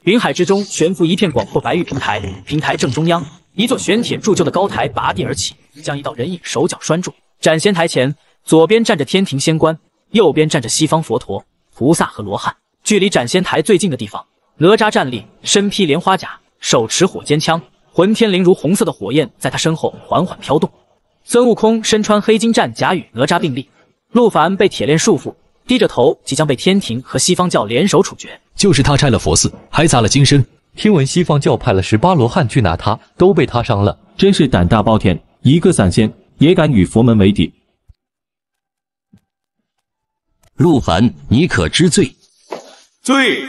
云海之中悬浮一片广阔白玉平台，平台正中央，一座玄铁铸就的高台拔地而起，将一道人影手脚拴住。斩仙台前，左边站着天庭仙官，右边站着西方佛陀、菩萨和罗汉。距离斩仙台最近的地方，哪吒站立，身披莲花甲，手持火尖枪，混天绫如红色的火焰在他身后缓缓飘动。孙悟空身穿黑金战甲与哪吒并立，陆凡被铁链束缚，低着头，即将被天庭和西方教联手处决。就是他拆了佛寺，还砸了金身。听闻西方教派了18罗汉去拿他，都被他伤了，真是胆大包天，一个散仙也敢与佛门为敌。陆凡，你可知罪？罪！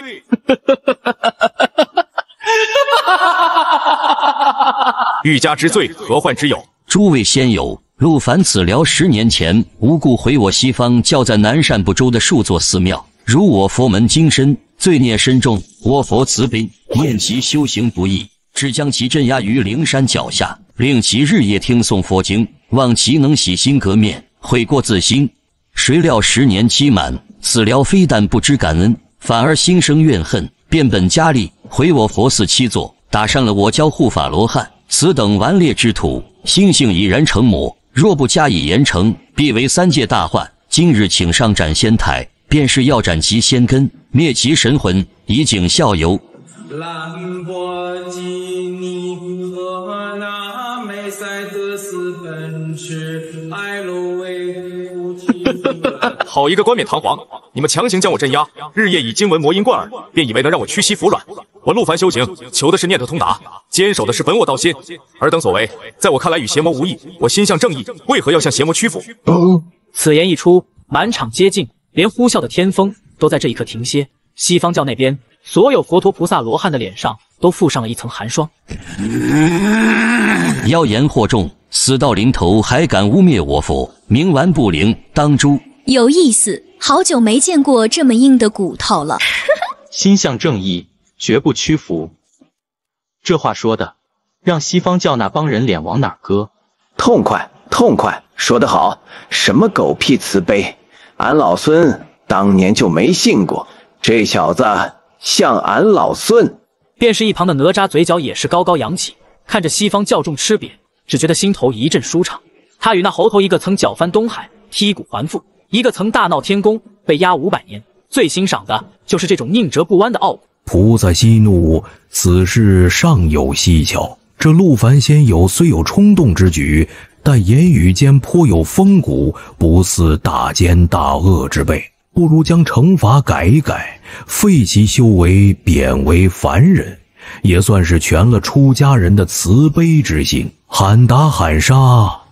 欲加之罪，何患之有？诸位仙友，陆凡此寮10年前无故毁我西方教在南赡部洲的数座寺庙，辱我佛门精深，罪孽深重。我佛慈悲，念其修行不易，只将其镇压于灵山脚下，令其日夜听诵佛经，望其能洗心革面，悔过自新。谁料10年期满，此寮非但不知感恩，反而心生怨恨，变本加厉，毁我佛寺7座，打伤了我教护法罗汉。此等顽劣之徒，心性已然成魔，若不加以严惩，必为3界大患。今日请上斩仙台，便是要斩其仙根，灭其神魂，以儆效尤。好一个冠冕堂皇！你们强行将我镇压，日夜以经文魔音贯耳，便以为能让我屈膝服软。我陆凡修行，求的是念得通达，坚守的是本我道心。尔等所为，在我看来与邪魔无异。我心向正义，为何要向邪魔屈服？此言一出，满场皆静，连呼啸的天风都在这一刻停歇。西方教那边，所有佛陀、菩萨、罗汉的脸上都附上了一层寒霜。妖言惑众，死到临头还敢污蔑我佛，冥顽不灵，当诛！有意思，好久没见过这么硬的骨头了。心向正义，绝不屈服。这话说的，让西方教那帮人脸往哪儿搁？痛快，痛快，说得好！什么狗屁慈悲，俺老孙当年就没信过，这小子像俺老孙。便是一旁的哪吒嘴角也是高高扬起，看着西方教众吃瘪，只觉得心头一阵舒畅。他与那猴头一个曾搅翻东海，剔骨还父，一个曾大闹天宫，被压500年。最欣赏的就是这种宁折不弯的傲骨。菩萨息怒，此事尚有蹊跷。这陆凡仙友虽有冲动之举，但言语间颇有风骨，不似大奸大恶之辈。不如将惩罚改一改，废其修为，贬为凡人，也算是全了出家人的慈悲之心。喊打喊杀，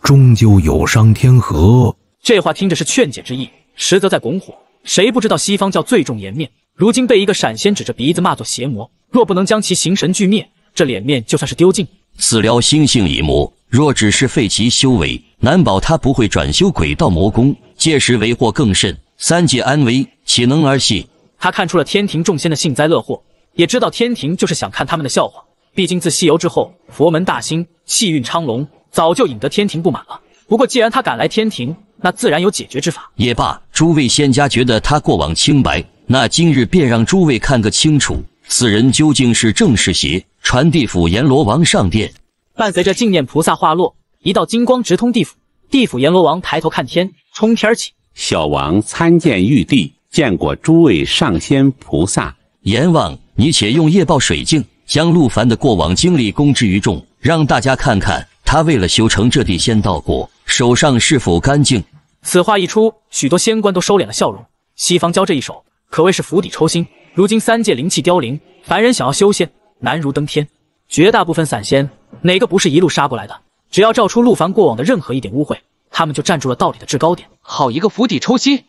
终究有伤天和。这话听着是劝解之意，实则在拱火。谁不知道西方教最重颜面，如今被一个闪仙指着鼻子骂作邪魔，若不能将其形神俱灭，这脸面就算是丢尽。此寮心性已魔，若只是废其修为，难保他不会转修鬼道魔功，届时为祸更甚。3界安危，岂能儿戏？他看出了天庭众仙的幸灾乐祸，也知道天庭就是想看他们的笑话。毕竟自西游之后，佛门大兴，气运昌隆，早就引得天庭不满了。不过既然他敢来天庭，那自然有解决之法。也罢，诸位仙家觉得他过往清白，那今日便让诸位看个清楚，此人究竟是正是邪。传地府阎罗王上殿。伴随着净念菩萨话落，一道金光直通地府。地府阎罗王抬头看天，冲天起。小王参见玉帝，见过诸位上仙菩萨。阎王，你且用业报水镜将陆凡的过往经历公之于众，让大家看看他为了修成这地仙道果，手上是否干净。此话一出，许多仙官都收敛了笑容。西方教这一手可谓是釜底抽薪，如今3界灵气凋零，凡人想要修仙难如登天。绝大部分散仙哪个不是一路杀过来的？只要照出陆凡过往的任何一点污秽，他们就站住了道理的制高点。好一个釜底抽薪！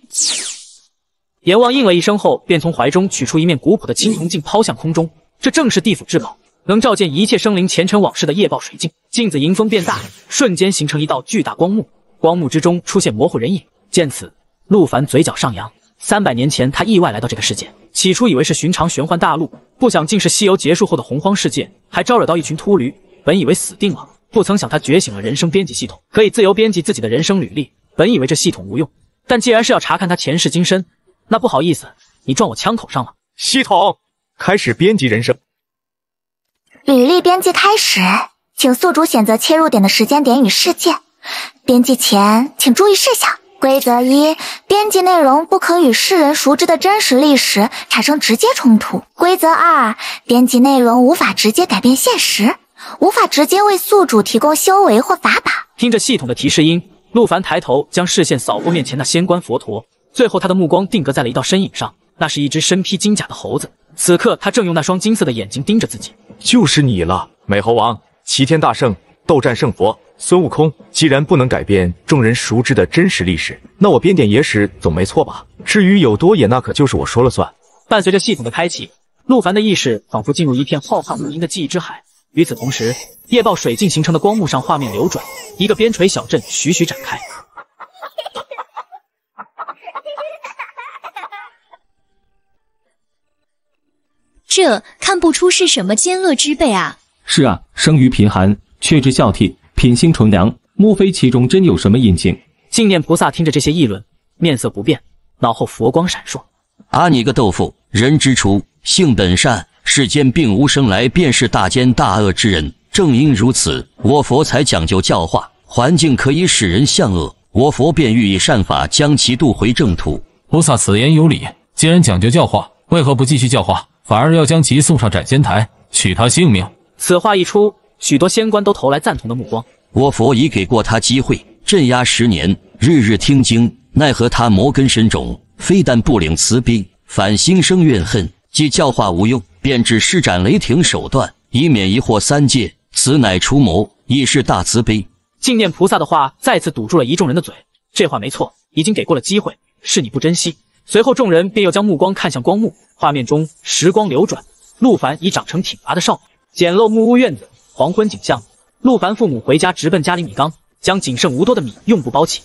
阎王应了一声后，便从怀中取出一面古朴的青铜镜，抛向空中。这正是地府至宝，能照见一切生灵前尘往事的业报水镜。镜子迎风变大，瞬间形成一道巨大光幕，光幕之中出现模糊人影。见此，陆凡嘴角上扬。300年前，他意外来到这个世界，起初以为是寻常玄幻大陆，不想竟是西游结束后的洪荒世界，还招惹到一群秃驴，本以为死定了。不曾想他觉醒了人生编辑系统，可以自由编辑自己的人生履历。本以为这系统无用，但既然是要查看他前世今生，那不好意思，你撞我枪口上了。系统开始编辑人生。履历编辑开始，请宿主选择切入点的时间点与事件。编辑前请注意事项。规则一：编辑内容不可与世人熟知的真实历史产生直接冲突。规则二：编辑内容无法直接改变现实，无法直接为宿主提供修为或法宝。听着系统的提示音，陆凡抬头将视线扫过面前那仙官佛陀，最后他的目光定格在了一道身影上，那是一只身披金甲的猴子。此刻他正用那双金色的眼睛盯着自己。就是你了，美猴王，齐天大圣，斗战胜佛，孙悟空。既然不能改变众人熟知的真实历史，那我编点野史总没错吧？至于有多野，那可就是我说了算。伴随着系统的开启，陆凡的意识仿佛进入一片浩瀚无垠的记忆之海。与此同时，夜爆水镜形成的光幕上画面流转，一个边陲小镇徐徐展开。这看不出是什么奸恶之辈啊！是啊，生于贫寒，却知孝悌，品性纯良，莫非其中真有什么隐情？净念菩萨听着这些议论，面色不变，脑后佛光闪烁。啊你个豆腐！人之初，性本善，世间并无生来便是大奸大恶之人。正因如此，我佛才讲究教化，环境可以使人向恶，我佛便欲以善法将其渡回正途。菩萨此言有理，既然讲究教化，为何不继续教化，反而要将其送上斩仙台，取他性命？此话一出，许多仙官都投来赞同的目光。我佛已给过他机会，镇压10年，日日听经，奈何他魔根深种，非但不领慈悲，反心生怨恨。既教化无用，便只施展雷霆手段，以免一祸3界。此乃除魔，亦是大慈悲。净念菩萨的话再次堵住了一众人的嘴。这话没错，已经给过了机会，是你不珍惜。随后众人便又将目光看向光幕，画面中时光流转，陆凡已长成挺拔的少年。简陋木屋院子，黄昏景象。陆凡父母回家直奔家里米缸，将仅剩无多的米用布包起。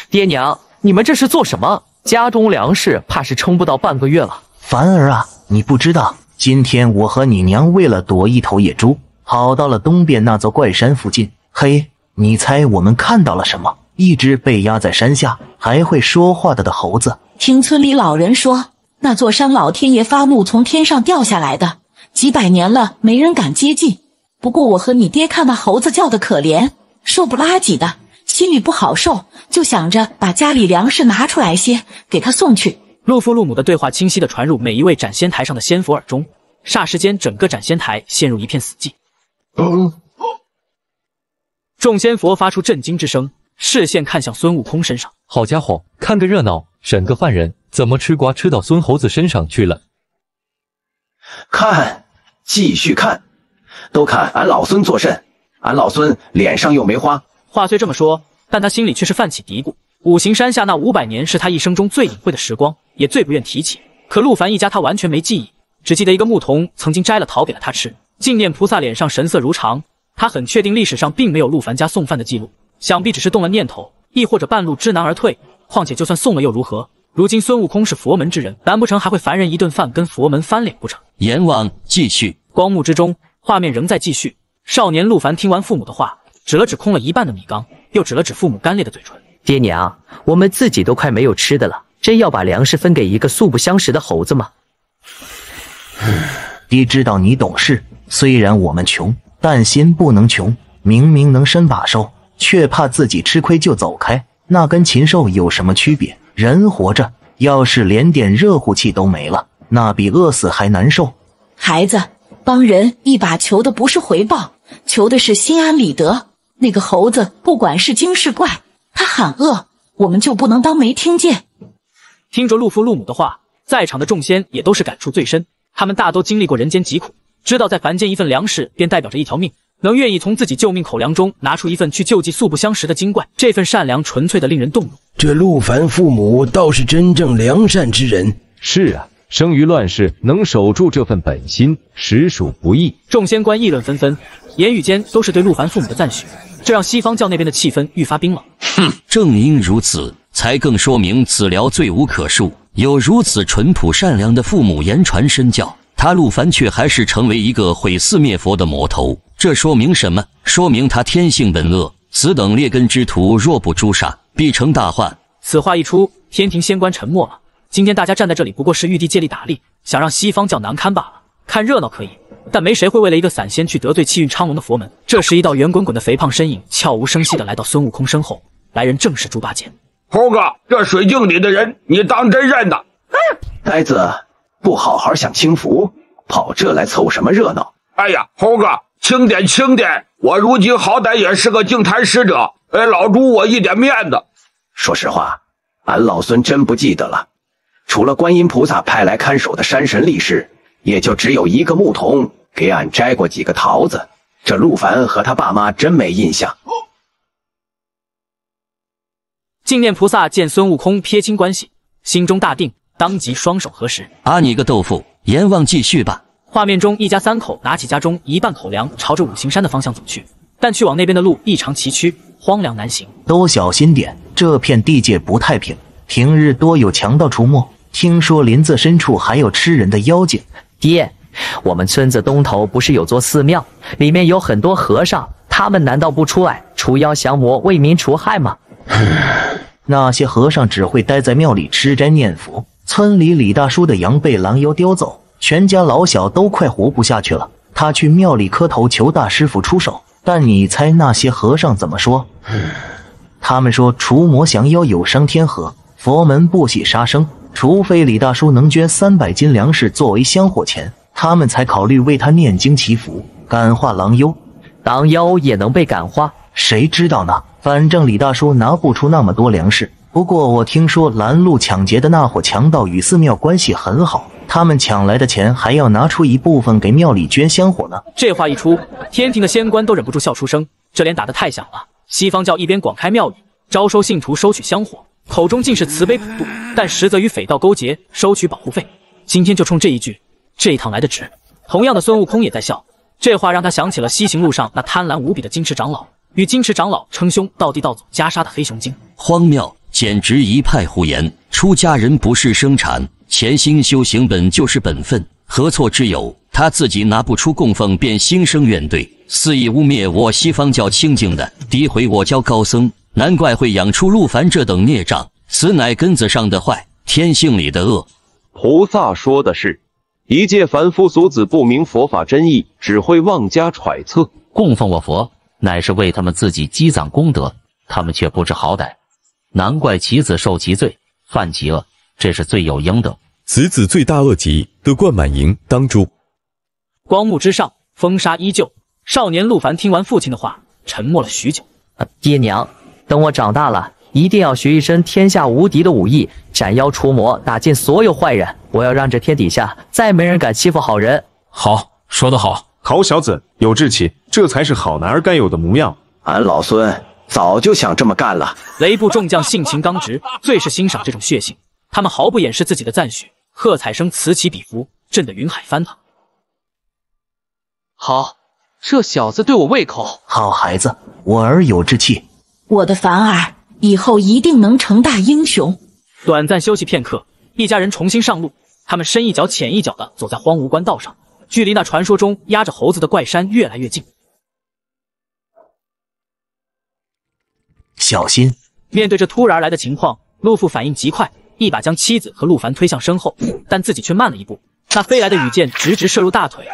爹娘，你们这是做什么？家中粮食怕是撑不到半个月了。凡儿啊，你不知道，今天我和你娘为了躲一头野猪，跑到了东边那座怪山附近。嘿，你猜我们看到了什么？一只被压在山下还会说话的猴子。听村里老人说，那座山老天爷发怒从天上掉下来的，几百年了没人敢接近。不过我和你爹看那猴子叫得可怜，瘦不拉几的，心里不好受，就想着把家里粮食拿出来些给他送去。陆父陆母的对话清晰地传入每一位斩仙台上的仙佛耳中，霎时间整个斩仙台陷入一片死寂。众仙佛发出震惊之声，视线看向孙悟空身上。好家伙，看个热闹，审个犯人，怎么吃瓜吃到孙猴子身上去了？看，继续看，都看俺老孙作甚？俺老孙脸上又没花。话虽这么说，但他心里却是泛起嘀咕。五行山下那500年是他一生中最隐晦的时光，也最不愿提起。可陆凡一家他完全没记忆，只记得一个牧童曾经摘了桃给了他吃。净念菩萨脸上神色如常，他很确定历史上并没有陆凡家送饭的记录，想必只是动了念头，亦或者半路知难而退。况且就算送了又如何？如今孙悟空是佛门之人，难不成还会烦人一顿饭跟佛门翻脸不成？阎王继续。光幕之中，画面仍在继续。少年陆凡听完父母的话，指了指空了一半的米缸，又指了指父母干裂的嘴唇。爹娘，我们自己都快没有吃的了，真要把粮食分给一个素不相识的猴子吗？爹知道你懂事，虽然我们穷，但心不能穷。明明能伸把手，却怕自己吃亏就走开，那跟禽兽有什么区别？人活着，要是连点热乎气都没了，那比饿死还难受。孩子，帮人一把求的不是回报，求的是心安理得。那个猴子不管是精是怪，他喊饿，我们就不能当没听见。听着陆父陆母的话，在场的众仙也都是感触最深。他们大都经历过人间疾苦，知道在凡间一份粮食便代表着一条命，能愿意从自己救命口粮中拿出一份去救济素不相识的精怪，这份善良纯粹的令人动容。这陆凡父母倒是真正良善之人。是啊，生于乱世，能守住这份本心，实属不易。众仙官议论纷纷，言语间都是对陆凡父母的赞许，这让西方教那边的气氛愈发冰冷。正因如此，才更说明此寮罪无可恕。有如此淳朴善良的父母言传身教，他陆凡却还是成为一个毁寺灭佛的魔头。这说明什么？说明他天性本恶。此等劣根之徒，若不诛杀，必成大患。此话一出，天庭仙官沉默了。今天大家站在这里，不过是玉帝借力打力，想让西方教难堪罢了。看热闹可以，但没谁会为了一个散仙去得罪气运昌隆的佛门。这时，一道圆滚滚的肥胖身影悄无声息地来到孙悟空身后，来人正是猪八戒。猴哥，这水镜里的人，你当真认呐？呆子，不好好享清福，跑这来凑什么热闹？哎呀，猴哥，轻点轻点，我如今好歹也是个净坛使者，老猪我一点面子。说实话，俺老孙真不记得了，除了观音菩萨派来看守的山神力士，也就只有一个牧童给俺摘过几个桃子，这陆凡和他爸妈真没印象。净念菩萨见孙悟空撇清关系，心中大定，当即双手合十。你个豆腐，阎王继续吧。画面中，一家三口拿起家中一半口粮，朝着五行山的方向走去。但去往那边的路异常崎岖，荒凉难行。都小心点，这片地界不太平，平日多有强盗出没。听说林子深处还有吃人的妖精。爹，我们村子东头不是有座寺庙，里面有很多和尚，他们难道不出来除妖降魔、为民除害吗？那些和尚只会待在庙里吃斋念佛。村里李大叔的羊被狼妖叼走，全家老小都快活不下去了。他去庙里磕头求大师傅出手，但你猜那些和尚怎么说？他们说除魔降妖有伤天和，佛门不喜杀生，除非李大叔能捐300斤粮食作为香火钱，他们才考虑为他念经祈福，感化狼妖。狼妖也能被感化？谁知道呢？反正李大叔拿不出那么多粮食。不过我听说拦路抢劫的那伙强盗与寺庙关系很好，他们抢来的钱还要拿出一部分给庙里捐香火呢。这话一出，天庭的仙官都忍不住笑出声，这脸打得太响了。西方教一边广开庙宇，招收信徒收取香火，口中尽是慈悲普渡，但实则与匪盗勾结，收取保护费。今天就冲这一句，这一趟来的值。同样的，孙悟空也在笑，这话让他想起了西行路上那贪婪无比的金池长老，与金池长老称兄道弟盗走袈裟的黑熊精。荒谬，简直一派胡言！出家人不是生产，潜心修行本就是本分，何错之有？他自己拿不出供奉，便心生怨怼，肆意污蔑我西方教清净的，诋毁我教高僧，难怪会养出陆凡这等孽障，此乃根子上的坏，天性里的恶。菩萨说的是，一介凡夫俗子不明佛法真意，只会妄加揣测。供奉我佛，乃是为他们自己积攒功德，他们却不知好歹，难怪其子受其罪，犯其恶，这是罪有应得。此子罪大恶极，得冠满盈，当诛。光幕之上，风沙依旧。少年陆凡听完父亲的话，沉默了许久。爹娘，等我长大了，一定要学一身天下无敌的武艺，斩妖除魔，打尽所有坏人。我要让这天底下再没人敢欺负好人。好，说得好。好小子，有志气，这才是好男儿该有的模样。俺老孙早就想这么干了。雷部众将性情刚直，最是欣赏这种血性，他们毫不掩饰自己的赞许，喝彩声此起彼伏，震得云海翻腾。好，这小子对我胃口。好孩子，我儿有志气。我的凡儿以后一定能成大英雄。短暂休息片刻，一家人重新上路。他们深一脚浅一脚地走在荒芜官道上，距离那传说中压着猴子的怪山越来越近。小心！面对这突然而来的情况，陆父反应极快，一把将妻子和陆凡推向身后，但自己却慢了一步。那飞来的羽箭直直射入大腿，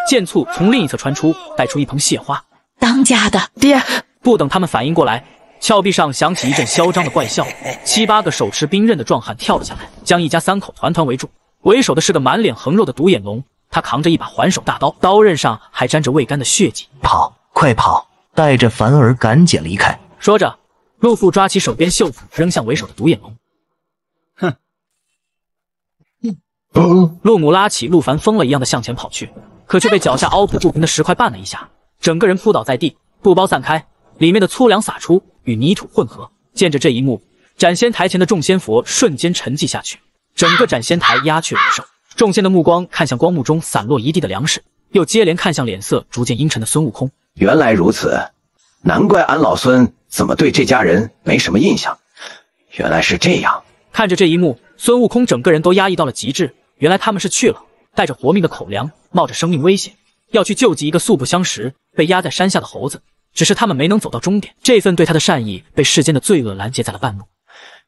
箭簇从另一侧穿出，带出一捧血花。当家的爹！不等他们反应过来，峭壁上响起一阵嚣张的怪笑，7、8个手持兵刃的壮汉跳了下来，将一家3口团团围住。为首的是个满脸横肉的独眼龙，他扛着一把环手大刀，刀刃上还沾着未干的血迹。跑，快跑！带着凡儿赶紧离开。说着，陆父抓起手边袖子扔向为首的独眼龙。陆母拉起陆凡疯了一样的向前跑去，可却被脚下凹凸不平的石块绊了一下，整个人扑倒在地，布包散开，里面的粗粮洒出，与泥土混合。见着这一幕，斩仙台前的众仙佛瞬间沉寂下去，整个斩仙台鸦雀无声。众仙的目光看向光幕中散落一地的粮食，又接连看向脸色逐渐阴沉的孙悟空。原来如此，难怪俺老孙怎么对这家人没什么印象，原来是这样。看着这一幕，孙悟空整个人都压抑到了极致。原来他们是去了，带着活命的口粮，冒着生命危险，要去救济一个素不相识、被压在山下的猴子。只是他们没能走到终点，这份对他的善意被世间的罪恶拦截在了半路。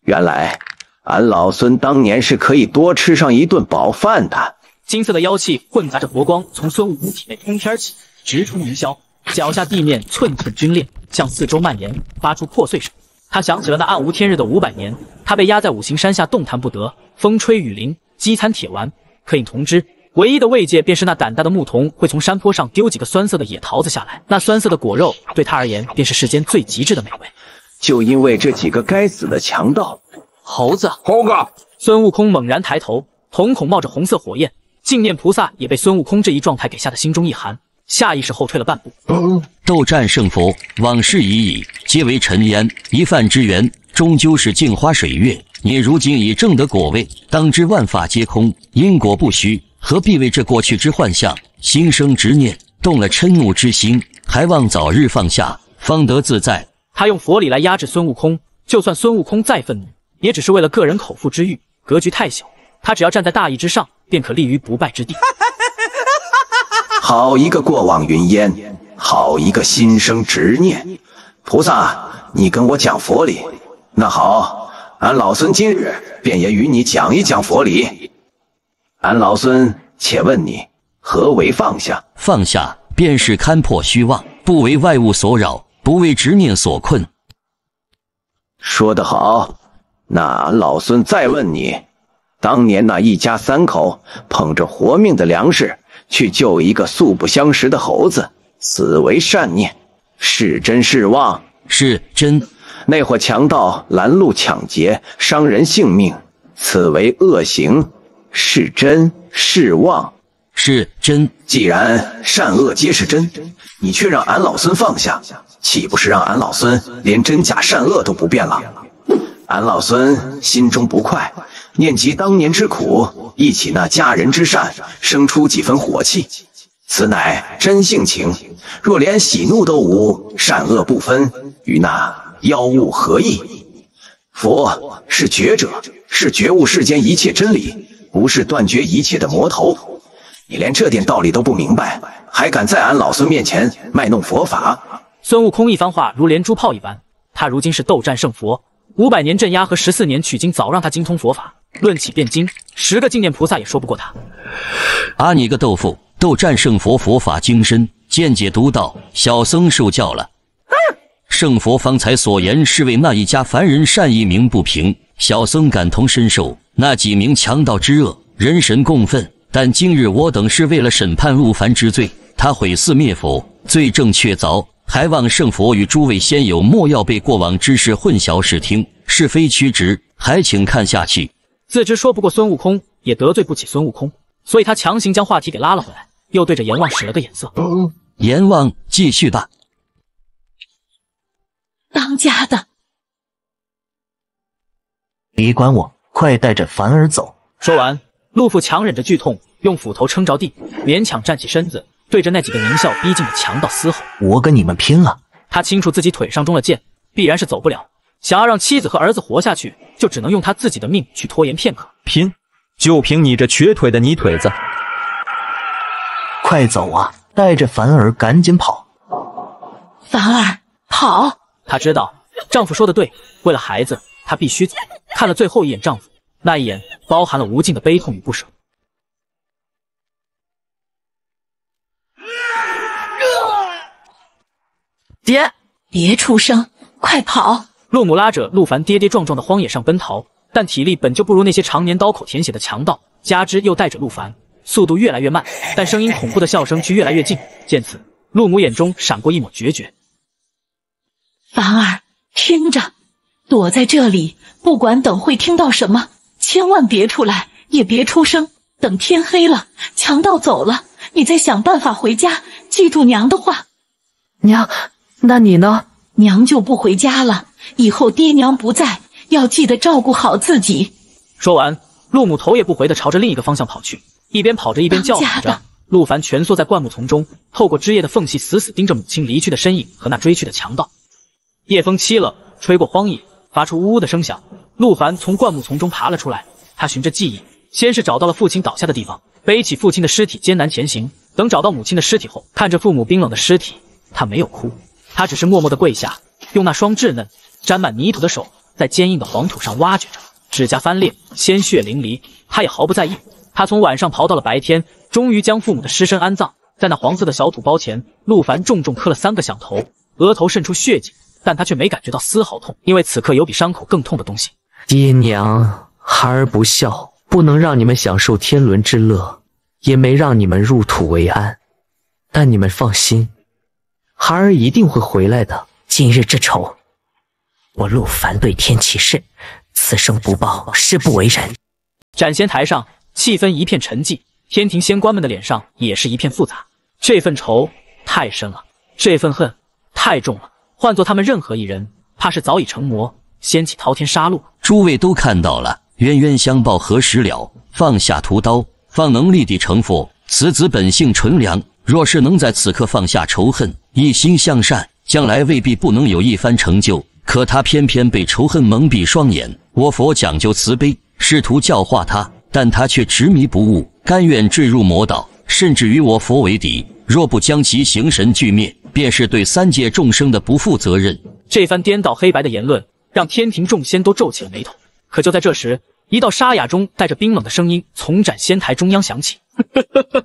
原来俺老孙当年是可以多吃上一顿饱饭的。金色的妖气混杂着佛光，从孙悟空体内通天起，直冲云霄。脚下地面寸寸皲裂，向四周蔓延，发出破碎声。他想起了那暗无天日的500年，他被压在五行山下动弹不得，风吹雨淋，饥餐铁丸，可饮同之。唯一的慰藉便是那胆大的牧童会从山坡上丢几个酸涩的野桃子下来，那酸涩的果肉对他而言便是世间最极致的美味。就因为这几个该死的强盗，猴子，猴子！孙悟空猛然抬头，瞳孔冒着红色火焰。净念菩萨也被孙悟空这一状态给吓得心中一寒，下意识后退了半步。斗战胜佛，往事已矣，皆为尘烟。一饭之缘，终究是镜花水月。你如今已正得果位，当知万法皆空，因果不虚，何必为这过去之幻象心生执念，动了嗔怒之心？还望早日放下，方得自在。他用佛理来压制孙悟空，就算孙悟空再愤怒，也只是为了个人口腹之欲，格局太小。他只要站在大义之上，便可立于不败之地。好一个过往云烟，好一个心生执念。菩萨，你跟我讲佛理，那好，俺老孙今日便也与你讲一讲佛理。俺老孙且问你，何为放下？放下便是勘破虚妄，不为外物所扰，不为执念所困。说得好，那俺老孙再问你，当年那一家3口捧着活命的粮食去救一个素不相识的猴子，此为善念，是真是妄？是真。那伙强盗拦路抢劫，伤人性命，此为恶行，是真是妄？是真。既然善恶皆是真，你却让俺老孙放下，岂不是让俺老孙连真假善恶都不辨了？俺老孙心中不快，念及当年之苦，忆起那家人之善，生出几分火气。此乃真性情，若连喜怒都无，善恶不分，与那妖物何异？佛是觉者，是觉悟世间一切真理，不是断绝一切的魔头。你连这点道理都不明白，还敢在俺老孙面前卖弄佛法？孙悟空一番话如连珠炮一般，他如今是斗战胜佛，500年镇压和14年取经早让他精通佛法。论起辩经，10个净念菩萨也说不过他。啊你个豆腐！斗战胜佛，佛法精深，见解独到，小僧受教了。圣佛方才所言是为那一家凡人善意鸣不平，小僧感同身受。那几名强盗之恶，人神共愤。但今日我等是为了审判陆凡之罪，他毁寺灭佛，罪证确凿，还望圣佛与诸位仙友莫要被过往之事混淆视听，是非曲直，还请看下去。自知说不过孙悟空，也得罪不起孙悟空，所以他强行将话题给拉了回来，又对着阎王使了个眼色。阎王继续吧。当家的，别管我，快带着凡儿走。说完，陆父强忍着剧痛，用斧头撑着地，勉强站起身子，对着那几个狞笑逼近的强盗嘶吼：我跟你们拼了！他清楚自己腿上中了箭，必然是走不了，想要让妻子和儿子活下去，就只能用他自己的命去拖延片刻。拼，就凭你这瘸腿的泥腿子！快走啊！带着凡儿赶紧跑！凡儿，跑！她知道丈夫说的对，为了孩子，她必须走。看了最后一眼丈夫，那一眼包含了无尽的悲痛与不舍。爹，别出声，快跑！陆母拉着陆凡跌跌撞撞的荒野上奔逃，但体力本就不如那些常年刀口舔血的强盗，加之又带着陆凡，速度越来越慢，但声音恐怖的笑声却越来越近。见此，陆母眼中闪过一抹决绝。凡儿，听着，躲在这里，不管等会听到什么，千万别出来，也别出声。等天黑了，强盗走了，你再想办法回家，记住娘的话。娘，那你呢？娘就不回家了，以后爹娘不在，要记得照顾好自己。说完，陆母头也不回地朝着另一个方向跑去，一边跑着一边叫喊着。陆凡蜷缩在灌木丛中，透过枝叶的缝隙死死盯着母亲离去的身影和那追去的强盗。夜风凄冷，吹过荒野，发出呜呜的声响。陆凡从灌木丛中爬了出来，他循着记忆，先是找到了父亲倒下的地方，背起父亲的尸体艰难前行。等找到母亲的尸体后，看着父母冰冷的尸体，他没有哭，他只是默默地跪下，用那双稚嫩沾满泥土的手在坚硬的黄土上挖掘着，指甲翻裂，鲜血淋漓，他也毫不在意。他从晚上刨到了白天，终于将父母的尸身安葬在那黄色的小土包前。陆凡重重磕了3个响头，额头渗出血迹，但他却没感觉到丝毫痛，因为此刻有比伤口更痛的东西。爹娘，孩儿不孝，不能让你们享受天伦之乐，也没让你们入土为安。但你们放心，孩儿一定会回来的。今日之仇，我陆凡对天起誓，此生不报，誓不为人。斩仙台上气氛一片沉寂，天庭仙官们的脸上也是一片复杂。这份仇太深了，这份恨太重了，换做他们任何一人，怕是早已成魔，掀起滔天杀戮。诸位都看到了，冤冤相报何时了？放下屠刀，方能立地成佛。此子本性纯良，若是能在此刻放下仇恨，一心向善，将来未必不能有一番成就。可他偏偏被仇恨蒙蔽双眼。我佛讲究慈悲，试图教化他，但他却执迷不悟，甘愿坠入魔道，甚至与我佛为敌。若不将其形神俱灭，便是对3界众生的不负责任。这番颠倒黑白的言论让天庭众仙都皱起了眉头。可就在这时，一道沙哑中带着冰冷的声音从斩仙台中央响起：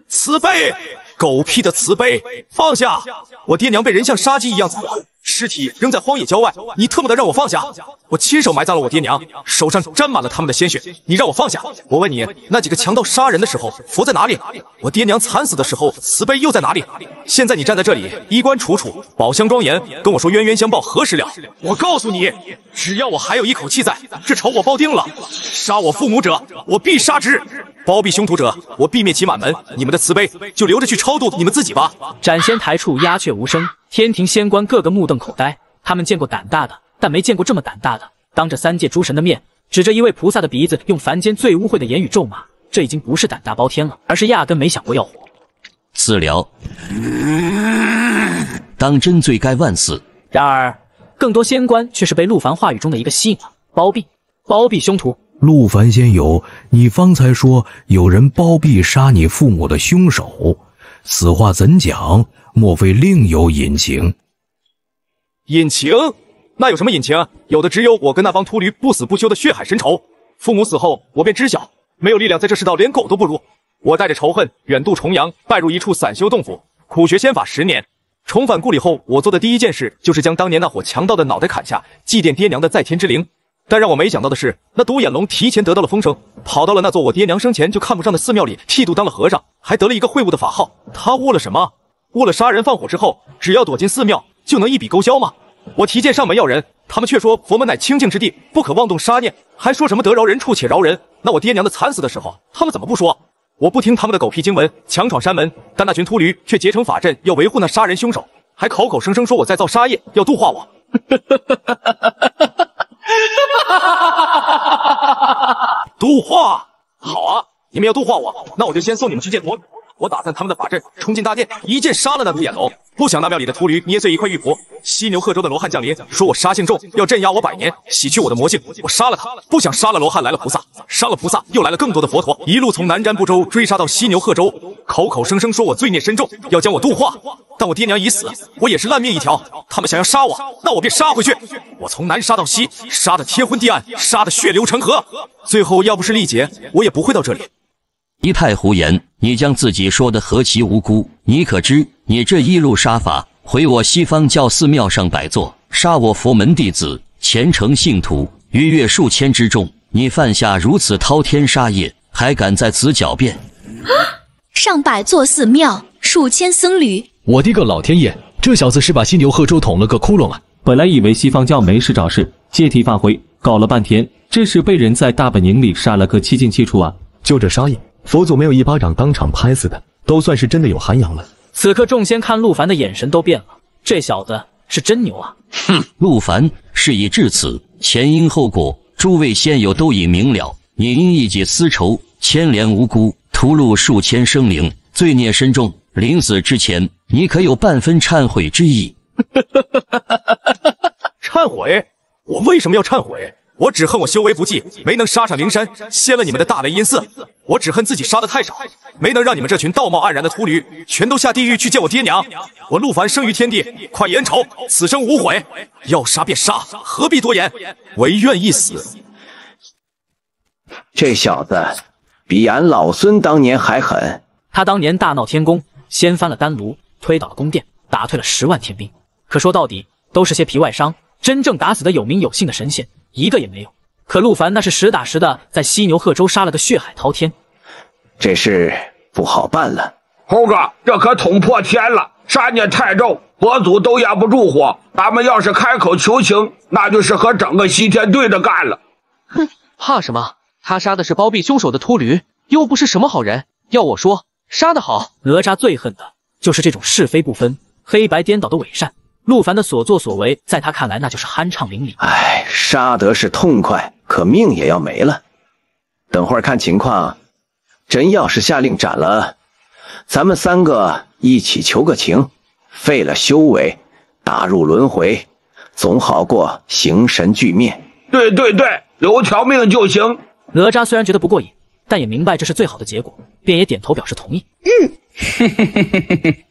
慈悲，狗屁的慈悲，放下！我爹娘被人像杀鸡一样宰了，尸体扔在荒野郊外，你特么的让我放下！我亲手埋葬了我爹娘，手上沾满了他们的鲜血，你让我放下？我问你，那几个强盗杀人的时候，佛在哪里？我爹娘惨死的时候，慈悲又在哪里？现在你站在这里，衣冠楚楚，宝相庄严，跟我说冤冤相报何时了？我告诉你，只要我还有一口气在，这仇我包定了。杀我父母者，我必杀之；包庇凶徒者，我必灭其满门。你们的慈悲就留着去超度你们自己吧。斩仙台处鸦雀无声，天庭仙官个个目瞪口呆。他们见过胆大的，但没见过这么胆大的，当着3界诸神的面，指着一位菩萨的鼻子，用凡间最污秽的言语咒骂。这已经不是胆大包天了，而是压根没想过要活。私了，当真罪该万死。然而，更多仙官却是被陆凡话语中的一个吸引了：包庇凶徒。陆凡仙友，你方才说有人包庇杀你父母的凶手，此话怎讲？莫非另有隐情？隐情？那有什么隐情？有的只有我跟那帮秃驴不死不休的血海深仇。父母死后，我便知晓，没有力量在这世道，连狗都不如。我带着仇恨远渡重洋，拜入一处散修洞府，苦学仙法10年。重返故里后，我做的第一件事就是将当年那伙强盗的脑袋砍下，祭奠爹娘的在天之灵。但让我没想到的是，那独眼龙提前得到了风声，跑到了那座我爹娘生前就看不上的寺庙里剃度当了和尚，还得了一个秽物的法号。他悟了什么？悟了杀人放火之后，只要躲进寺庙就能一笔勾销吗？我提剑上门要人，他们却说佛门乃清净之地，不可妄动杀念，还说什么得饶人处且饶人。那我爹娘的惨死的时候，他们怎么不说？我不听他们的狗屁经文，强闯山门，但那群秃驴却结成法阵，要维护那杀人凶手，还口口声声说我在造杀业，要度化我。度化？好啊，你们要度化我，那我就先送你们去见佛。我打散他们的法阵，冲进大殿，一剑杀了那独眼龙。不想那庙里的秃驴捏碎一块玉璞。犀牛贺州的罗汉降临，说我杀性重，要镇压我100年，洗去我的魔性。我杀了他，不想杀了罗汉，来了菩萨，杀了菩萨，又来了更多的佛陀，一路从南瞻部洲追杀到犀牛贺州，口口声声说我罪孽深重，要将我度化。但我爹娘已死，我也是烂命一条。他们想要杀我，那我便杀回去。我从南杀到西，杀得天昏地暗，杀得血流成河。最后要不是历劫，我也不会到这里。一派胡言！你将自己说的何其无辜！你可知，你这一路杀法，毁我西方教寺庙上百座，杀我佛门弟子、虔诚信徒，逾越数千之众。你犯下如此滔天杀业，还敢在此狡辩？上百座寺庙，数千僧侣。我的个老天爷！这小子是把犀牛贺州捅了个窟窿啊！本来以为西方教没事找事，借题发挥，搞了半天，这是被人在大本营里杀了个七进七出啊！就这杀业，佛祖没有一巴掌当场拍死的，都算是真的有涵养了。此刻众仙看陆凡的眼神都变了，这小子是真牛啊！哼，陆凡，事已至此，前因后果，诸位仙友都已明了。你因一己私仇，牵连无辜，屠戮数千生灵，罪孽深重。临死之前，你可有半分忏悔之意？忏悔？我为什么要忏悔？我只恨我修为不济，没能杀上灵山，掀了你们的大雷音寺。我只恨自己杀的太少，没能让你们这群道貌岸然的秃驴全都下地狱去见我爹娘。我陆凡生于天地，快言仇，此生无悔。要杀便杀，何必多言？唯愿一死。这小子比俺老孙当年还狠。他当年大闹天宫，掀翻了丹炉，推倒了宫殿，打退了10万天兵。可说到底，都是些皮外伤，真正打死的有名有姓的神仙一个也没有。可陆凡那是实打实的在犀牛贺州杀了个血海滔天，这事不好办了。猴哥，这可捅破天了！杀孽太重，佛祖都压不住火。咱们要是开口求情，那就是和整个西天对着干了。哼，怕什么？他杀的是包庇凶手的秃驴，又不是什么好人。要我说，杀得好。哪吒最恨的就是这种是非不分、黑白颠倒的伪善。陆凡的所作所为，在他看来那就是酣畅淋漓。哎，杀得是痛快，可命也要没了。等会儿看情况，真要是下令斩了，咱们3个一起求个情，废了修为，打入轮回，总好过形神俱灭。对，留条命就行。哪吒虽然觉得不过瘾，但也明白这是最好的结果，便也点头表示同意。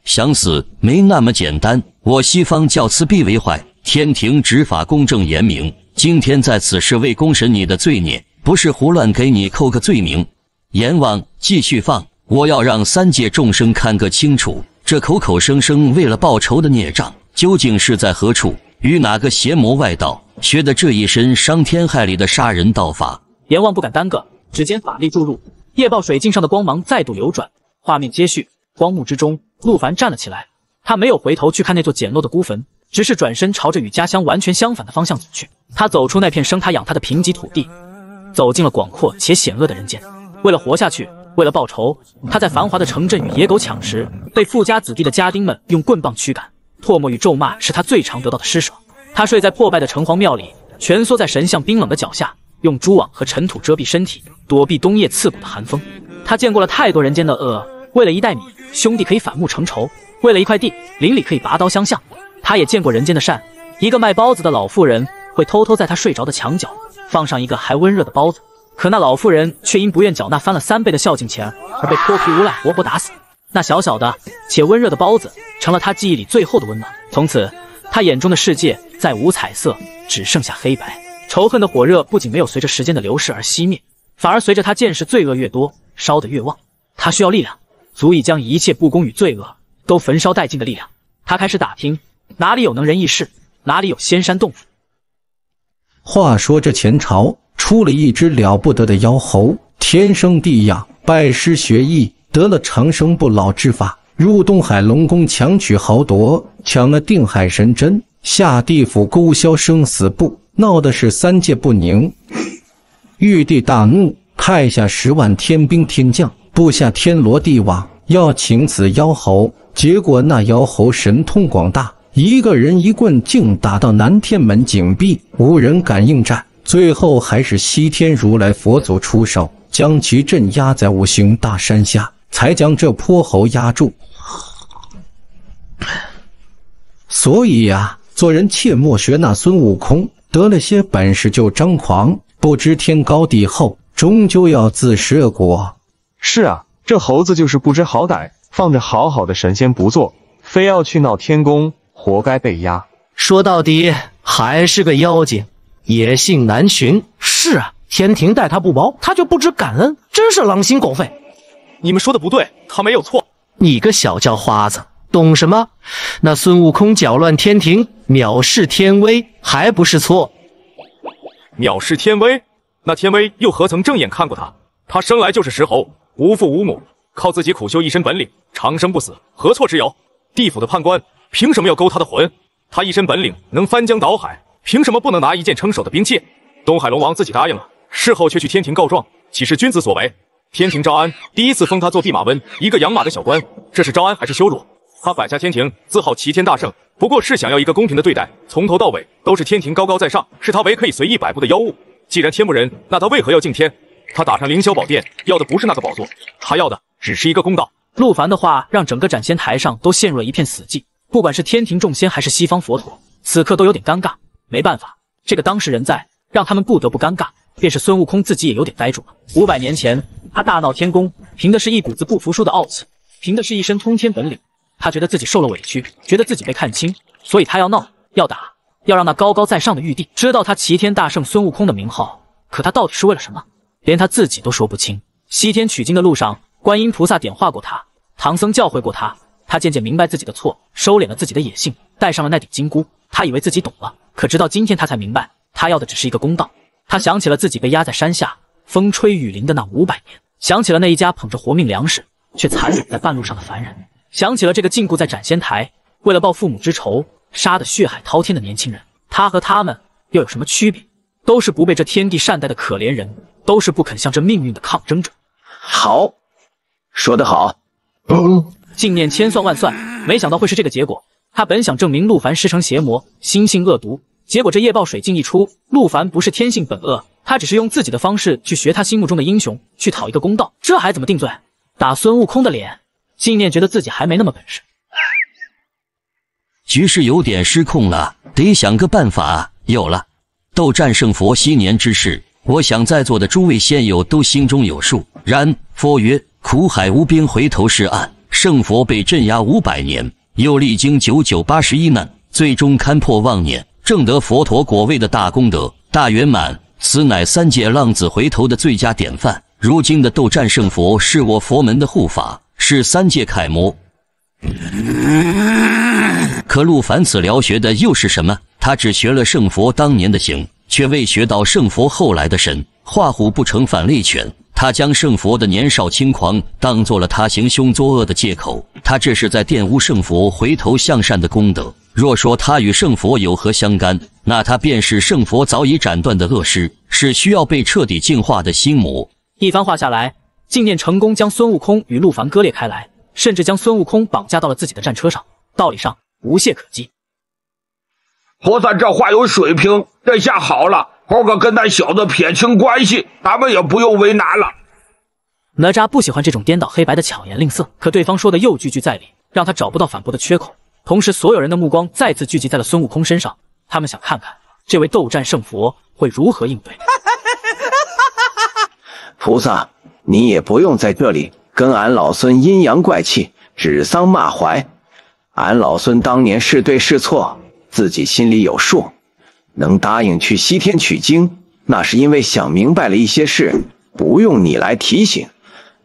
想死没那么简单，我西方教此必为坏。天庭执法公正严明，今天在此是为公审你的罪孽，不是胡乱给你扣个罪名。阎王继续放，我要让3界众生看个清楚，这口口声声为了报仇的孽障，究竟是在何处？与哪个邪魔外道学的这一身伤天害理的杀人道法？阎王不敢耽搁，只见法力注入，夜报水镜上的光芒再度流转，画面接续。光幕之中，陆凡站了起来，他没有回头去看那座简陋的孤坟，只是转身朝着与家乡完全相反的方向走去。他走出那片生他养他的贫瘠土地，走进了广阔且险恶的人间。为了活下去，为了报仇，他在繁华的城镇与野狗抢食，被富家子弟的家丁们用棍棒驱赶，唾沫与咒骂是他最常得到的施舍。他睡在破败的城隍庙里，蜷缩在神像冰冷的脚下，用蛛网和尘土遮蔽身体，躲避冬夜刺骨的寒风。他见过了太多人间的恶，为了1袋米，兄弟可以反目成仇；为了1块地，邻里可以拔刀相向。他也见过人间的善，一个卖包子的老妇人会偷偷在他睡着的墙角放上一个还温热的包子，可那老妇人却因不愿缴纳翻了3倍的孝敬钱而被泼皮无赖活活打死。那小小的且温热的包子成了他记忆里最后的温暖。从此，他眼中的世界再无彩色，只剩下黑白。仇恨的火热不仅没有随着时间的流逝而熄灭，反而随着他见识罪恶越多，烧得越旺。他需要力量，足以将一切不公与罪恶都焚烧殆尽的力量。他开始打听，哪里有能人异士，哪里有仙山洞府。话说这前朝出了一只了不得的妖猴，天生地养，拜师学艺，得了长生不老之法，入东海龙宫强取豪夺，抢了定海神针，下地府勾销生死簿，闹的是3界不宁。玉帝大怒，派下10万天兵天将，布下天罗地网，要请此妖猴。结果那妖猴神通广大，一个人一棍竟打到南天门紧闭，无人敢应战。最后还是西天如来佛祖出手，将其镇压在五行大山下，才将这泼猴压住。所以呀，做人切莫学那孙悟空，得了些本事就张狂，不知天高地厚，终究要自食恶果。是啊，这猴子就是不知好歹，放着好好的神仙不做，非要去闹天宫，活该被压。说到底还是个妖精，野性难寻。是啊，天庭待他不薄，他就不知感恩，真是狼心狗肺。你们说的不对，他没有错。你个小叫花子，懂什么？那孙悟空搅乱天庭，藐视天威，还不是错？藐视天威？那天威又何曾正眼看过他？他生来就是石猴，无父无母，靠自己苦修一身本领，长生不死，何错之有？地府的判官凭什么要勾他的魂？他一身本领能翻江倒海，凭什么不能拿一件称手的兵器？东海龙王自己答应了，事后却去天庭告状，岂是君子所为？天庭招安第一次封他做弼马温，一个养马的小官，这是招安还是羞辱？他摆下天庭，自号齐天大圣，不过是想要一个公平的对待，从头到尾都是天庭高高在上，是他唯可以随意摆布的妖物。既然天不仁，那他为何要敬天？他打上凌霄宝殿，要的不是那个宝座，他要的只是一个公道。陆凡的话让整个斩仙台上都陷入了一片死寂，不管是天庭众仙还是西方佛陀，此刻都有点尴尬。没办法，这个当事人在，让他们不得不尴尬。便是孙悟空自己也有点呆住了。500年前，他大闹天宫，凭的是一股子不服输的傲气，凭的是一身通天本领。他觉得自己受了委屈，觉得自己被看轻，所以他要闹，要打，要让那高高在上的玉帝知道他齐天大圣孙悟空的名号。可他到底是为了什么？连他自己都说不清。西天取经的路上，观音菩萨点化过他，唐僧教诲过他，他渐渐明白自己的错，收敛了自己的野性，戴上了那顶金箍。他以为自己懂了，可直到今天他才明白，他要的只是一个公道。他想起了自己被压在山下，风吹雨淋的那500年，想起了那一家捧着活命粮食却残忍在半路上的凡人，想起了这个禁锢在斩仙台，为了报父母之仇杀得血海滔天的年轻人。他和他们又有什么区别？都是不被这天地善待的可怜人，都是不肯向这命运的抗争者。好，说得好。净念千算万算，没想到会是这个结果。他本想证明陆凡师承邪魔，心性恶毒，结果这夜报水镜一出，陆凡不是天性本恶，他只是用自己的方式去学他心目中的英雄，去讨一个公道，这还怎么定罪？打孙悟空的脸。净念觉得自己还没那么本事，局势有点失控了，得想个办法。有了，斗战胜佛昔年之事，我想在座的诸位仙友都心中有数。然佛曰：苦海无边，回头是岸。圣佛被镇压500年，又历经9981难，最终勘破妄念，正得佛陀果位的大功德、大圆满。此乃3界浪子回头的最佳典范。如今的斗战胜佛是我佛门的护法，是3界楷模。可陆凡此疗学的又是什么？他只学了圣佛当年的形，却未学到圣佛后来的神。画虎不成反类犬，他将圣佛的年少轻狂当做了他行凶作恶的借口。他这是在玷污圣佛回头向善的功德。若说他与圣佛有何相干，那他便是圣佛早已斩断的恶师，是需要被彻底净化的心魔。一番话下来，净念成功将孙悟空与陆凡割裂开来，甚至将孙悟空绑架到了自己的战车上，道理上无懈可击。菩萨这话有水平，这下好了，猴哥跟那小子撇清关系，咱们也不用为难了。哪吒不喜欢这种颠倒黑白的巧言令色，可对方说的又句句在理，让他找不到反驳的缺口。同时，所有人的目光再次聚集在了孙悟空身上，他们想看看这位斗战胜佛会如何应对。菩萨，你也不用在这里跟俺老孙阴阳怪气，指桑骂槐。俺老孙当年是对是错，自己心里有数。能答应去西天取经，那是因为想明白了一些事，不用你来提醒。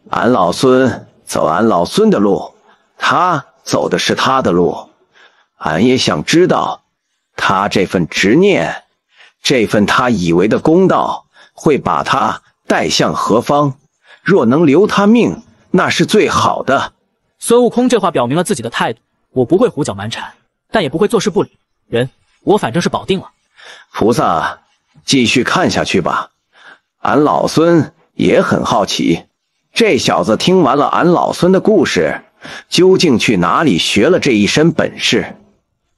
俺老孙走俺老孙的路，他走的是他的路。俺也想知道，他这份执念，这份他以为的公道，会把他带向何方？若能留他命，那是最好的。孙悟空这话表明了自己的态度，我不会胡搅蛮缠，但也不会坐视不理。人，我反正是保定了。菩萨，继续看下去吧。俺老孙也很好奇，这小子听完了俺老孙的故事，究竟去哪里学了这一身本事？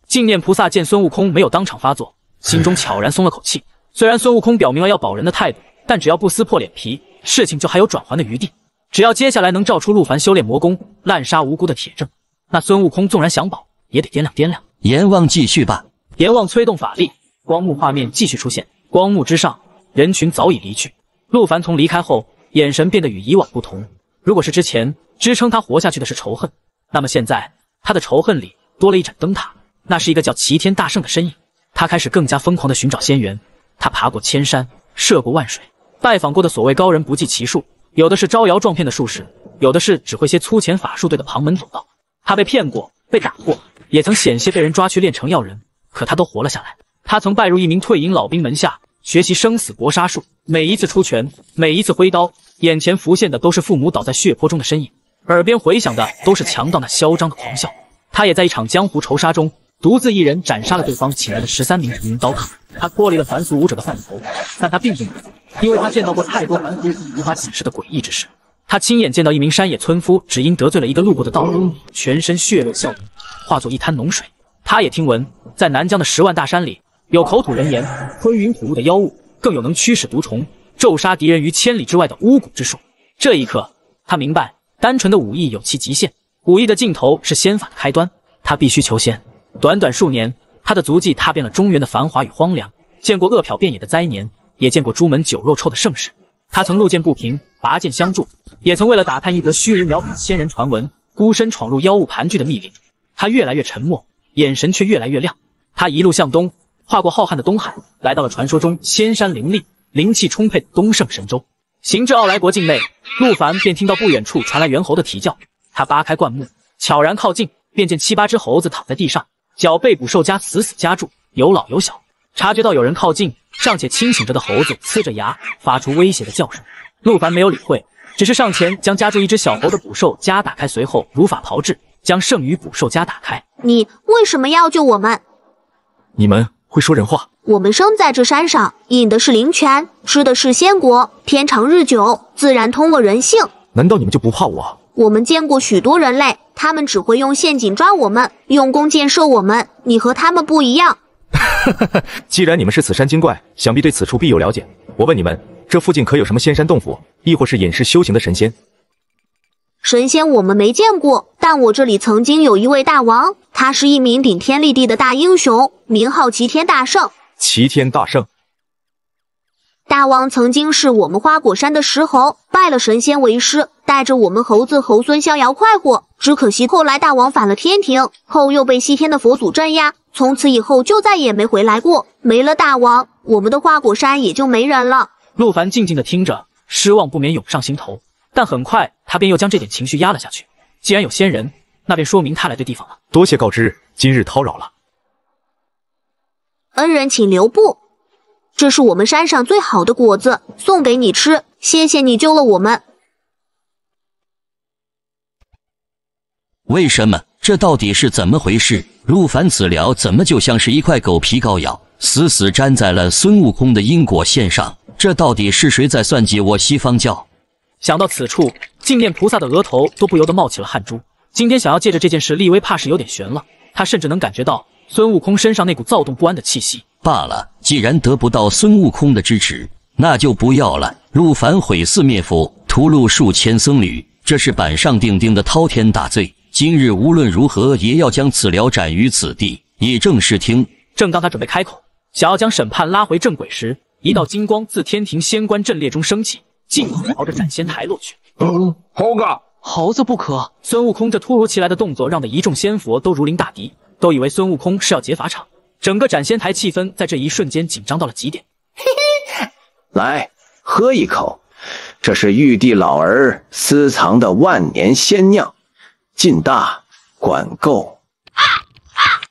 净念菩萨见孙悟空没有当场发作，心中悄然松了口气。虽然孙悟空表明了要保人的态度，但只要不撕破脸皮，事情就还有转圜的余地。只要接下来能召出陆凡修炼魔功，滥杀无辜的铁证，那孙悟空纵然想保，也得掂量掂量。阎王继续吧。阎王催动法力，光幕画面继续出现，光幕之上，人群早已离去。陆凡从离开后，眼神变得与以往不同。如果是之前支撑他活下去的是仇恨，那么现在他的仇恨里多了一盏灯塔，那是一个叫齐天大圣的身影。他开始更加疯狂地寻找仙缘，他爬过千山，涉过万水，拜访过的所谓高人不计其数，有的是招摇撞骗的术士，有的是只会些粗浅法术队的旁门左道。他被骗过，被打过，也曾险些被人抓去炼成药人，可他都活了下来。他曾拜入一名退隐老兵门下，学习生死搏杀术，每一次出拳，每一次挥刀，眼前浮现的都是父母倒在血泊中的身影，耳边回响的都是强盗那嚣张的狂笑。他也在一场江湖仇杀中独自一人斩杀了对方请来的13名屠鹰刀客。他脱离了凡俗武者的范畴，但他并不满足，因为他见到过太多凡俗无法解释的诡异之事。他亲眼见到一名山野村夫只因得罪了一个路过的道人，全身血肉效应，化作一滩脓水。他也听闻在南疆的10万大山里，有口吐人言、吞云吐雾的妖物，更有能驱使毒虫、咒杀敌人于千里之外的巫蛊之术。这一刻，他明白，单纯的武艺有其极限，武艺的尽头是仙法的开端。他必须求仙。短短数年，他的足迹踏遍了中原的繁华与荒凉，见过恶殍遍野的灾年，也见过朱门酒肉臭的盛世。他曾路见不平，拔剑相助，也曾为了打探一则虚无缥缈的仙人传闻，孤身闯入妖物盘踞的密林。他越来越沉默，眼神却越来越亮。他一路向东，跨过浩瀚的东海，来到了传说中仙山林立、灵气充沛的东胜神州。行至傲来国境内，陆凡便听到不远处传来猿猴的啼叫，他扒开灌木，悄然靠近，便见7、8只猴子躺在地上，脚被捕兽夹死死夹住，有老有小。察觉到有人靠近，尚且清醒着的猴子呲着牙，发出威胁的叫声。陆凡没有理会，只是上前将夹住一只小猴的捕兽夹打开，随后如法炮制，将剩余捕兽夹打开。你为什么要救我们？你们会说人话？我们生在这山上，饮的是灵泉，吃的是仙果，天长日久，自然通了人性。难道你们就不怕我？我们见过许多人类，他们只会用陷阱抓我们，用弓箭射我们。你和他们不一样。既然你们是此山精怪，想必对此处必有了解。我问你们，这附近可有什么仙山洞府，亦或是隐士修行的神仙？神仙我们没见过，但我这里曾经有一位大王，他是一名顶天立地的大英雄，名号齐天大圣。齐天大圣。大王曾经是我们花果山的石猴，拜了神仙为师，带着我们猴子猴孙逍遥快活。只可惜后来大王反了天庭，后又被西天的佛祖镇压，从此以后就再也没回来过。没了大王，我们的花果山也就没人了。陆凡静静地听着，失望不免涌上心头，但很快他便又将这点情绪压了下去。既然有仙人，那便说明他来对地方了。多谢告知，今日叨扰了。恩人请留步，这是我们山上最好的果子，送给你吃，谢谢你救了我们。为什么？这到底是怎么回事？陆凡此疗怎么就像是一块狗皮膏药，死死粘在了孙悟空的因果线上？这到底是谁在算计我西方教？想到此处，净念菩萨的额头都不由得冒起了汗珠。今天想要借着这件事立威，怕是有点悬了。他甚至能感觉到孙悟空身上那股躁动不安的气息。罢了，既然得不到孙悟空的支持，那就不要了。陆凡毁寺灭佛，屠戮数千僧侣，这是板上钉钉的滔天大罪。今日无论如何也要将此寮斩于此地，以正视听。正当他准备开口，想要将审判拉回正轨时，一道金光自天庭仙官阵列中升起，径直朝着斩仙台落去。猴哥，猴子不可！孙悟空这突如其来的动作，让得一众仙佛都如临大敌，都以为孙悟空是要劫法场。整个斩仙台气氛在这一瞬间紧张到了极点。来，喝一口，这是玉帝老儿私藏的万年仙酿，劲大管够。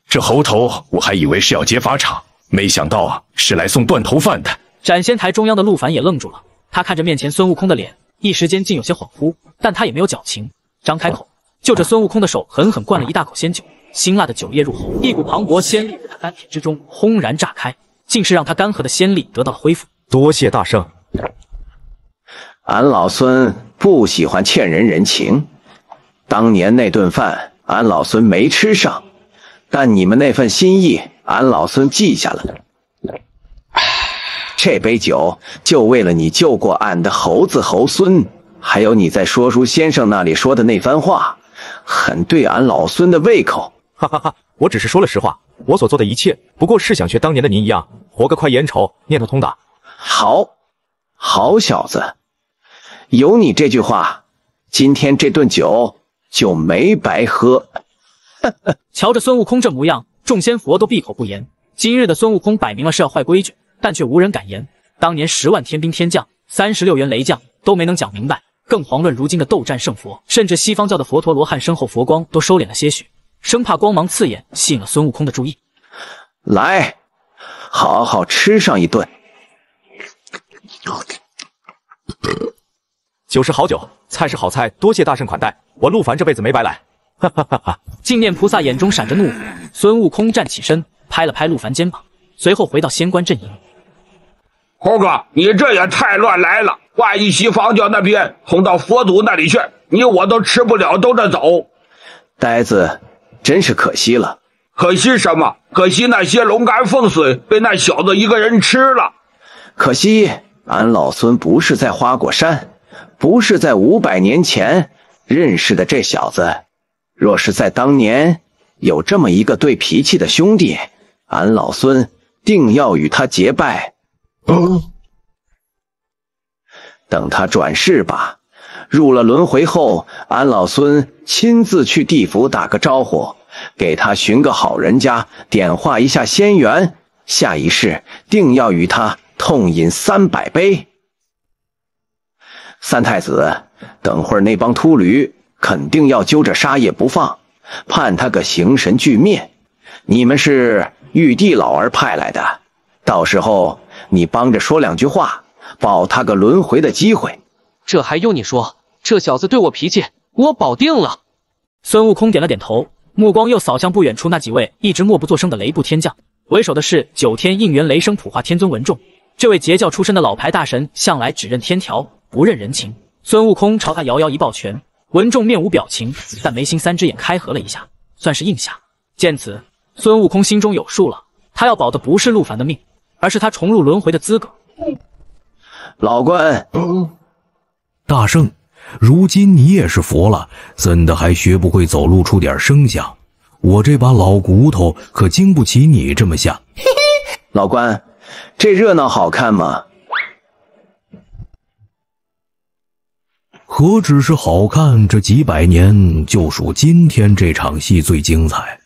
这猴头我还以为是要劫法场，没想到是来送断头饭的。斩仙台中央的陆凡也愣住了，他看着面前孙悟空的脸，一时间竟有些恍惚，但他也没有矫情，张开口就着孙悟空的手狠狠灌了一大口仙酒。辛辣的酒液入喉，一股磅礴仙力在他丹田之中轰然炸开，竟是让他干涸的仙力得到了恢复。多谢大圣。俺老孙不喜欢欠人人情，当年那顿饭俺老孙没吃上，但你们那份心意俺老孙记下了。这杯酒就为了你救过俺的猴子猴孙，还有你在说书先生那里说的那番话，很对俺老孙的胃口。哈哈哈，我只是说了实话，我所做的一切不过是想学当年的您一样，活个快意恩仇，念头通达。好小子，有你这句话，今天这顿酒就没白喝。瞧着孙悟空这模样，众仙佛都闭口不言。今日的孙悟空摆明了是要坏规矩，但却无人敢言。当年10万天兵天将，36员雷将都没能讲明白，更遑论如今的斗战胜佛。甚至西方教的佛陀罗汉身后佛光都收敛了些许，生怕光芒刺眼吸引了孙悟空的注意。来，好好吃上一顿。酒是好酒，菜是好菜，多谢大圣款待，我陆凡这辈子没白来。哈哈哈哈！净念菩萨眼中闪着怒火，孙悟空站起身，拍了拍陆凡肩膀，随后回到仙官阵营。猴哥，你这也太乱来了！万一西方教那边通到佛祖那里去，你我都吃不了兜着走。呆子，真是可惜了。可惜什么？可惜那些龙肝凤髓被那小子一个人吃了。可惜俺老孙不是在花果山，不是在500年前认识的这小子。若是在当年有这么一个对脾气的兄弟，俺老孙定要与他结拜。等他转世吧，入了轮回后，俺老孙亲自去地府打个招呼，给他寻个好人家，点化一下仙缘，下一世定要与他痛饮300杯。三太子，等会儿那帮秃驴肯定要揪着沙叶不放，判他个形神俱灭。你们是玉帝老儿派来的，到时候你帮着说两句话，保他个轮回的机会。这还用你说？这小子对我脾气，我保定了。孙悟空点了点头，目光又扫向不远处那几位一直默不作声的雷部天将。为首的是9天应元雷声普化天尊文仲，这位截教出身的老牌大神，向来只认天条不认人情。孙悟空朝他遥遥一抱拳，文仲面无表情，但眉心3只眼开合了一下，算是应下。见此，孙悟空心中有数了，他要保的不是陆凡的命，而是他重入轮回的资格。老关，大圣，如今你也是佛了，怎的还学不会走路出点声响？我这把老骨头可经不起你这么下。老关，这热闹好看吗？何止是好看，这几百年就属今天这场戏最精彩。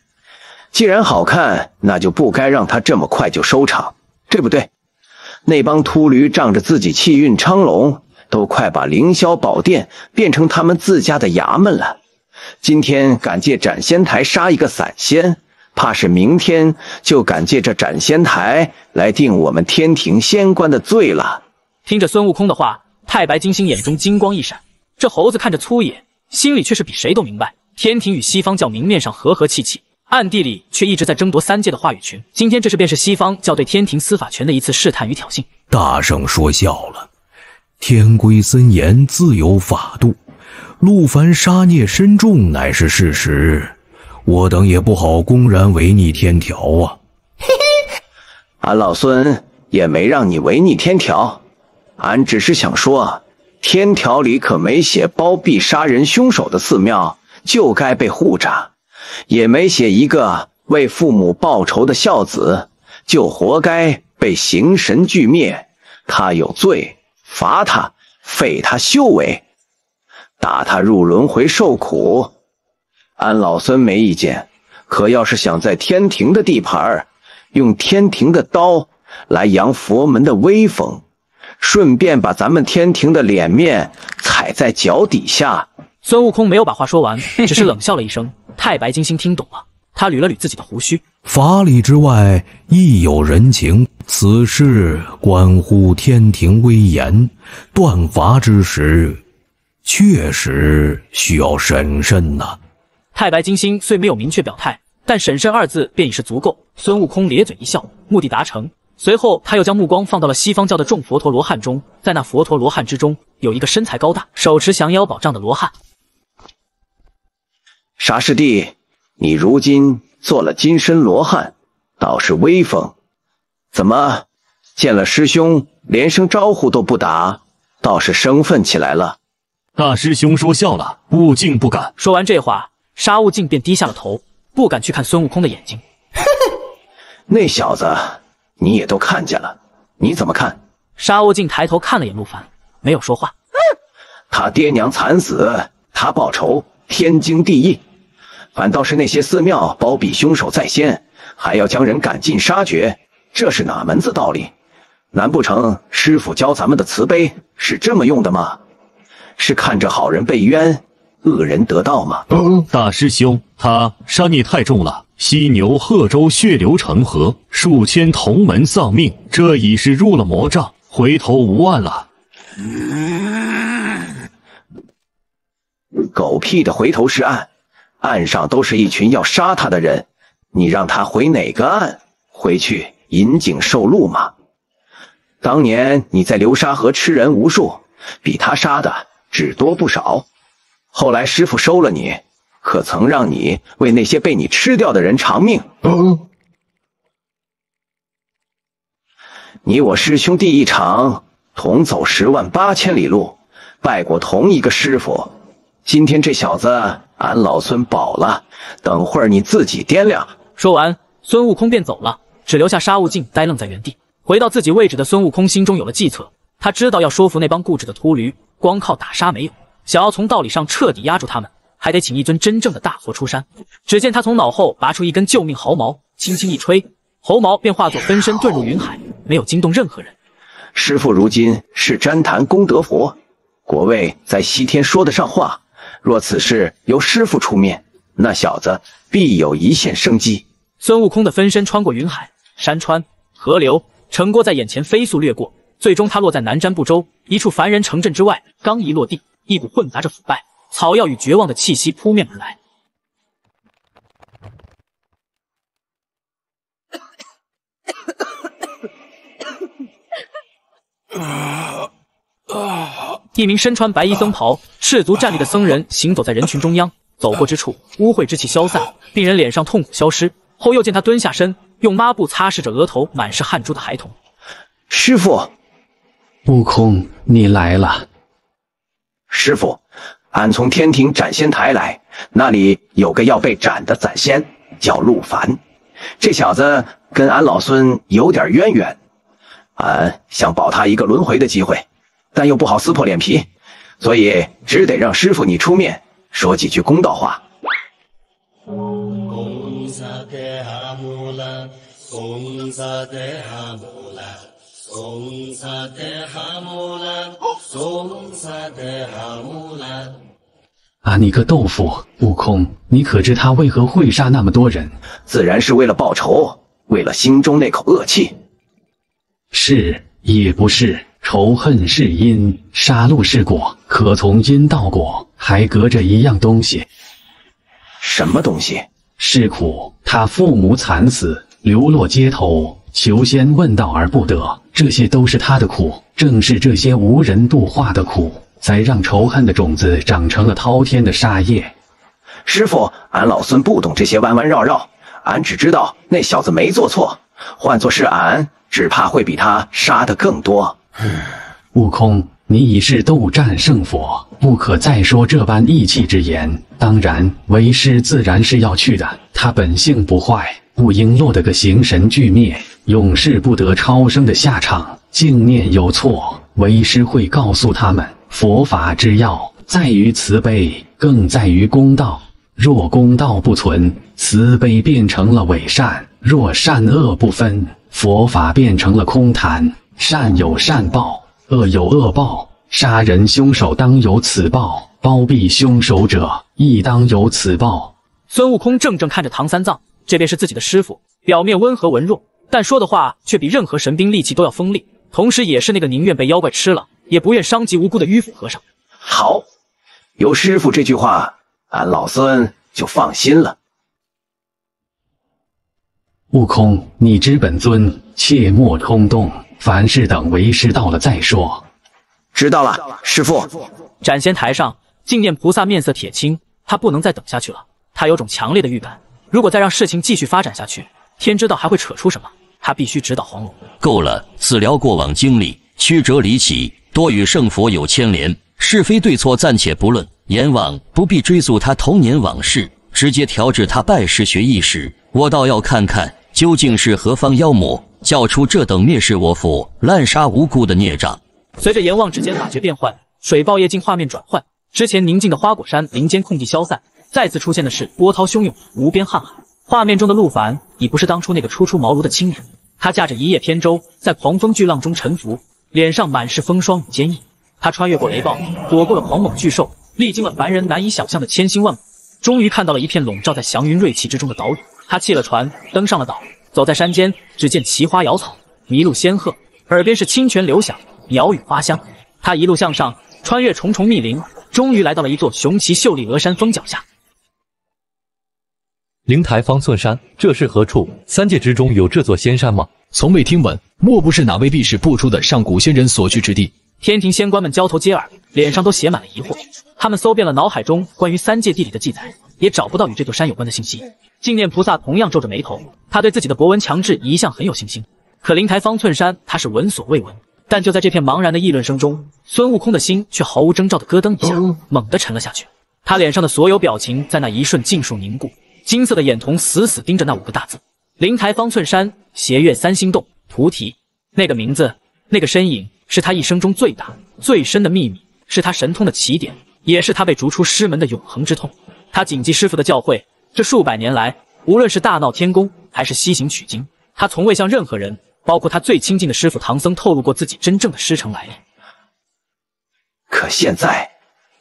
既然好看，那就不该让他这么快就收场，对不对？那帮秃驴仗着自己气运昌隆，都快把凌霄宝殿变成他们自家的衙门了。今天敢借斩仙台杀一个散仙，怕是明天就敢借着斩仙台来定我们天庭仙官的罪了。听着孙悟空的话，太白金星眼中金光一闪。这猴子看着粗野，心里却是比谁都明白，天庭与西方教明面上和和气气，暗地里却一直在争夺3界的话语权。今天这是便是西方教对天庭司法权的一次试探与挑衅。大圣说笑了，天规森严，自有法度。陆凡杀孽深重乃是事实，我等也不好公然违逆天条啊。俺老孙也没让你违逆天条，俺只是想说，天条里可没写包庇杀人凶手的寺庙就该被护着，也没写一个为父母报仇的孝子就活该被形神俱灭。他有罪，罚他，废他修为，打他入轮回受苦，俺老孙没意见。可要是想在天庭的地盘用天庭的刀来扬佛门的威风，顺便把咱们天庭的脸面踩在脚底下。孙悟空没有把话说完，只是冷笑了一声。太白金星听懂了，他捋了捋自己的胡须。法理之外亦有人情，此事关乎天庭威严，断罚之时确实需要审慎呐。太白金星虽没有明确表态，但审慎2字便已是足够。孙悟空咧嘴一笑，目的达成。随后他又将目光放到了西方教的众佛陀罗汉中，在那佛陀罗汉之中有一个身材高大，手持降妖宝杖的罗汉。沙师弟，你如今做了金身罗汉，倒是威风。怎么见了师兄连声招呼都不打，倒是生分起来了？大师兄说笑了，悟净不敢。说完这话，沙悟净便低下了头，不敢去看孙悟空的眼睛。那小子你也都看见了，你怎么看？沙悟净抬头看了眼陆凡，没有说话。他爹娘惨死，他报仇天经地义，反倒是那些寺庙包庇凶手在先，还要将人赶尽杀绝，这是哪门子道理？难不成师父教咱们的慈悲是这么用的吗？是看着好人被冤，恶人得道吗？大师兄，他杀孽太重了，犀牛贺州血流成河，数千同门丧命，这已是入了魔障，回头无岸了。狗屁的回头是岸，岸上都是一群要杀他的人，你让他回哪个岸？回去引颈受戮吗？当年你在流沙河吃人无数，比他杀的只多不少。后来师父收了你，可曾让你为那些被你吃掉的人偿命？你我师兄弟一场，同走108000里路，拜过同一个师傅。今天这小子俺老孙保了，等会儿你自己掂量。说完，孙悟空便走了，只留下沙悟净呆愣在原地。回到自己位置的孙悟空心中有了计策，他知道要说服那帮固执的秃驴，光靠打杀没用，想要从道理上彻底压住他们，还得请一尊真正的大佛出山。只见他从脑后拔出一根救命毫毛，轻轻一吹，猴毛便化作分身遁入云海，没有惊动任何人。师父如今是旃檀功德佛，国位在西天说得上话。若此事由师傅出面，那小子必有一线生机。孙悟空的分身穿过云海、山川、河流，城郭在眼前飞速掠过，最终他落在南瞻部洲一处凡人城镇之外。刚一落地，一股混杂着腐败、草药与绝望的气息扑面而来。一名身穿白衣僧袍、赤足站立的僧人行走在人群中央，走过之处，污秽之气消散，病人脸上痛苦消失。后又见他蹲下身，用抹布擦拭着额头满是汗珠的孩童。师傅，悟空，你来了。师傅，俺从天庭斩仙台来，那里有个要被斩的攒仙，叫陆凡。这小子跟俺老孙有点渊源，俺想保他一个轮回的机会，但又不好撕破脸皮，所以只得让师傅你出面说几句公道话。啊，你个豆腐！悟空，你可知他为何会杀那么多人？自然是为了报仇，为了心中那口恶气。是也不是，仇恨是因，杀戮是果，可从因到果，还隔着一样东西。什么东西？是苦。他父母惨死，流落街头，求仙问道而不得，这些都是他的苦。正是这些无人度化的苦，才让仇恨的种子长成了滔天的杀业。师傅，俺老孙不懂这些弯弯绕绕，俺只知道那小子没做错，换作是俺，只怕会比他杀得更多。悟空，你已是斗战胜佛，不可再说这般义气之言。当然，为师自然是要去的。他本性不坏，不应落得个形神俱灭、永世不得超生的下场。净念有错，为师会告诉他们，佛法之要在于慈悲，更在于公道。若公道不存，慈悲变成了伪善；若善恶不分，佛法变成了空谈。善有善报，恶有恶报。杀人凶手当有此报，包庇凶手者亦当有此报。孙悟空怔怔看着唐三藏，这便是自己的师傅，表面温和文弱，但说的话却比任何神兵利器都要锋利，同时也是那个宁愿被妖怪吃了，也不愿伤及无辜的迂腐和尚。好，有师傅这句话，俺老孙就放心了。悟空，你知本尊，切莫冲动，凡事等为师到了再说。知道了，师傅。斩仙台上，净念菩萨面色铁青，他不能再等下去了。他有种强烈的预感，如果再让事情继续发展下去，天知道还会扯出什么。他必须直捣黄龙。够了，自聊过往经历，曲折离奇，多与圣佛有牵连，是非对错暂且不论，阎王不必追溯他童年往事，直接调制他拜师学艺时，我倒要看看究竟是何方妖魔教出这等蔑视我佛、滥杀无辜的孽障。随着阎王指尖法诀变换，水爆业镜画面转换，之前宁静的花果山林间空寂消散，再次出现的是波涛汹涌、无边瀚海。画面中的陆凡已不是当初那个初出茅庐的青年，他驾着一叶扁舟，在狂风巨浪中沉浮，脸上满是风霜与坚毅。他穿越过雷暴，躲过了狂猛巨兽，历经了凡人难以想象的千辛万苦，终于看到了一片笼罩在祥云瑞气之中的岛屿。他弃了船，登上了岛，走在山间，只见奇花瑶草，麋鹿仙鹤，耳边是清泉流响，鸟语花香。他一路向上，穿越重重密林，终于来到了一座雄奇秀丽峨山峰脚下。灵台方寸山，这是何处？三界之中有这座仙山吗？从未听闻，莫不是哪位避世不出的上古仙人所居之地？天庭仙官们交头接耳，脸上都写满了疑惑。他们搜遍了脑海中关于三界地理的记载，也找不到与这座山有关的信息。净念菩萨同样皱着眉头，他对自己的博闻强志一向很有信心。可灵台方寸山，他是闻所未闻。但就在这片茫然的议论声中，孙悟空的心却毫无征兆的咯噔一下，猛地沉了下去。他脸上的所有表情在那一瞬尽数凝固，金色的眼瞳死死盯着那5个大字：灵台方寸山，斜月三星洞，菩提。那个名字，那个身影，是他一生中最大最深的秘密，是他神通的起点，也是他被逐出师门的永恒之痛。他谨记师父的教诲，这数百年来，无论是大闹天宫还是西行取经，他从未向任何人，包括他最亲近的师父唐僧，透露过自己真正的师承来历。可现在，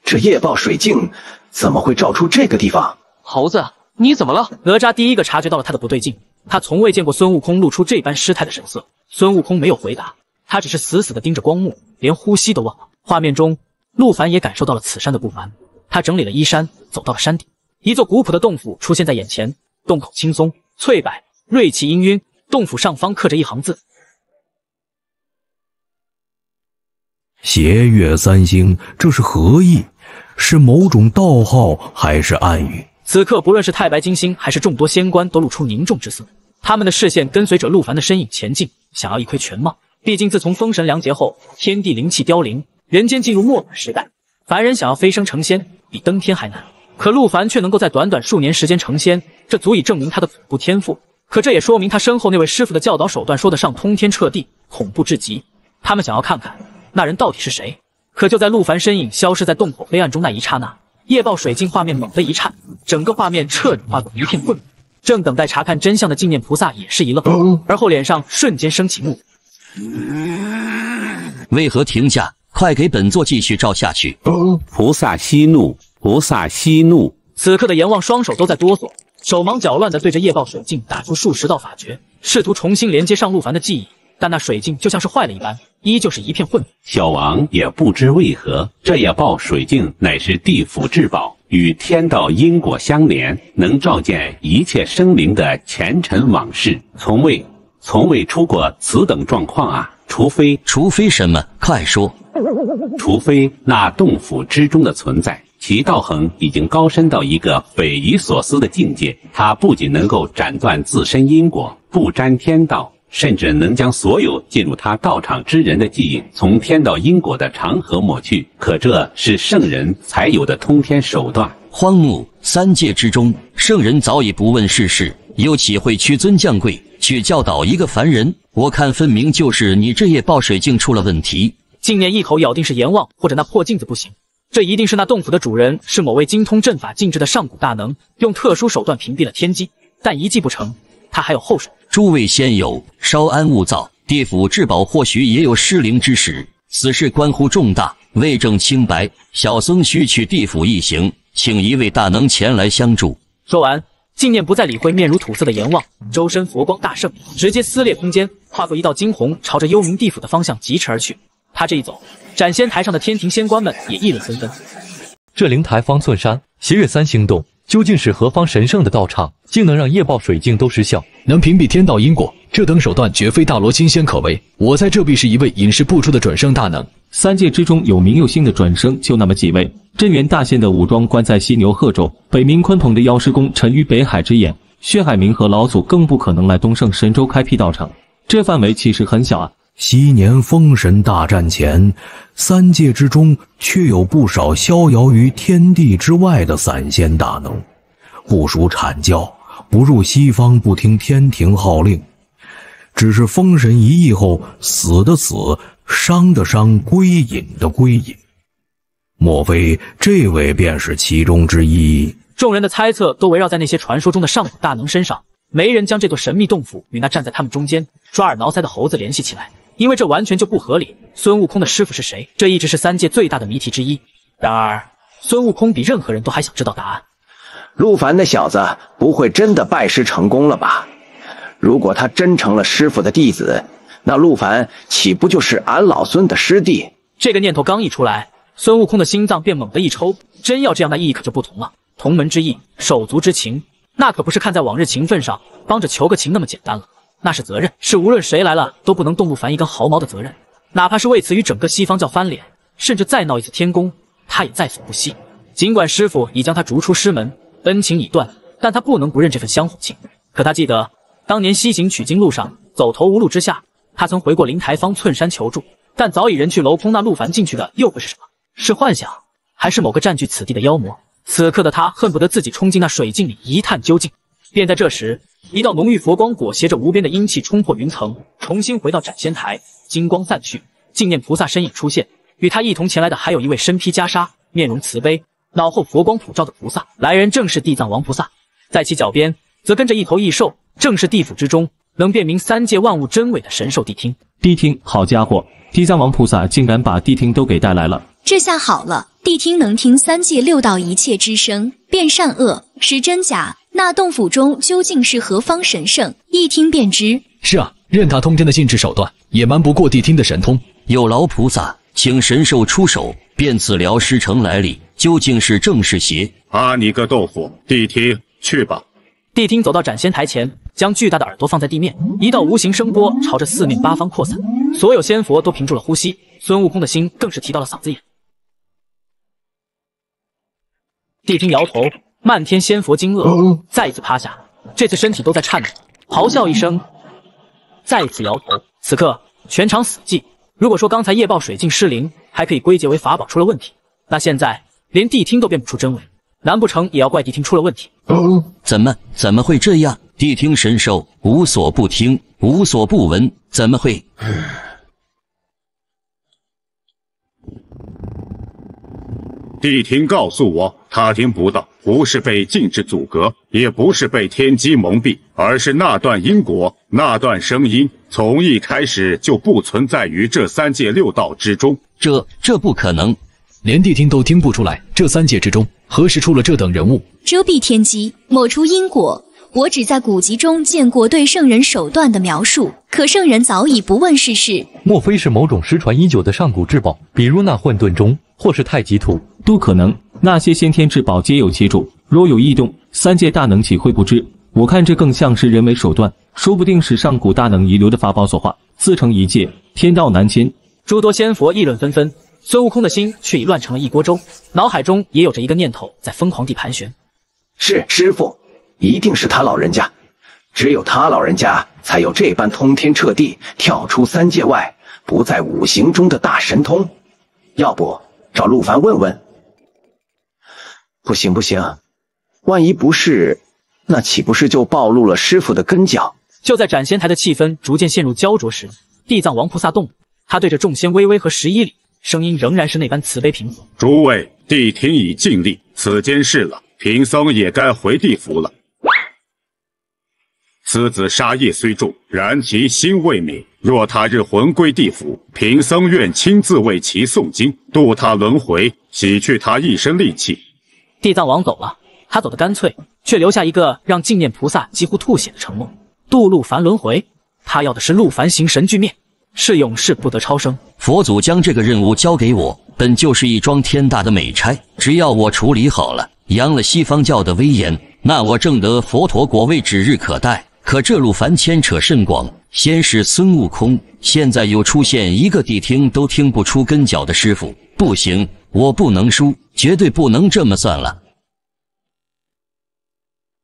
这夜报水镜怎么会照出这个地方？猴子，你怎么了？哪吒第一个察觉到了他的不对劲，他从未见过孙悟空露出这般失态的神色。孙悟空没有回答，他只是死死地盯着光幕，连呼吸都忘了。画面中，陆凡也感受到了此山的不凡，他整理了衣衫，走到了山顶。一座古朴的洞府出现在眼前，洞口青松翠柏，锐气氤氲，洞府上方刻着一行字：斜月三星，这是何意？是某种道号还是暗语？此刻，不论是太白金星还是众多仙官，都露出凝重之色。他们的视线跟随着陆凡的身影前进，想要一窥全貌。毕竟自从封神凉结后，天地灵气凋零，人间进入末法时代，凡人想要飞升成仙，比登天还难。可陆凡却能够在短短数年时间成仙，这足以证明他的恐怖天赋。可这也说明他身后那位师傅的教导手段说得上通天彻地，恐怖至极。他们想要看看那人到底是谁。可就在陆凡身影消失在洞口黑暗中那一刹那，夜报水镜画面猛地一颤，整个画面彻底化作一片混沌。正等待查看真相的净念菩萨也是一愣，而后脸上瞬间升起怒。为何停下？快给本座继续照下去！菩萨息怒，菩萨息怒！此刻的阎王双手都在哆嗦，手忙脚乱地对着夜报水镜打出数十道法诀，试图重新连接上陆凡的记忆，但那水镜就像是坏了一般，依旧是一片混沌。小王也不知为何，这夜报水镜乃是地府至宝，与天道因果相连，能照见一切生灵的前尘往事，从未出过此等状况啊！除非什么？快说！除非那洞府之中的存在，其道行已经高深到一个匪夷所思的境界。它不仅能够斩断自身因果，不沾天道，甚至能将所有进入他道场之人的记忆从天道因果的长河抹去。可这是圣人才有的通天手段。荒木，三界之中，圣人早已不问世事，又岂会屈尊降贵，去教导一个凡人？我看分明就是你这夜报水镜出了问题。净念一口咬定是阎王或者那破镜子不行，这一定是那洞府的主人是某位精通阵法禁制的上古大能，用特殊手段屏蔽了天机。但一计不成，他还有后手。诸位仙友，稍安勿躁，地府至宝或许也有失灵之时，此事关乎重大，为证清白，小僧需去地府一行，请一位大能前来相助。说完，净念不再理会面如土色的阎王，周身佛光大盛，直接撕裂空间，化作一道惊鸿，朝着幽冥地府的方向疾驰而去。他这一走，斩仙台上的天庭仙官们也议论纷纷。这灵台方寸山，斜月三星洞，究竟是何方神圣的道场，竟能让夜报水镜都失效？能屏蔽天道因果，这等手段绝非大罗金仙可为。我在这必是一位隐世不出的准圣大能。三界之中有名有姓的准圣就那么几位，镇元大仙的武装关在犀牛贺州，北冥鲲鹏的药师公沉于北海之眼，血海冥和老祖更不可能来东胜神州开辟道场，这范围其实很小啊。昔年封神大战前，三界之中却有不少逍遥于天地之外的散仙大能，不属阐教，不入西方，不听天庭号令，只是封神一役后，死的死，伤的伤，归隐的归隐。莫非这位便是其中之一？众人的猜测都围绕在那些传说中的上古大能身上，没人将这座神秘洞府与那站在他们中间抓耳挠腮的猴子联系起来，因为这完全就不合理。孙悟空的师傅是谁？这一直是三界最大的谜题之一。然而，孙悟空比任何人都还想知道答案。陆凡那小子不会真的拜师成功了吧？如果他真成了师傅的弟子，那陆凡岂不就是俺老孙的师弟？这个念头刚一出来，孙悟空的心脏便猛地一抽。真要这样，那意义可就不同了。同门之义，手足之情，那可不是看在往日情分上帮着求个情那么简单了，那是责任，是无论谁来了都不能动陆凡一根毫毛的责任。哪怕是为此与整个西方教翻脸，甚至再闹一次天宫，他也在所不惜。尽管师傅已将他逐出师门，恩情已断，但他不能不认这份香火情。可他记得当年西行取经路上走投无路之下，他曾回过灵台方寸山求助，但早已人去楼空。那陆凡进去的又会是什么？是幻想，还是某个占据此地的妖魔？此刻的他恨不得自己冲进那水镜里一探究竟。便在这时，一道浓郁佛光裹挟着无边的阴气冲破云层，重新回到斩仙台，金光散去，净念菩萨身影出现。与他一同前来的还有一位身披袈裟、面容慈悲、脑后佛光普照的菩萨，来人正是地藏王菩萨。在其脚边则跟着一头异兽，正是地府之中能辨明三界万物真伪的神兽谛听。谛听，好家伙，地藏王菩萨竟然把谛听都给带来了。这下好了，谛听能听三界六道一切之声，辨善恶，识真假。那洞府中究竟是何方神圣？一听便知。是啊，任他通天的性质手段，也瞒不过谛听的神通。有劳菩萨，请神兽出手，辨此辽师城来历，究竟是正是邪？啊，你个豆腐！谛听，去吧。谛听走到斩仙台前，将巨大的耳朵放在地面，一道无形声波朝着四面八方扩散，所有仙佛都屏住了呼吸，孙悟空的心更是提到了嗓子眼。谛听摇头，漫天仙佛惊愕，再一次趴下，这次身体都在颤抖，咆哮一声，再一次摇头。此刻全场死寂。如果说刚才夜爆水镜失灵还可以归结为法宝出了问题，那现在连谛听都辨不出真伪，难不成也要怪谛听出了问题？怎么会这样？谛听神兽无所不听，无所不闻，怎么会？谛听告诉我，他听不到，不是被禁制阻隔，也不是被天机蒙蔽，而是那段因果，那段声音从一开始就不存在于这三界六道之中。这不可能，连谛听都听不出来，这三界之中何时出了这等人物？遮蔽天机，抹除因果。我只在古籍中见过对圣人手段的描述，可圣人早已不问世事。莫非是某种失传已久的上古至宝，比如那混沌钟，或是太极图？都可能，那些先天至宝皆有其主，若有异动，三界大能岂会不知？我看这更像是人为手段，说不定是上古大能遗留的法宝所化，自成一界，天道难迁。诸多仙佛议论纷纷，孙悟空的心却已乱成了一锅粥，脑海中也有着一个念头在疯狂地盘旋。是师父，一定是他老人家，只有他老人家才有这般通天彻地、跳出三界外、不在五行中的大神通。要不找陆凡问问？不行，万一不是，那岂不是就暴露了师父的根脚？就在斩仙台的气氛逐渐陷入焦灼时，地藏王菩萨动，他对着众仙微微和11礼，声音仍然是那般慈悲平和：诸位，谛听已尽力，此间事了，贫僧也该回地府了。此子杀业虽重，然其心未泯。若他日魂归地府，贫僧愿亲自为其诵经，度他轮回，洗去他一身戾气。地藏王走了，他走得干脆，却留下一个让净念菩萨几乎吐血的承诺：渡陆凡轮回。他要的是陆凡行神俱灭，是永世不得超生。佛祖将这个任务交给我，本就是一桩天大的美差，只要我处理好了，扬了西方教的威严，那我正得佛陀果位指日可待。可这陆凡牵扯甚广，先是孙悟空，现在又出现一个谛听都听不出根脚的师傅，不行，我不能输，绝对不能这么算了。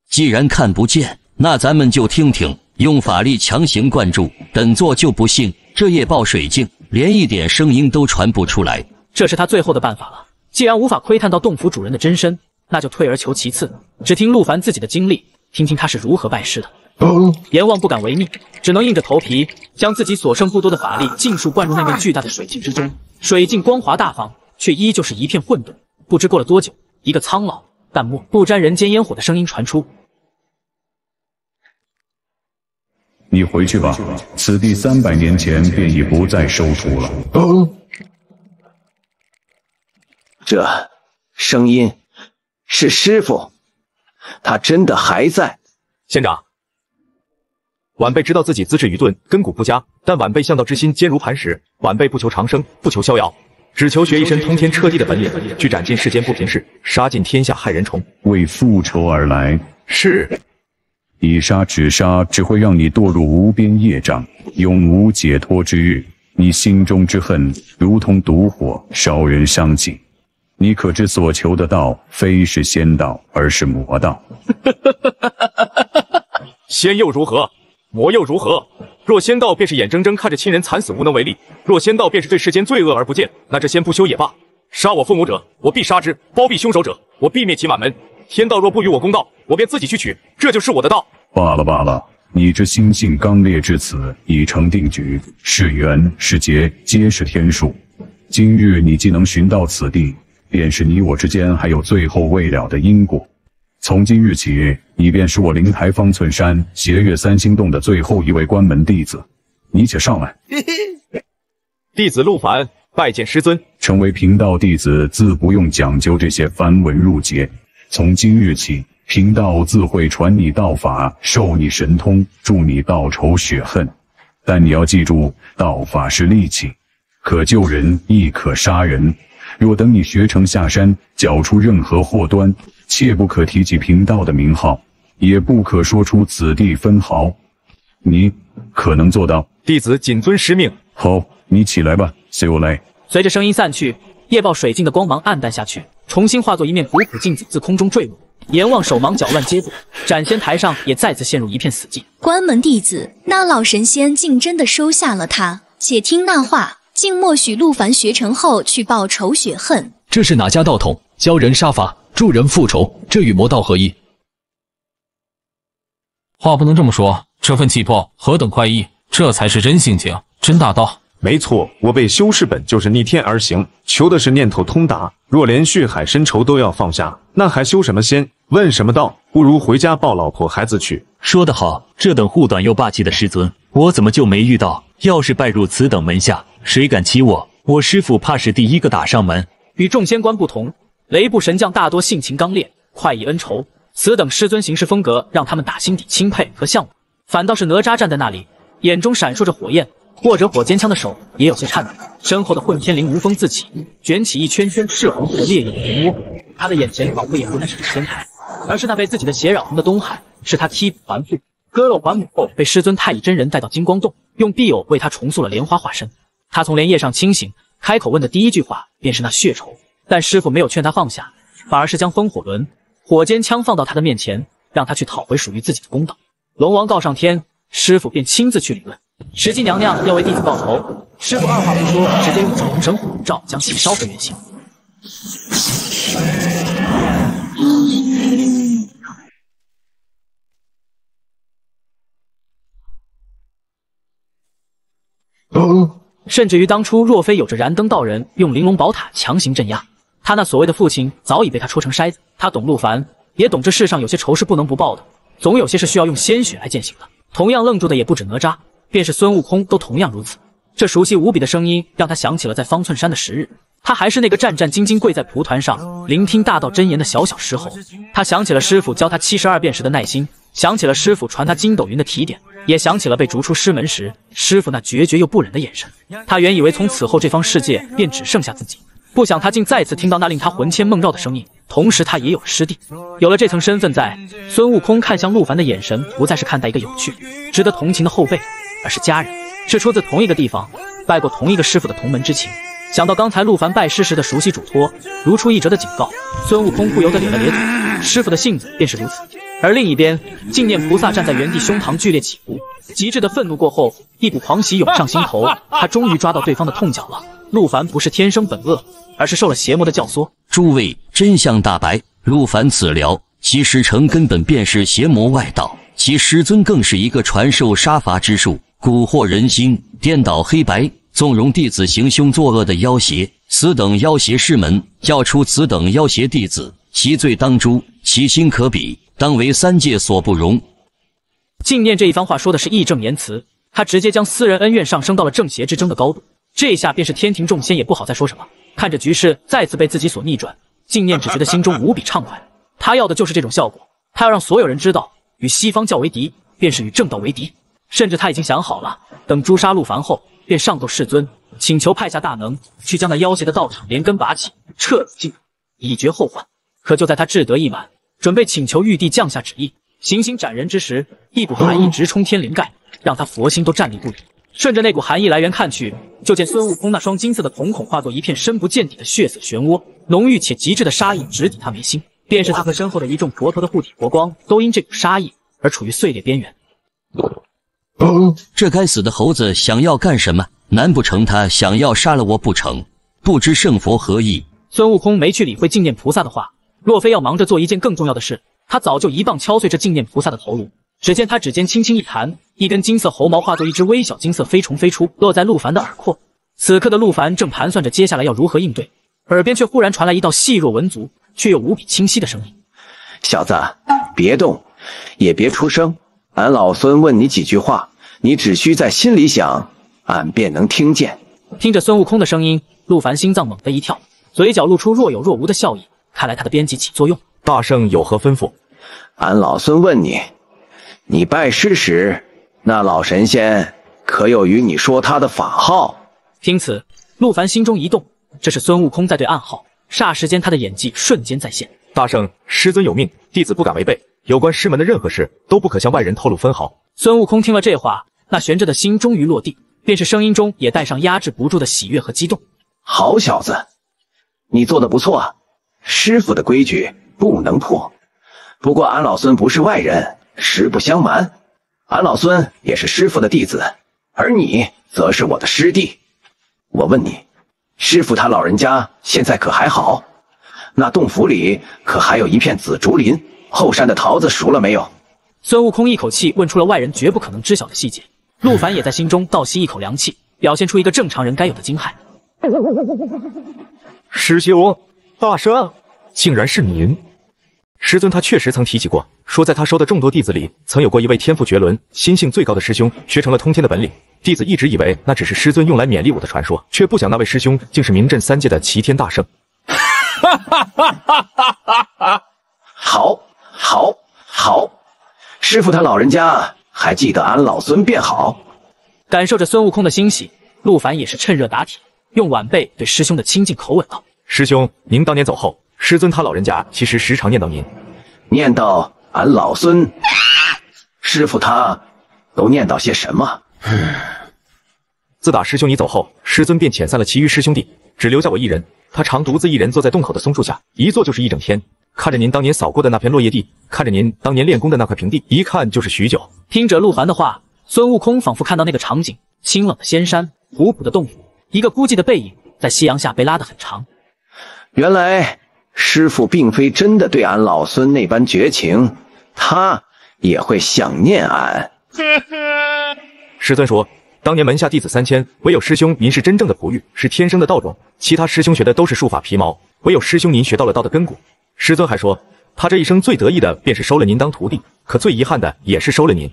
既然看不见，那咱们就听听，用法力强行灌注，本座就不信这夜爆水镜连一点声音都传不出来。这是他最后的办法了，既然无法窥探到洞府主人的真身，那就退而求其次，只听陆凡自己的经历，听听他是如何拜师的。阎王不敢违逆，只能硬着头皮将自己所剩不多的法力尽数灌入那面巨大的水镜之中。水镜光华大方，却依旧是一片混沌。不知过了多久，一个苍老淡漠、不沾人间烟火的声音传出：你回去吧，此地300年前便已不再收徒了。这声音是师父，他真的还在。仙长，晚辈知道自己资质愚钝，根骨不佳，但晚辈向道之心坚如磐石。晚辈不求长生，不求逍遥，只求学一身通天彻地的本领，去斩尽世间不平事，杀尽天下害人虫。为复仇而来。是。以杀止杀，只会让你堕入无边业障，永无解脱之日。你心中之恨，如同毒火，烧人伤己。你可知所求的道，非是仙道，而是魔道。仙又如何？魔又如何？若仙道便是眼睁睁看着亲人惨死无能为力，若仙道便是对世间罪恶而不见，那这仙不修也罢。杀我父母者，我必杀之；包庇凶手者，我必灭其满门。天道若不与我公道，我便自己去取，这就是我的道。罢了，你这心性刚烈至此，已成定局，是缘是劫，皆是天数。今日你既能寻到此地，便是你我之间还有最后未了的因果。从今日起，你便是我灵台方寸山斜月3星洞的最后一位关门弟子，你且上来。弟子陆凡拜见师尊。成为贫道弟子，自不用讲究这些繁文缛节。从今日起，贫道自会传你道法，授你神通，助你报仇雪恨。但你要记住，道法是利器，可救人，亦可杀人。若等你学成下山，搅出任何祸端，切不可提起贫道的名号，也不可说出此地分毫。你可能做到？弟子谨遵师命。好，你起来吧，随我来。随着声音散去，夜报水镜的光芒暗淡下去，重新化作一面古朴镜子自空中坠落。阎王手忙脚乱接住，斩仙台上也再次陷入一片死寂。关门弟子，那老神仙竟真的收下了他。且听那话，竟默许陆凡学成后去报仇雪恨。这是哪家道统？教人杀伐，助人复仇，这与魔道合一？话不能这么说，这份气魄何等快意，这才是真性情，真大道。没错，我背修士本就是逆天而行，求的是念头通达。若连血海深仇都要放下，那还修什么仙？问什么道？不如回家抱老婆孩子去。说得好，这等护短又霸气的师尊，我怎么就没遇到？要是拜入此等门下，谁敢欺我？我师父怕是第一个打上门。与众仙官不同，雷部神将大多性情刚烈，快意恩仇。此等师尊行事风格，让他们打心底钦佩和向往。反倒是哪吒站在那里，眼中闪烁着火焰。握着火尖枪的手也有些颤抖，身后的混天绫无风自起，卷起一圈圈赤红色的烈焰漩涡。他的眼前仿佛也不再是天台，而是那被自己的血染红的东海。是他踢骨还父，割肉还母后，被师尊太乙真人带到金光洞，用碧藕为他重塑了莲花化身。他从莲叶上清醒，开口问的第一句话便是那血仇。但师傅没有劝他放下，反而是将风火轮、火尖枪放到他的面前，让他去讨回属于自己的公道。龙王告上天，师傅便亲自去理论。石矶娘娘要为弟子报仇，师傅二话不说，直接用九龙神火罩将其烧回原形。甚至于当初若非有着燃灯道人用玲珑宝塔强行镇压，他那所谓的父亲早已被他戳成筛子。他懂陆凡，也懂这世上有些仇是不能不报的，总有些是需要用鲜血来践行的。同样愣住的也不止哪吒，便是孙悟空都同样如此。这熟悉无比的声音让他想起了在方寸山的时日，他还是那个战战兢兢跪在蒲团上聆听大道真言的小小石猴。他想起了师傅教他72变时的耐心，想起了师傅传他筋斗云的提点，也想起了被逐出师门时师傅那决绝又不忍的眼神。他原以为从此后这方世界便只剩下自己，不想他竟再次听到那令他魂牵梦绕的声音。同时他也有了师弟，有了这层身份在，孙悟空看向陆凡的眼神不再是看待一个有趣、值得同情的后辈，而是家人，是出自同一个地方、拜过同一个师傅的同门之情。想到刚才陆凡拜师时的熟悉嘱托，如出一辙的警告，孙悟空不由得咧了咧嘴。师傅的性子便是如此。而另一边，净念菩萨站在原地，胸膛剧烈起伏，极致的愤怒过后，一股狂喜涌上心头。他终于抓到对方的痛脚了。陆凡不是天生本恶，而是受了邪魔的教唆。诸位，真相大白，陆凡此寮其师承根本便是邪魔外道，其师尊更是一个传授杀伐之术、蛊惑人心、颠倒黑白、纵容弟子行凶作恶的妖邪。此等妖邪师门要出此等妖邪弟子，其罪当诛，其心可比，当为三界所不容。净念这一番话说的是义正言辞，他直接将私人恩怨上升到了正邪之争的高度。这下便是天庭众仙也不好再说什么。看着局势再次被自己所逆转，净念只觉得心中无比畅快。他要的就是这种效果，他要让所有人知道，与西方教为敌，便是与正道为敌。甚至他已经想好了，等诛杀陆凡后，便上斗世尊，请求派下大能，去将那妖邪的道场连根拔起，彻底净土，以绝后患。可就在他志得意满，准备请求玉帝降下旨意，行刑斩人之时，一股寒意直冲天灵盖，让他佛心都站立不稳。顺着那股寒意来源看去，就见孙悟空那双金色的瞳孔化作一片深不见底的血色漩涡，浓郁且极致的杀意直抵他眉心。便是他和身后的一众佛陀的护体佛光，都因这股杀意而处于碎裂边缘。这该死的猴子想要干什么？难不成他想要杀了我不成？不知圣佛何意？孙悟空没去理会净念菩萨的话，若非要忙着做一件更重要的事，他早就一棒敲碎这净念菩萨的头颅。只见他指尖轻轻一弹，一根金色猴毛化作一只微小金色飞虫飞出，落在陆凡的耳廓。此刻的陆凡正盘算着接下来要如何应对，耳边却忽然传来一道细若蚊足却又无比清晰的声音：小子，别动，也别出声，俺老孙问你几句话，你只需在心里想，俺便能听见。听着孙悟空的声音，陆凡心脏猛地一跳，嘴角露出若有若无的笑意。看来他的编辑起作用。大圣有何吩咐？俺老孙问你，你拜师时，那老神仙可有与你说他的法号？听此，陆凡心中一动，这是孙悟空在对暗号。霎时间，他的演技瞬间再现。大圣，师尊有命，弟子不敢违背。有关师门的任何事，都不可向外人透露分毫。孙悟空听了这话，那悬着的心终于落地，便是声音中也带上压制不住的喜悦和激动。好小子，你做的不错，师傅的规矩不能破。不过俺老孙不是外人，实不相瞒，俺老孙也是师傅的弟子，而你则是我的师弟。我问你，师傅他老人家现在可还好？那洞府里可还有一片紫竹林，后山的桃子熟了没有？孙悟空一口气问出了外人绝不可能知晓的细节，陆凡也在心中倒吸一口凉气，表现出一个正常人该有的惊骇。师兄，大圣，竟然是您！师尊他确实曾提起过，说在他收的众多弟子里，曾有过一位天赋绝伦、心性最高的师兄，学成了通天的本领。弟子一直以为那只是师尊用来勉励我的传说，却不想那位师兄竟是名震三界的齐天大圣。好，师傅他老人家还记得俺老孙便好。感受着孙悟空的欣喜，陆凡也是趁热打铁，用晚辈对师兄的亲近口吻道：“师兄，您当年走后，师尊他老人家其实时常念叨您，念叨俺老孙。师傅他都念叨些什么？自打师兄你走后，师尊便遣散了其余师兄弟，只留下我一人。他常独自一人坐在洞口的松树下，一坐就是一整天，看着您当年扫过的那片落叶地，看着您当年练功的那块平地，一看就是许久。”听着陆凡的话，孙悟空仿佛看到那个场景：清冷的仙山，古朴的洞府，一个孤寂的背影在夕阳下被拉得很长。原来师傅并非真的对俺老孙那般绝情，他也会想念俺。师尊说，当年门下弟子3000，唯有师兄您是真正的璞玉，是天生的道种，其他师兄学的都是术法皮毛，唯有师兄您学到了道的根骨。师尊还说，他这一生最得意的便是收了您当徒弟，可最遗憾的也是收了您。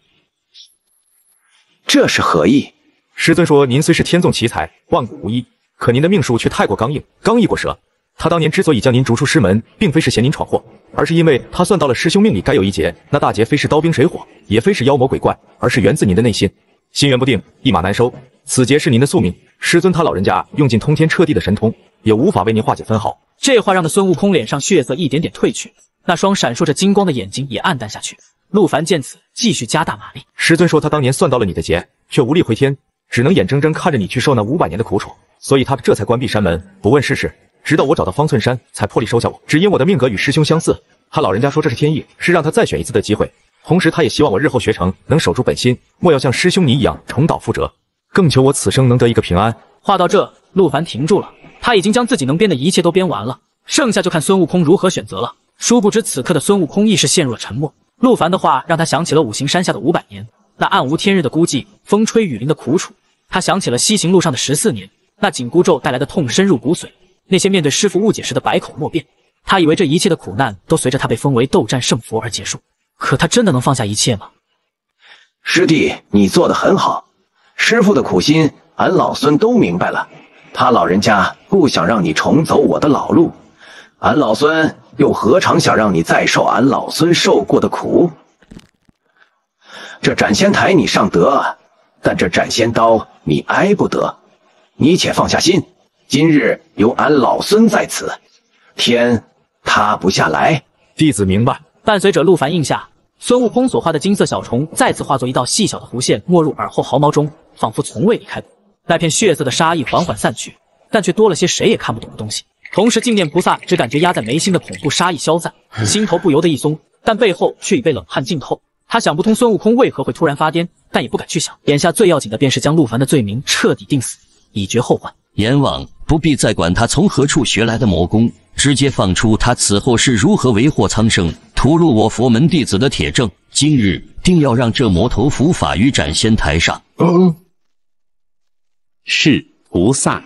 这是何意？师尊说，您虽是天纵奇才，万古无一，可您的命数却太过刚硬，刚毅过蛇。他当年之所以将您逐出师门，并非是嫌您闯祸，而是因为他算到了师兄命里该有一劫，那大劫非是刀兵水火，也非是妖魔鬼怪，而是源自您的内心。心源不定，一马难收，此劫是您的宿命。师尊他老人家用尽通天彻地的神通，也无法为您化解分毫。这话让的孙悟空脸上血色一点点褪去，那双闪烁着金光的眼睛也暗淡下去。陆凡见此，继续加大马力。师尊说他当年算到了你的劫，却无力回天，只能眼睁睁看着你去受那500年的苦楚，所以他这才关闭山门，不问世事。直到我找到方寸山，才破例收下我。只因我的命格与师兄相似，他老人家说这是天意，是让他再选一次的机会。同时，他也希望我日后学成能守住本心，莫要像师兄你一样重蹈覆辙，更求我此生能得一个平安。话到这，陆凡停住了，他已经将自己能编的一切都编完了，剩下就看孙悟空如何选择了。殊不知此刻的孙悟空亦是陷入了沉默。陆凡的话让他想起了五行山下的500年，那暗无天日的孤寂，风吹雨淋的苦楚。他想起了西行路上的14年，那紧箍咒带来的痛深入骨髓，那些面对师傅误解时的百口莫辩。他以为这一切的苦难都随着他被封为斗战胜佛而结束，可他真的能放下一切吗？师弟，你做得很好，师傅的苦心俺老孙都明白了，他老人家不想让你重走我的老路，俺老孙又何尝想让你再受俺老孙受过的苦？这斩仙台你上得，但这斩仙刀你挨不得，你且放下心，今日有俺老孙在此，天塌不下来。弟子明白。伴随着陆凡应下，孙悟空所画的金色小虫再次化作一道细小的弧线，没入耳后毫毛中，仿佛从未离开过。那片血色的杀意缓缓散去，但却多了些谁也看不懂的东西。同时，净念菩萨只感觉压在眉心的恐怖杀意消散，心头不由得一松，但背后却已被冷汗浸透。他想不通孙悟空为何会突然发癫，但也不敢去想。眼下最要紧的便是将陆凡的罪名彻底定死，以绝后患。阎王不必再管他从何处学来的魔功，直接放出他此后是如何为祸苍生，屠戮我佛门弟子的铁证。今日定要让这魔头伏法于斩仙台上。是菩萨。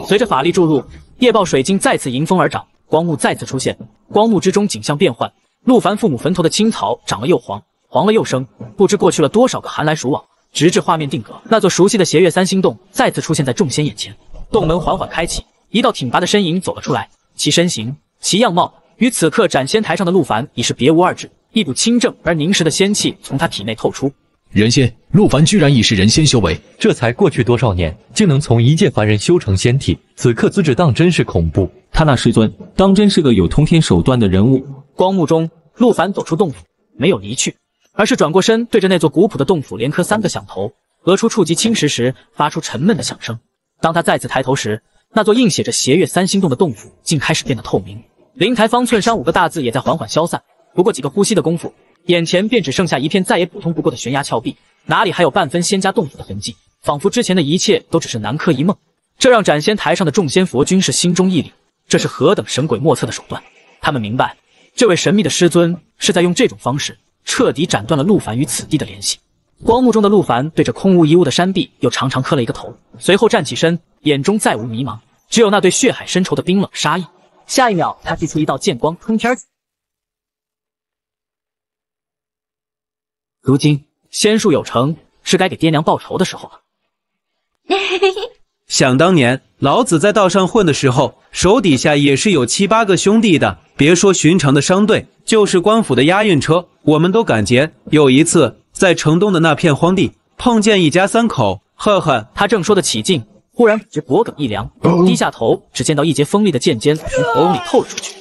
随着法力注入，夜爆水晶再次迎风而长，光幕再次出现，光幕之中景象变幻。陆凡父母坟头的青草长了又黄，黄了又生，不知过去了多少个寒来暑往。直至画面定格，那座熟悉的邪月三星洞再次出现在众仙眼前。洞门缓缓开启，一道挺拔的身影走了出来，其身形、其样貌与此刻斩仙台上的陆凡已是别无二致，一股清正而凝实的仙气从他体内透出。人仙，陆凡居然已是人仙修为，这才过去多少年，竟能从一介凡人修成仙体，此刻资质当真是恐怖。他那师尊当真是个有通天手段的人物。光幕中，陆凡走出洞府，没有离去，而是转过身，对着那座古朴的洞府连磕3个响头，额处触及青石时发出沉闷的响声。当他再次抬头时，那座映写着邪月三星洞的洞府竟开始变得透明，灵台方寸山5个大字也在缓缓消散。不过几个呼吸的功夫，眼前便只剩下一片再也普通不过的悬崖峭壁，哪里还有半分仙家洞府的痕迹？仿佛之前的一切都只是南柯一梦。这让斩仙台上的众仙佛君是心中一凛，这是何等神鬼莫测的手段！他们明白，这位神秘的师尊是在用这种方式彻底斩断了陆凡与此地的联系。光幕中的陆凡对着空无一物的山壁又长长磕了一个头，随后站起身，眼中再无迷茫，只有那对血海深仇的冰冷杀意。下一秒，他祭出一道剑光通天。如今仙术有成，是该给爹娘报仇的时候了。想当年，老子在道上混的时候，手底下也是有7、8个兄弟的。别说寻常的商队，就是官府的押运车，我们都敢劫。有一次，在城东的那片荒地，碰见一家3口，呵呵。他正说得起劲，忽然感觉脖梗一凉，低下头，只见到一截锋利的剑尖从喉咙里透了出去。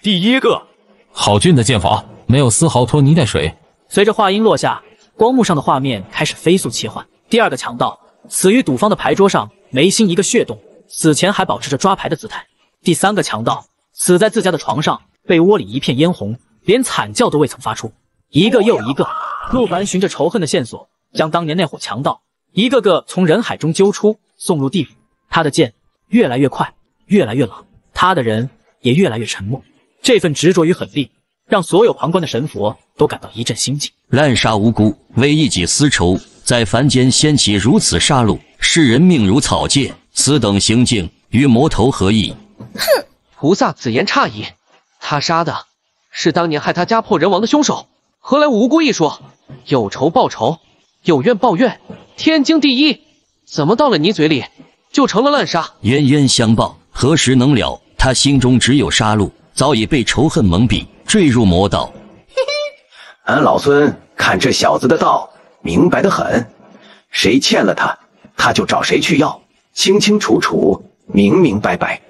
第一个，好俊的剑法，没有丝毫拖泥带水。随着话音落下，光幕上的画面开始飞速切换。第2个强盗死于赌坊的牌桌上，眉心一个血洞，死前还保持着抓牌的姿态。第3个强盗死在自家的床上，被窝里一片嫣红，连惨叫都未曾发出。一个又一个，陆凡循着仇恨的线索，将当年那伙强盗一个个从人海中揪出，送入地府。他的剑越来越快，越来越冷，他的人也越来越沉默。这份执着与狠厉，让所有旁观的神佛都感到一阵心悸。滥杀无辜，为一己私仇，在凡间掀起如此杀戮，世人命如草芥，此等行径与魔头何异？哼！菩萨此言差矣，他杀的是当年害他家破人亡的凶手，何来无辜一说？有仇报仇，有怨报怨，天经地义。怎么到了你嘴里就成了滥杀？冤冤相报，何时能了？他心中只有杀戮，早已被仇恨蒙蔽，坠入魔道。俺老孙看这小子的道明白得很，谁欠了他，他就找谁去要，清清楚楚，明明白白，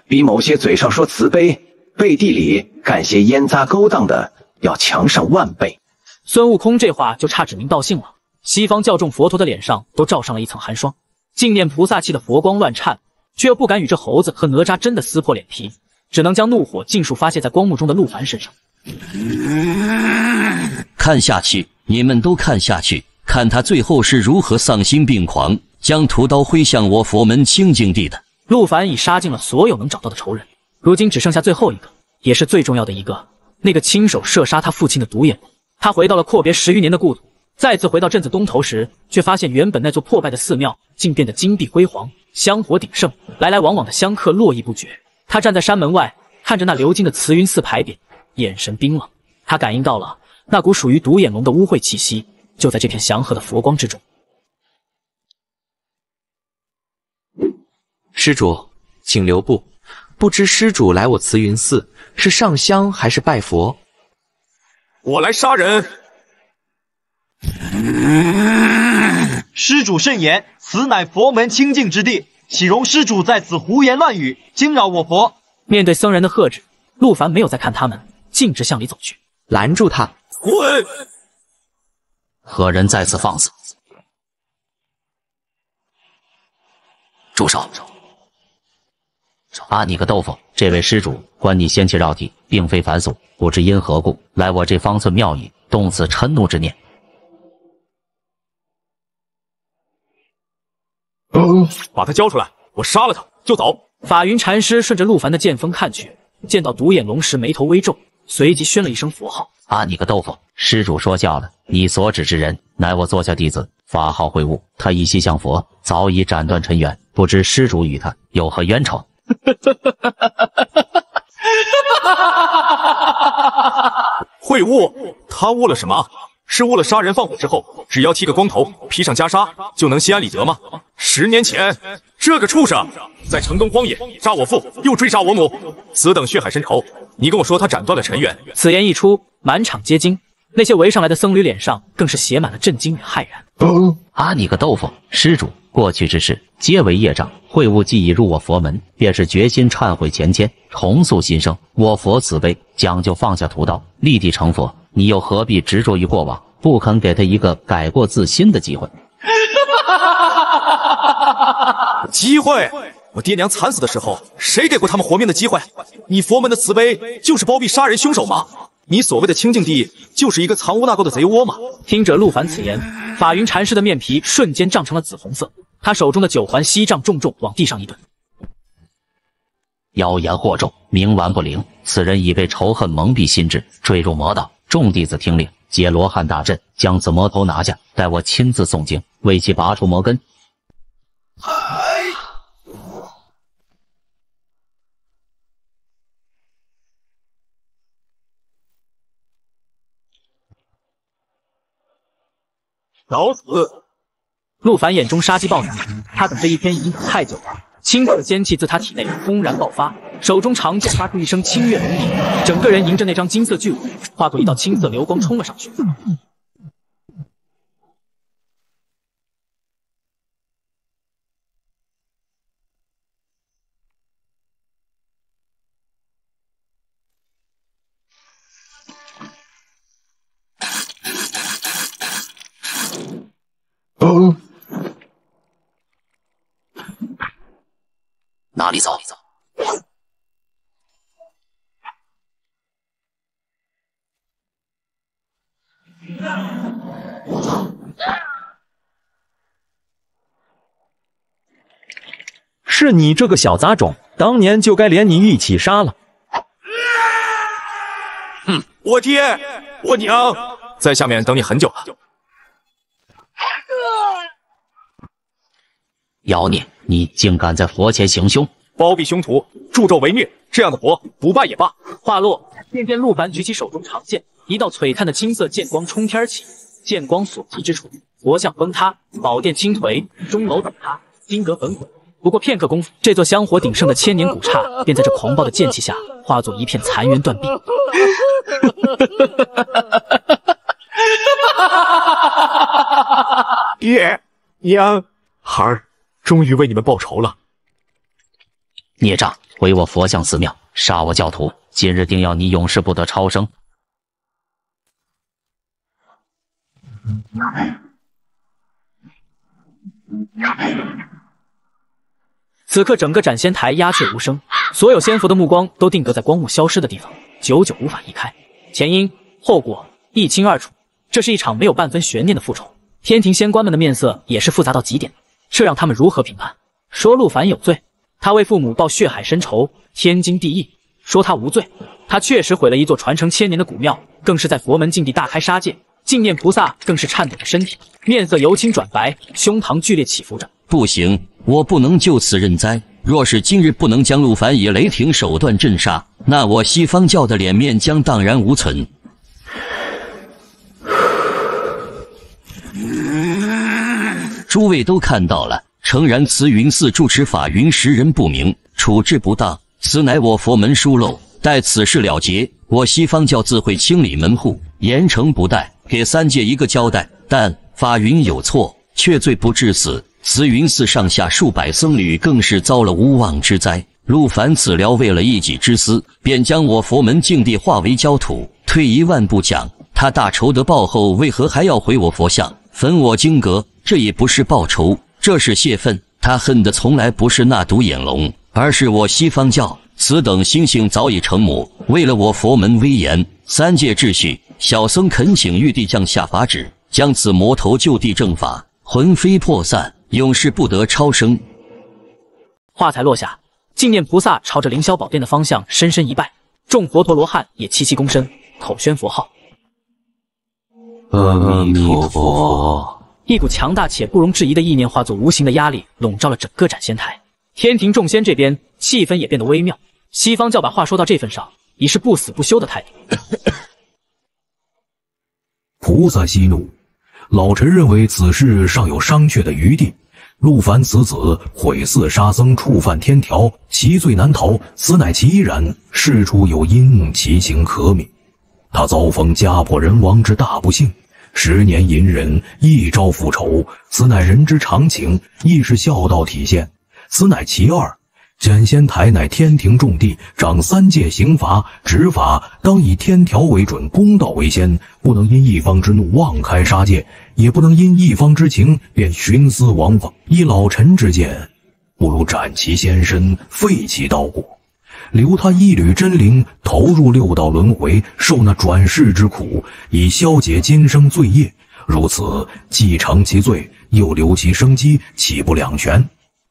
比某些嘴上说慈悲，背地里干些烟杂勾当的要强上10000倍。孙悟空这话就差指名道姓了，西方教众佛陀的脸上都罩上了一层寒霜，净念菩萨气的佛光乱颤，却又不敢与这猴子和哪吒真的撕破脸皮，只能将怒火尽数发泄在光幕中的陆凡身上。看下去，你们都看下去，看他最后是如何丧心病狂，将屠刀挥向我佛门清净地的。陆凡已杀尽了所有能找到的仇人，如今只剩下最后一个，也是最重要的一个，那个亲手射杀他父亲的独眼龙。他回到了阔别10余年的故土，再次回到镇子东头时，却发现原本那座破败的寺庙竟变得金碧辉煌，香火鼎盛，来来往往的香客络绎不绝。他站在山门外，看着那鎏金的慈云寺牌匾，眼神冰冷。他感应到了那股属于独眼龙的污秽气息，就在这片祥和的佛光之中。施主，请留步。不知施主来我慈云寺是上香还是拜佛？我来杀人。施主慎言，此乃佛门清净之地，岂容施主在此胡言乱语，惊扰我佛。面对僧人的喝止，陆凡没有再看他们，径直向里走去，拦住他。滚！何人在此放肆？住手！啊，你个豆腐！这位施主观你仙气绕体，并非凡俗，不知因何故来我这方寸庙宇，动此嗔怒之念。把他交出来，我杀了他就走。法云禅师顺着陆凡的剑锋看去，见到独眼龙时眉头微皱，随即宣了一声佛号。啊，你个豆腐！施主说教了，你所指之人乃我座下弟子，法号慧悟，他一息向佛，早已斩断尘缘，不知施主与他有何冤仇？会悟？他悟了什么？是悟了杀人放火之后，只要剃个光头，披上袈裟，就能心安理得吗？10年前，这个畜生在城东荒野杀我父，又追杀我母，此等血海深仇，你跟我说他斩断了尘缘？此言一出，满场皆惊，那些围上来的僧侣脸上更是写满了震惊与骇然。啊，你个豆腐！施主，过去之事皆为业障，会悟既已入我佛门，便是决心忏悔前愆，重塑新生。我佛慈悲，讲究放下屠刀，立地成佛。你又何必执着于过往，不肯给他一个改过自新的机会？机会？我爹娘惨死的时候，谁给过他们活命的机会？你佛门的慈悲就是包庇杀人凶手吗？你所谓的清净地，就是一个藏污纳垢的贼窝吗？听着陆凡此言，法云禅师的面皮瞬间涨成了紫红色，他手中的9环锡杖重重往地上一顿。妖言惑众，冥顽不灵，此人已被仇恨蒙蔽心智，坠入魔道。众弟子听令，解罗汉大阵，将此魔头拿下，待我亲自诵经，为其拔除魔根。找死！陆凡眼中杀机暴涨，他等这一天已经等太久了。青色的仙气自他体内轰然爆发，手中长剑发出一声清越龙吟，整个人迎着那张金色巨尾，化作一道青色流光冲了上去。哪里走？是你这个小杂种，当年就该连你一起杀了。我爹，我娘在下面等你很久了。妖孽，你竟敢在佛前行凶！包庇凶徒，助纣为虐，这样的佛不拜也罢。话落，便见陆凡举起手中长剑，一道璀璨的金色剑光冲天起，剑光所及之处，佛像崩塌，宝殿倾颓，钟楼倒塌，金阁焚毁。不过片刻功夫，这座香火鼎盛的千年古刹便在这狂暴的剑气下化作一片残垣断壁。爹娘，孩儿终于为你们报仇了。孽障，毁我佛像寺庙，杀我教徒，今日定要你永世不得超生。此刻整个斩仙台鸦雀无声，所有仙佛的目光都定格在光雾消失的地方，久久无法移开。前因后果一清二楚，这是一场没有半分悬念的复仇。天庭仙官们的面色也是复杂到极点，这让他们如何评判？说陆凡有罪，他为父母报血海深仇，天经地义；说他无罪，他确实毁了一座传承千年的古庙，更是在佛门禁地大开杀戒。净念菩萨更是颤抖着身体，面色由青转白，胸膛剧烈起伏着。不行，我不能就此认栽。若是今日不能将陆凡以雷霆手段镇杀，那我西方教的脸面将荡然无存。诸位都看到了，诚然慈云寺住持法云识人不明，处置不当，此乃我佛门疏漏。待此事了结，我西方教自会清理门户，严惩不贷，给三界一个交代。但法云有错，却罪不至死。慈云寺上下数百僧侣更是遭了无妄之灾。陆凡此僚为了一己之私，便将我佛门净地化为焦土。退一万步讲，他大仇得报后，为何还要毁我佛像，焚我经阁？这也不是报仇，这是泄愤。他恨的从来不是那独眼龙，而是我西方教。此等心性早已成魔，为了我佛门威严、三界秩序，小僧恳请玉帝降下法旨，将此魔头就地正法，魂飞魄散，永世不得超生。话才落下，净念菩萨朝着凌霄宝殿的方向深深一拜，众佛陀罗汉也齐齐躬身，口宣佛号。阿弥陀佛。一股强大且不容置疑的意念化作无形的压力，笼罩了整个斩仙台。天庭众仙这边气氛也变得微妙。西方教把话说到这份上，已是不死不休的态度。菩萨息怒。老臣认为此事尚有商榷的余地。陆凡此子毁寺杀僧，触犯天条，其罪难逃，此乃其一然。事出有因，其情可悯。他遭逢家破人亡之大不幸，10年隐忍，一朝复仇，此乃人之常情，亦是孝道体现。此乃其二。检仙台乃天庭重地，掌3界刑罚，执法当以天条为准，公道为先，不能因一方之怒妄开杀戒，也不能因一方之情便徇私枉法。依老臣之见，不如斩其仙身，废其刀果，留他一缕真灵，投入6道轮回，受那转世之苦，以消解今生罪业。如此既成其罪，又留其生机，岂不两全？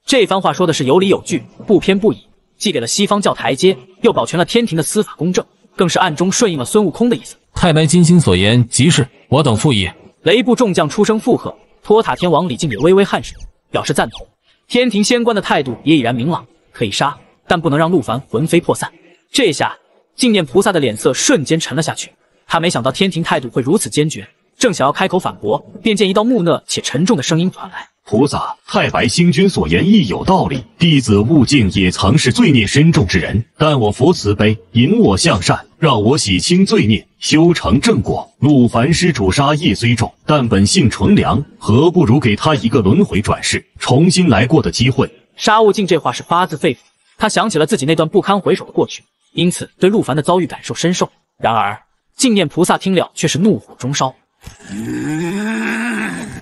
这番话说的是有理有据，不偏不倚，既给了西方教台阶，又保全了天庭的司法公正，更是暗中顺应了孙悟空的意思。太白金星所言极是，我等附议。雷部众将出声附和，托塔天王李靖也微微颔首，表示赞同。天庭仙官的态度也已然明朗，可以杀，但不能让陆凡魂飞魄散。这下净念菩萨的脸色瞬间沉了下去，他没想到天庭态度会如此坚决，正想要开口反驳，便见一道木讷且沉重的声音传来。菩萨，太白星君所言亦有道理。弟子悟净也曾是罪孽深重之人，但我佛慈悲，引我向善，让我洗清罪孽，修成正果。陆凡施主杀业虽重，但本性纯良，何不如给他一个轮回转世、重新来过的机会？沙悟净这话是发自肺腑，他想起了自己那段不堪回首的过去，因此对陆凡的遭遇感受深受。然而净念菩萨听了却是怒火中烧。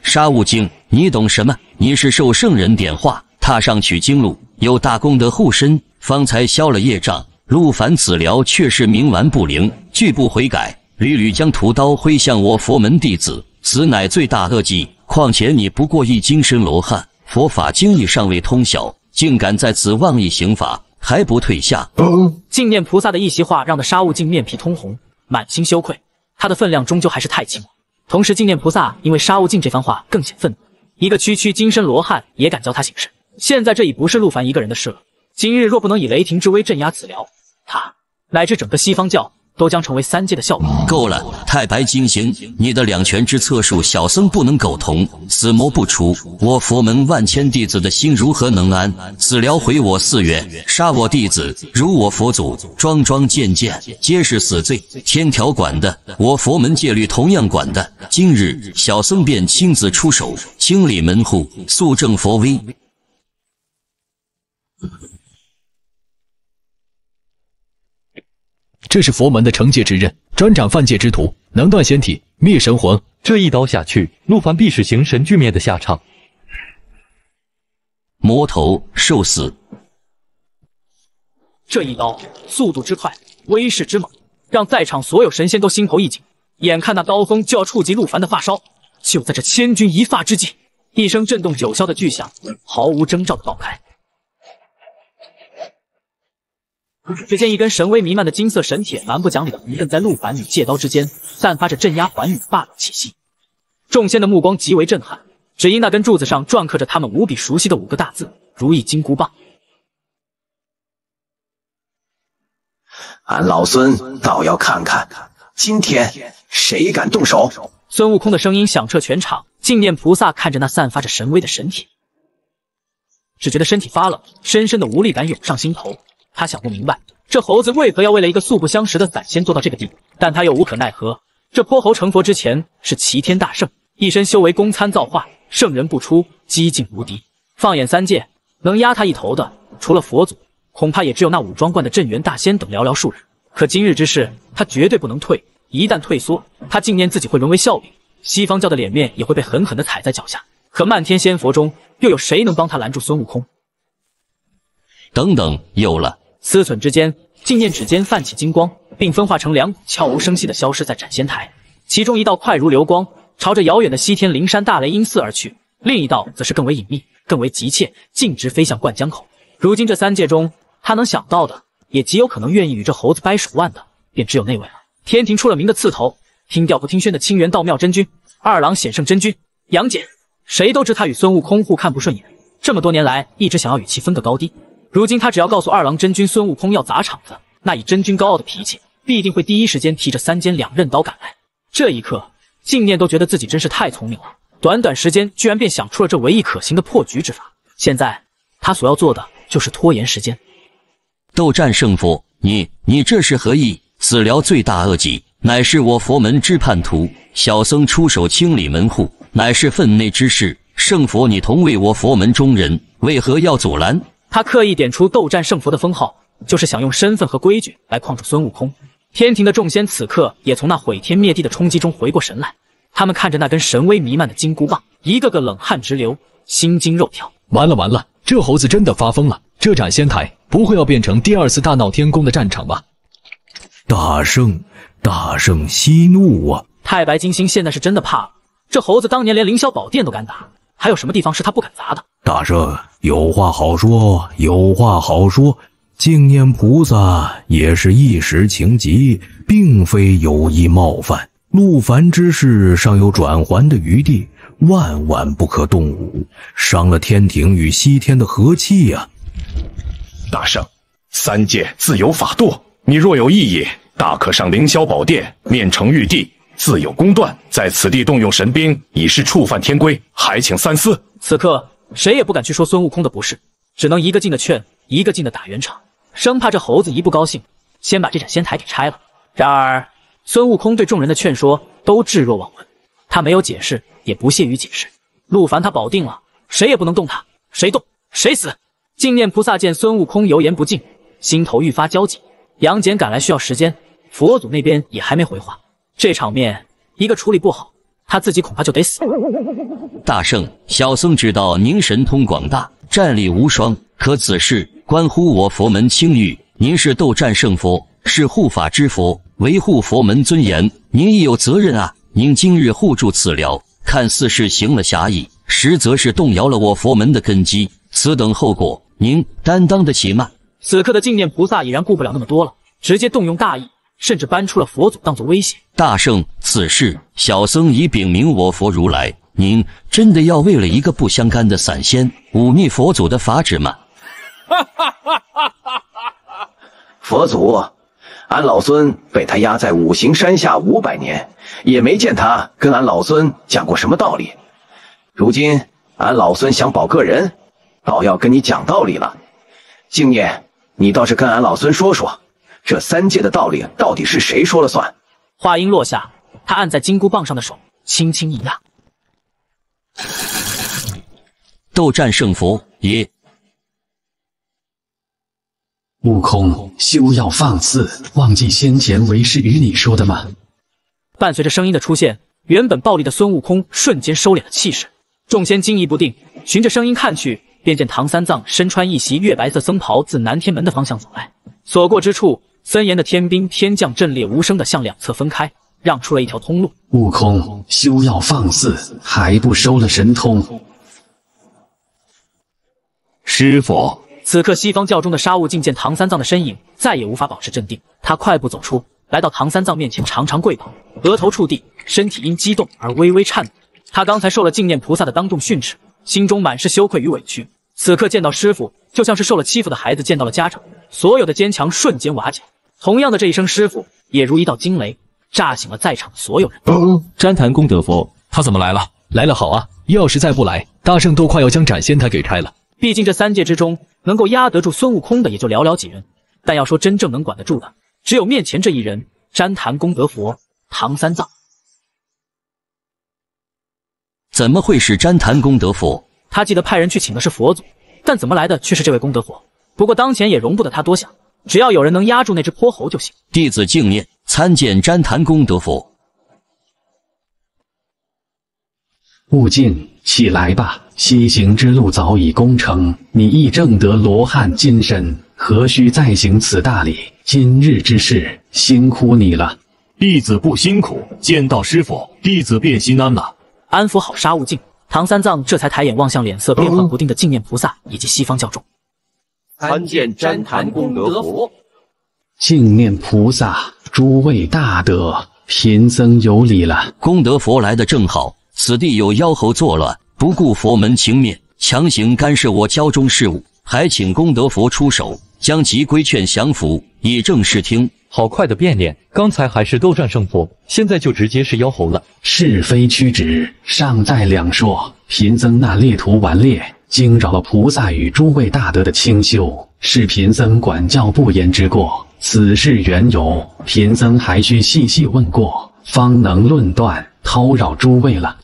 沙悟净，你懂什么？你是受圣人点化，踏上取经路，有大功德护身，方才消了业障。陆凡此僚却是冥顽不灵，拒不悔改，屡屡将屠刀挥向我佛门弟子，此乃罪大恶极。况且你不过一精神罗汉，佛法经义尚未通晓，竟敢在此妄议刑法，还不退下？净念菩萨的一席话让得沙悟净面皮通红，满心羞愧。他的分量终究还是太轻了。同时净念菩萨因为沙悟净这番话更显愤怒，一个区精神罗汉也敢教他行事。现在这已不是陆凡一个人的事了，今日若不能以雷霆之威镇压此僚，他乃至整个西方教都将成为3界的笑柄。够了，太白金星，你的2拳之策术，小僧不能苟同，此魔不除，我佛门万千弟子的心如何能安？此僚毁我寺院，杀我弟子，辱我佛祖，桩桩件件皆是死罪。天条管的，我佛门戒律同样管的。今日小僧便亲自出手，清理门户，肃正佛威。这是佛门的惩戒之刃，专斩犯戒之徒，能断仙体，灭神魂。这一刀下去，陆凡必是形神俱灭的下场。魔头受死！这一刀速度之快，威势之猛，让在场所有神仙都心头一紧。眼看那刀锋就要触及陆凡的发梢，就在这千钧一发之际，一声震动九霄的巨响毫无征兆的爆开。只见一根神威弥漫的金色神铁蛮不讲理的横亘在陆凡与戒刀之间，散发着镇压寰宇霸道气息。众仙的目光极为震撼，只因那根柱子上篆刻着他们无比熟悉的5个大字：如意金箍棒。俺老孙倒要看看，今天谁敢动手！孙悟空的声音响彻全场，净念菩萨看着那散发着神威的神铁，只觉得身体发冷，深深的无力感涌上心头。他想不明白，这猴子为何要为了一个素不相识的散仙做到这个地步，但他又无可奈何。这泼猴成佛之前是齐天大圣，一身修为公参造化，圣人不出，激进无敌。放眼3界，能压他一头的，除了佛祖，恐怕也只有那武装观的镇元大仙等寥寥数人。可今日之事，他绝对不能退，一旦退缩，他竟念自己会沦为笑柄，西方教的脸面也会被狠狠地踩在脚下。可漫天仙佛中，又有谁能帮他拦住孙悟空？等等，有了！思忖之间，净念指尖泛起金光，并分化成2股，悄无声息地消失在斩仙台。其中一道快如流光，朝着遥远的西天灵山大雷音寺而去；另一道则是更为隐秘、更为急切，径直飞向灌江口。如今这3界中，他能想到的，也极有可能愿意与这猴子掰手腕的，便只有那位了。天庭出了名的刺头，听调不听宣的清源道妙真君、二郎显圣真君、杨戬，谁都知他与孙悟空互看不顺眼，这么多年来一直想要与其分个高低。如今他只要告诉二郎真君孙悟空要砸场子，那以真君高傲的脾气，必定会第一时间提着3尖2刃刀赶来。这一刻，静念都觉得自己真是太聪明了，短短时间居然便想出了这唯一可行的破局之法。现在他所要做的就是拖延时间。斗战胜佛，你这是何意？此辽罪大恶极，乃是我佛门之叛徒。小僧出手清理门户，乃是分内之事。圣佛，你同为我佛门中人，为何要阻拦？他刻意点出斗战胜佛的封号，就是想用身份和规矩来框住孙悟空。天庭的众仙此刻也从那毁天灭地的冲击中回过神来，他们看着那根神威弥漫的金箍棒，一个个冷汗直流，心惊肉跳。完了，这猴子真的发疯了！这斩仙台不会要变成第2次大闹天宫的战场吧？大圣息怒啊！太白金星现在是真的怕了，这猴子当年连凌霄宝殿都敢打，还有什么地方是他不敢砸的？大圣有话好说，净念菩萨也是一时情急，并非有意冒犯。陆凡之事尚有转圜的余地，万万不可动武，伤了天庭与西天的和气啊！大圣，三界自有法度，你若有异议，大可上凌霄宝殿面呈玉帝，自有公断。在此地动用神兵，已是触犯天规，还请三思。此刻谁也不敢去说孙悟空的不是，只能一个劲的劝，一个劲的打圆场，生怕这猴子一不高兴，先把这盏仙台给拆了。然而孙悟空对众人的劝说都置若罔闻，他没有解释，也不屑于解释。陆凡他保定了，谁也不能动他，谁动谁死。净念菩萨见孙悟空油盐不进，心头愈发焦急。杨戬赶来需要时间，佛祖那边也还没回话，这场面一个处理不好，他自己恐怕就得死。大圣，小僧知道您神通广大，战力无双，可此事关乎我佛门清誉。您是斗战胜佛，是护法之佛，维护佛门尊严，您亦有责任啊！您今日护住此辽，看似是行了侠义，实则是动摇了我佛门的根基。此等后果，您担当得起吗？此刻的净念菩萨已然顾不了那么多了，直接动用大义，甚至搬出了佛祖当作威胁。大圣，此事小僧已禀明我佛如来，您真的要为了一个不相干的散仙忤逆佛祖的法旨吗？佛祖，俺老孙被他压在五行山下500年，也没见他跟俺老孙讲过什么道理。如今俺老孙想保个人，倒要跟你讲道理了。净念，你倒是跟俺老孙说说，这三界的道理到底是谁说了算？话音落下，他按在金箍棒上的手轻轻一压。斗战胜佛也。悟空，休要放肆！忘记先前为师与你说的吗？伴随着声音的出现，原本暴力的孙悟空瞬间收敛了气势。众仙惊疑不定，循着声音看去，便见唐三藏身穿一袭月白色僧袍，自南天门的方向走来。所过之处，森严的天兵天将阵列无声地向两侧分开，让出了一条通路。悟空，休要放肆！还不收了神通！师傅。此刻西方教中的沙悟净见唐三藏的身影，再也无法保持镇定。他快步走出，来到唐三藏面前，长长跪倒，额头触地，身体因激动而微微颤抖。他刚才受了净念菩萨的当众训斥，心中满是羞愧与委屈。此刻见到师父，就像是受了欺负的孩子见到了家长，所有的坚强瞬间瓦解。同样的这一声师父，也如一道惊雷，炸醒了在场的所有人。旃檀功德佛，他怎么来了？来了好啊！要是再不来，大圣都快要将斩仙台给拆了。毕竟这三界之中，能够压得住孙悟空的也就寥寥几人，但要说真正能管得住的，只有面前这一人——旃檀功德佛唐三藏。怎么会是旃檀功德佛？他记得派人去请的是佛祖，但怎么来的却是这位功德佛？不过当前也容不得他多想，只要有人能压住那只泼猴就行。弟子净念参见旃檀功德佛。悟净，起来吧！西行之路早已攻城，你亦正得罗汉金身，何须再行此大礼？今日之事，辛苦你了。弟子不辛苦，见到师傅，弟子便心安了。安抚好沙悟净，唐三藏这才抬眼望向脸色变幻不定的净念菩萨以及西方教众。参见旃檀功德佛。净念菩萨，诸位大德，贫僧有礼了。功德佛来得正好，此地有妖猴作乱，不顾佛门情面，强行干涉我教中事务，还请功德佛出手，将其规劝降服，以正视听。好快的变脸，刚才还是斗战胜佛，现在就直接是妖猴了。是非曲直，尚在两说。贫僧那猎徒顽劣，惊扰了菩萨与诸位大德的清修，是贫僧管教不严之过。此事缘由，贫僧还需细细问过，方能论断，叨扰诸位了。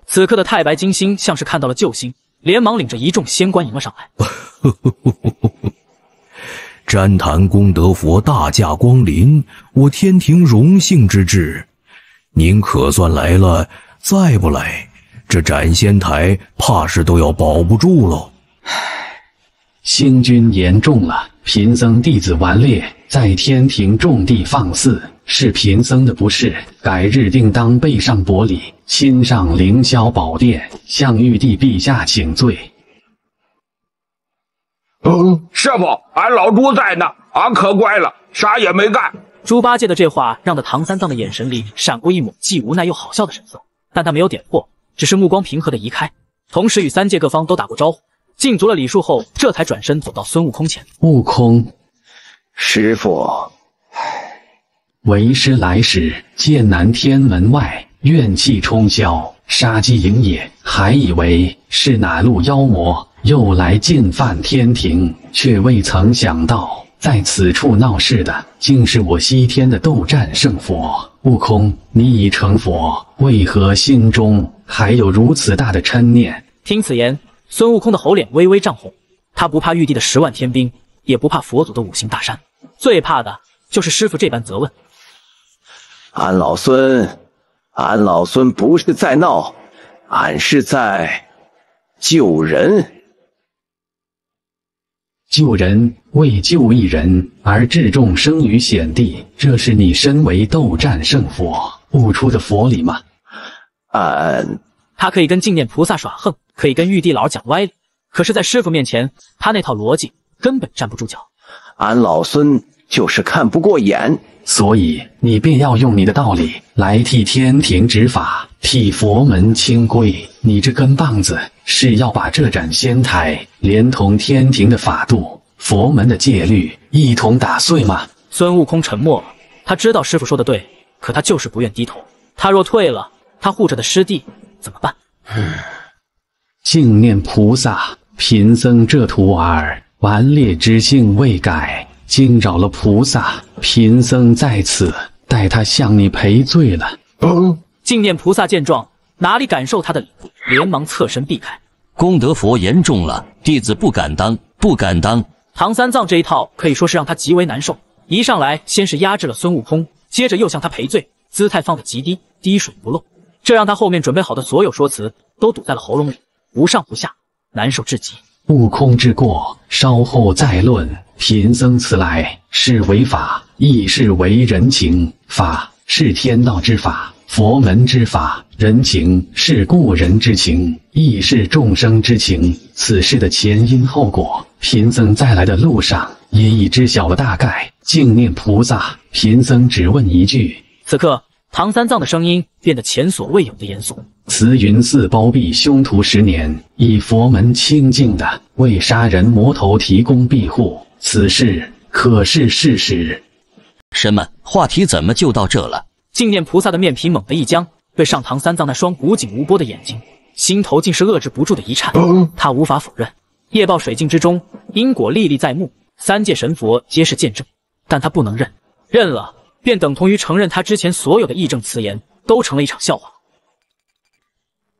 此刻的太白金星像是看到了救星，连忙领着一众仙官迎了上来。旃檀功德佛大驾光临，我天庭荣幸之至。您可算来了，再不来，这斩仙台怕是都要保不住喽。星君言重了，贫僧弟子顽劣，在天庭种地放肆，是贫僧的不是，改日定当背上薄礼，亲上凌霄宝殿，向玉帝陛下请罪。师傅，俺老猪在呢，俺可乖了，啥也没干。猪八戒的这话让得唐三藏的眼神里闪过一抹既无奈又好笑的神色，但他没有点破，只是目光平和的移开，同时与三界各方都打过招呼，敬足了礼数后，这才转身走到孙悟空前。悟空，师傅，为师来时见南天门外怨气冲霄，杀机营也，还以为是哪路妖魔又来进犯天庭，却未曾想到在此处闹事的竟是我西天的斗战胜佛。悟空，你已成佛，为何心中还有如此大的嗔念？听此言，孙悟空的喉脸微微涨红。他不怕玉帝的10万天兵，也不怕佛祖的5行大山，最怕的就是师傅这般责问。俺老孙不是在闹，俺是在救人。救人，为救一人而置众生于险地，这是你身为斗战胜佛悟出的佛理吗？他可以跟净念菩萨耍横，可以跟玉帝老讲歪理，可是在师傅面前，他那套逻辑根本站不住脚。俺老孙就是看不过眼，所以你便要用你的道理来替天庭执法，替佛门清规。你这根棒子是要把这盏仙台连同天庭的法度、佛门的戒律一同打碎吗？孙悟空沉默了，他知道师傅说的对，可他就是不愿低头。他若退了，他护着的师弟怎么办？净念菩萨，贫僧这徒儿顽劣之性未改，惊扰了菩萨，贫僧在此代他向你赔罪了。净念菩萨见状，哪里感受他的礼物，连忙侧身避开。功德佛言重了，弟子不敢当，不敢当。唐三藏这一套可以说是让他极为难受，一上来先是压制了孙悟空，接着又向他赔罪，姿态放得极低，滴水不漏，这让他后面准备好的所有说辞都堵在了喉咙里，无上不下，难受至极。悟空之过，稍后再论。贫僧此来是为法，亦是为人情。法是天道之法，佛门之法；人情是故人之情，亦是众生之情。此事的前因后果，贫僧在来的路上也已知晓了大概。净念菩萨，贫僧只问一句。此刻唐三藏的声音变得前所未有的严肃。慈云寺包庇凶徒10年，以佛门清净的为杀人魔头提供庇护，此事可是事实？什么？话题怎么就到这了？净念菩萨的面皮猛地一僵，对上唐三藏那双古井无波的眼睛，心头竟是遏制不住的一颤。他无法否认，业报水镜之中，因果历历在目，3界神佛皆是见证，但他不能认，认了便等同于承认他之前所有的义正辞严都成了一场笑话。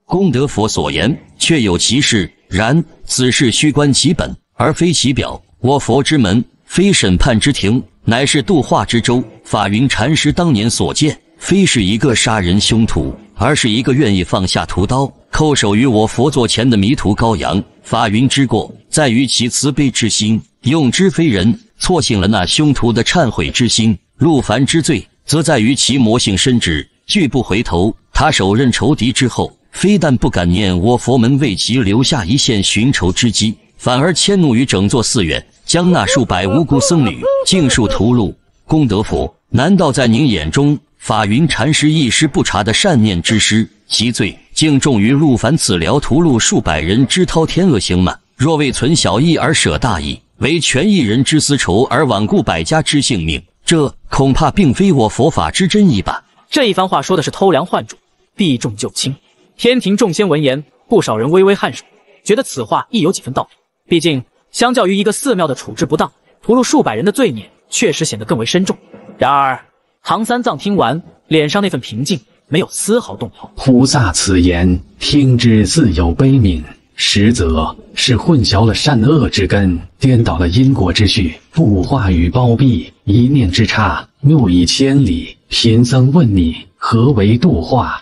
功德佛所言确有其事，然此事须观其本，而非其表。我佛之门，非审判之庭，乃是度化之舟。法云禅师当年所见，非是一个杀人凶徒，而是一个愿意放下屠刀，叩首于我佛座前的迷途羔羊。法云之过，在于其慈悲之心，用之非人，错信了那凶徒的忏悔之心。陆凡之罪，则在于其魔性深执，拒不回头。他手刃仇敌之后，非但不感念我佛门为其留下一线寻仇之机，反而迁怒于整座寺院，将那数百无辜僧侣尽数屠戮。功德佛，难道在您眼中，法云禅师一时不察的善念之师，其罪竟重于陆凡此辽屠戮数百人之滔天恶行吗？若为存小义而舍大义，为权一人之私仇而罔顾百家之性命，这恐怕并非我佛法之真意吧？这一番话说的是偷梁换主，避重就轻。天庭众仙闻言，不少人微微颔首，觉得此话亦有几分道理。毕竟，相较于一个寺庙的处置不当，屠戮数百人的罪孽，确实显得更为深重。然而，唐三藏听完，脸上那份平静没有丝毫动摇。菩萨此言，听之自有悲悯，实则是混淆了善恶之根，颠倒了因果之序，度化与包庇，一念之差，谬以千里。贫僧问你，何为度化？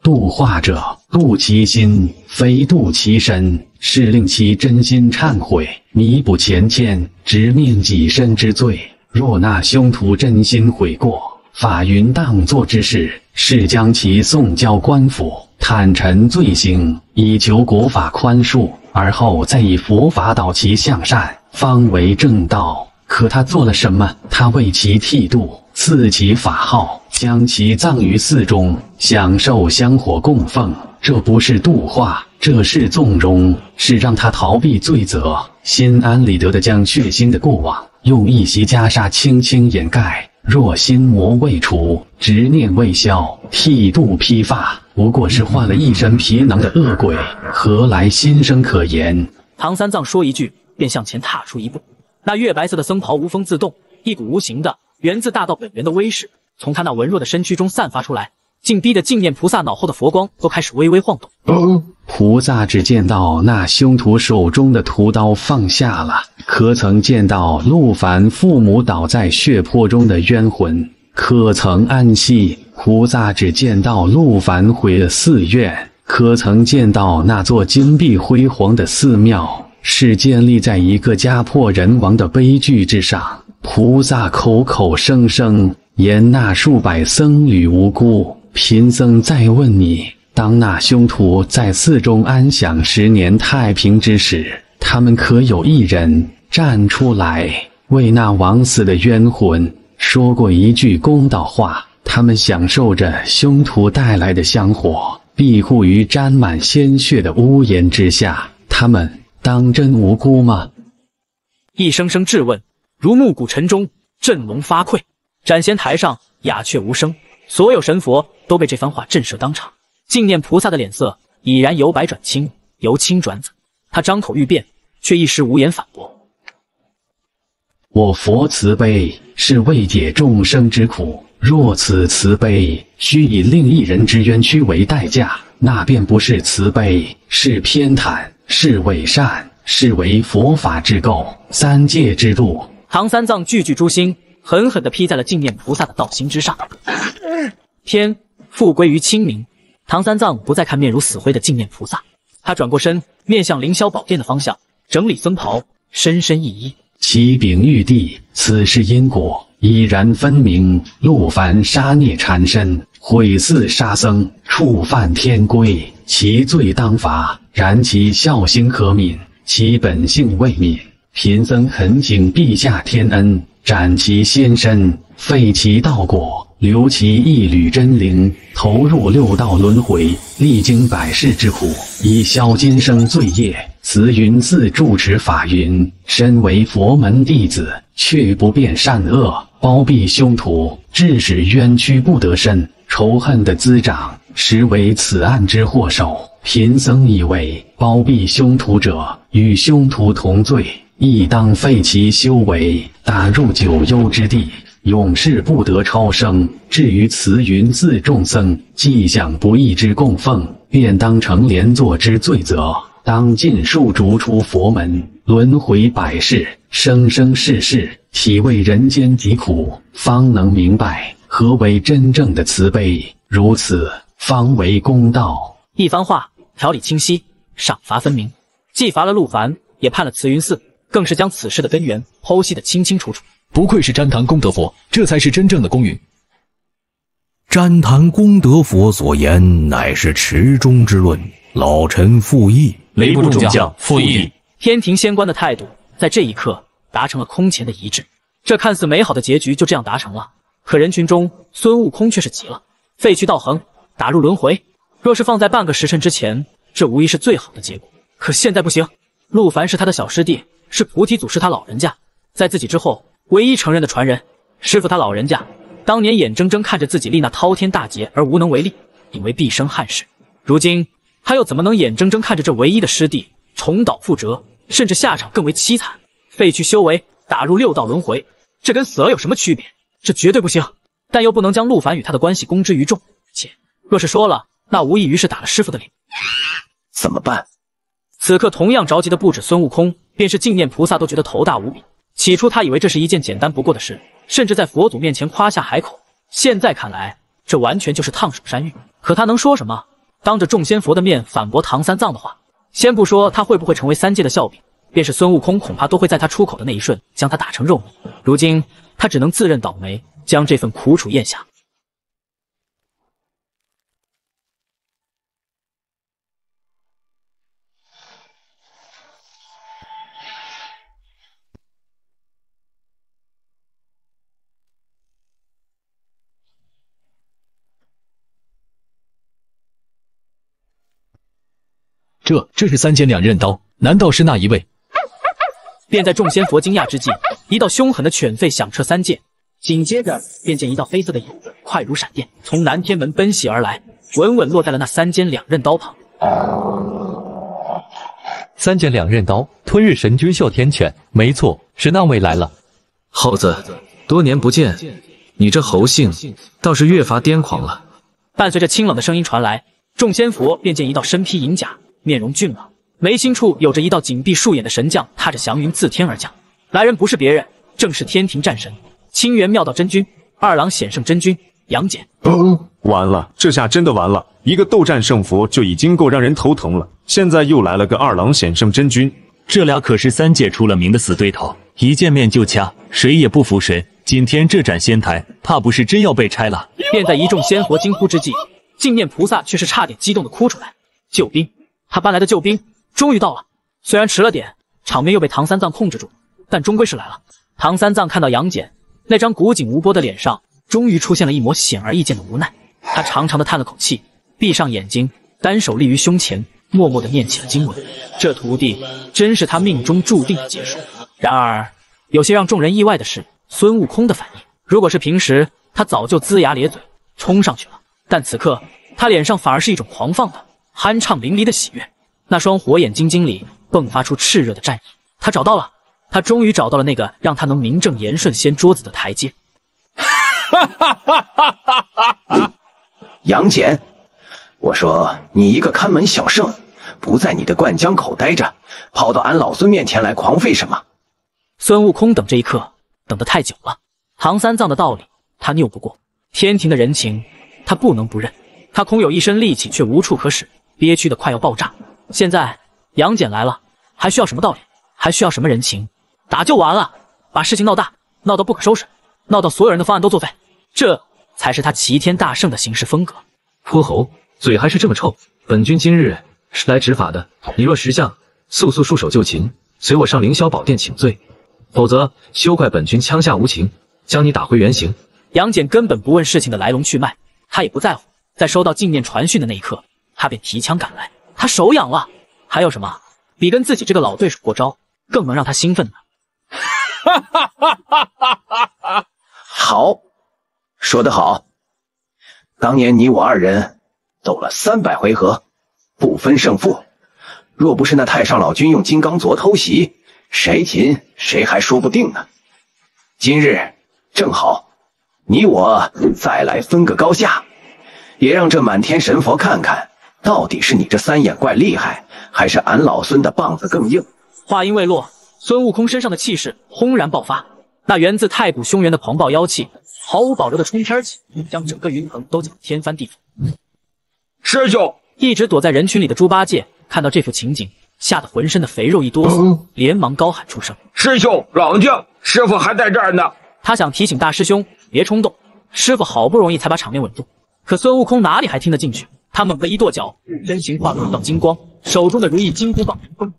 度化者，度其心，非度其身，是令其真心忏悔，弥补前愆，直面己身之罪。若那凶徒真心悔过，法云当作之事，是将其送交官府，坦陈罪行，以求国法宽恕，而后再以佛法导其向善，方为正道。可他做了什么？他为其剃度，赐其法号，将其葬于寺中，享受香火供奉。这不是度化，这是纵容，是让他逃避罪责，心安理得地将血腥的过往用一袭袈裟轻轻掩盖。若心魔未除，执念未消，剃度披发，不过是换了一身皮囊的恶鬼，何来心生可言？唐三藏说一句，便向前踏出一步。那月白色的僧袍无风自动，一股无形的源自大道本源的威势从他那文弱的身躯中散发出来，竟逼得净念菩萨脑后的佛光都开始微微晃动。菩萨只见到那凶徒手中的屠刀放下了，可曾见到陆凡父母倒在血泊中的冤魂？可曾安息？菩萨只见到陆凡毁了寺院，可曾见到那座金碧辉煌的寺庙是建立在一个家破人亡的悲剧之上？菩萨口口声声言那数百僧侣无辜，贫僧再问你，当那凶徒在寺中安享10年太平之时，他们可有一人站出来为那枉死的冤魂说过一句公道话？他们享受着凶徒带来的香火，庇护于沾满鲜血的屋檐之下，他们当真无辜吗？一声声质问如暮鼓晨钟，振聋发聩。斩仙台上鸦雀无声，所有神佛都被这番话震慑当场。净念菩萨的脸色已然由白转青，由青转紫，他张口欲辩，却一时无言反驳。我佛慈悲，是为解众生之苦，若此慈悲须以另一人之冤屈为代价，那便不是慈悲，是偏袒，是伪善，是为佛法之垢，三界之路。唐三藏句句诛心，狠狠地劈在了净念菩萨的道心之上。天复归于清明，唐三藏不再看面如死灰的净念菩萨，他转过身，面向凌霄宝殿的方向，整理僧袍，深深一揖。启禀玉帝，此事因果已然分明。陆凡杀孽缠身，毁寺杀僧，触犯天规，其罪当罚。然其孝心可悯，其本性未泯。贫僧恳请陛下天恩，斩其仙身，废其道果，留其一缕真灵，投入6道轮回，历经百世之苦，以消今生罪业。慈云寺住持法云，身为佛门弟子，却不辨善恶，包庇凶徒，致使冤屈不得伸，仇恨的滋长，实为此案之祸首。贫僧以为，包庇凶徒者与凶徒同罪，亦当废其修为，打入九幽之地，永世不得超生。至于慈云寺众僧，既享不义之供奉，便当成连坐之罪责，当尽数逐出佛门，轮回百世，生生世世，体味人间疾苦，方能明白何为真正的慈悲，如此方为公道。一番话，条理清晰，赏罚分明，既罚了陆凡，也判了慈云寺，更是将此事的根源剖析得清清楚楚。不愧是旃檀功德佛，这才是真正的公允。旃檀功德佛所言，乃是池中之论。老臣复议。雷部众将复议。天庭仙官的态度在这一刻达成了空前的一致。这看似美好的结局就这样达成了，可人群中孙悟空却是急了。废去道行，打入轮回，若是放在半个时辰之前，这无疑是最好的结果。可现在不行，陆凡是他的小师弟，是菩提祖师他老人家，在自己之后唯一承认的传人。师傅他老人家当年眼睁睁看着自己立那滔天大劫而无能为力，引为毕生憾事。如今他又怎么能眼睁睁看着这唯一的师弟重蹈覆辙，甚至下场更为凄惨，废去修为，打入6道轮回？这跟死了有什么区别？这绝对不行。但又不能将陆凡与他的关系公之于众，且若是说了，那无异于是打了师傅的脸。怎么办？此刻同样着急的不止孙悟空，便是净念菩萨都觉得头大无比。起初他以为这是一件简单不过的事，甚至在佛祖面前夸下海口，现在看来这完全就是烫手山芋。可他能说什么？当着众仙佛的面反驳唐三藏的话，先不说他会不会成为3界的笑柄，便是孙悟空恐怕都会在他出口的那一瞬将他打成肉泥。如今他只能自认倒霉，将这份苦楚咽下。这是3间2刃刀，难道是那一位？便在众仙佛惊讶之际，一道凶狠的犬吠响彻3界，紧接着便见一道黑色的影子快如闪电从南天门奔袭而来，稳稳落在了那3间2刃刀旁。3间2刃刀，吞日神君哮天犬，没错，是那位来了。猴子，多年不见，你这猴性倒是越发癫狂了。伴随着清冷的声音传来，众仙佛便见一道身披银甲，面容俊朗，眉心处有着一道紧闭束眼的神将踏着祥云自天而降。来人不是别人，正是天庭战神清源妙道真君2郎显圣真君杨戬。完了，这下真的完了！一个斗战胜佛就已经够让人头疼了，现在又来了个2郎显圣真君，这俩可是3界出了名的死对头，一见面就掐，谁也不服谁。今天这盏仙台，怕不是真要被拆了。便在一众仙佛惊呼之际，净念菩萨却是差点激动的哭出来。救兵！他搬来的救兵终于到了，虽然迟了点，场面又被唐三藏控制住，但终归是来了。唐三藏看到杨戬那张古井无波的脸上，终于出现了一抹显而易见的无奈。他长长的叹了口气，闭上眼睛，单手立于胸前，默默地念起了经文。这徒弟真是他命中注定的结束。然而，有些让众人意外的是孙悟空的反应。如果是平时，他早就龇牙咧嘴冲上去了，但此刻他脸上反而是一种狂放的酣畅淋漓的喜悦，那双火眼金睛里迸发出炽热的战意。他找到了，他终于找到了那个让他能名正言顺掀桌子的台阶。杨戬，我说你一个看门小圣，不在你的灌江口待着，跑到俺老孙面前来狂吠什么？孙悟空等这一刻等得太久了，唐三藏的道理他拗不过，天庭的人情他不能不认。他空有一身力气，却无处可使，憋屈的快要爆炸。现在杨戬来了，还需要什么道理？还需要什么人情？打就完了，把事情闹大，闹到不可收拾，闹到所有人的方案都作废，这才是他齐天大圣的行事风格。泼猴，嘴还是这么臭！本君今日是来执法的，你若识相，速束手就擒，随我上凌霄宝殿请罪；否则，休怪本君枪下无情，将你打回原形。杨戬根本不问事情的来龙去脉，他也不在乎。在收到净念传讯的那一刻，他便提枪赶来。他手痒了，还有什么比跟自己这个老对手过招更能让他兴奋呢？好，说得好。当年你我2人斗了300回合，不分胜负。若不是那太上老君用金刚镯偷袭，谁擒谁还说不定呢。今日正好，你我再来分个高下，也让这满天神佛看看，到底是你这3眼怪厉害，还是俺老孙的棒子更硬。话音未落，孙悟空身上的气势轰然爆发，那源自太古凶元的狂暴妖气毫无保留的冲天起，将整个云腾都搅天翻地覆。师兄，一直躲在人群里的猪八戒看到这幅情景，吓得浑身的肥肉一哆嗦，连忙高喊出声：“师兄，冷静，师傅还在这儿呢。”他想提醒大师兄别冲动，师傅好不容易才把场面稳住。可孙悟空哪里还听得进去？他猛地一跺脚，身形化作一道金光，手中的如意金箍棒砰，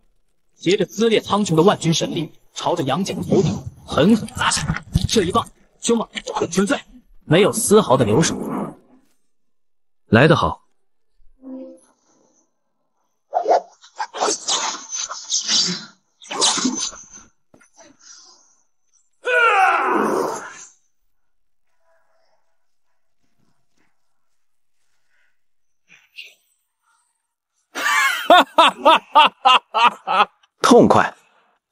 携着撕裂苍穹的万钧神力，朝着杨戬的头顶狠狠砸下。这一棒凶猛纯粹，没有丝毫的留手。来得好！痛快，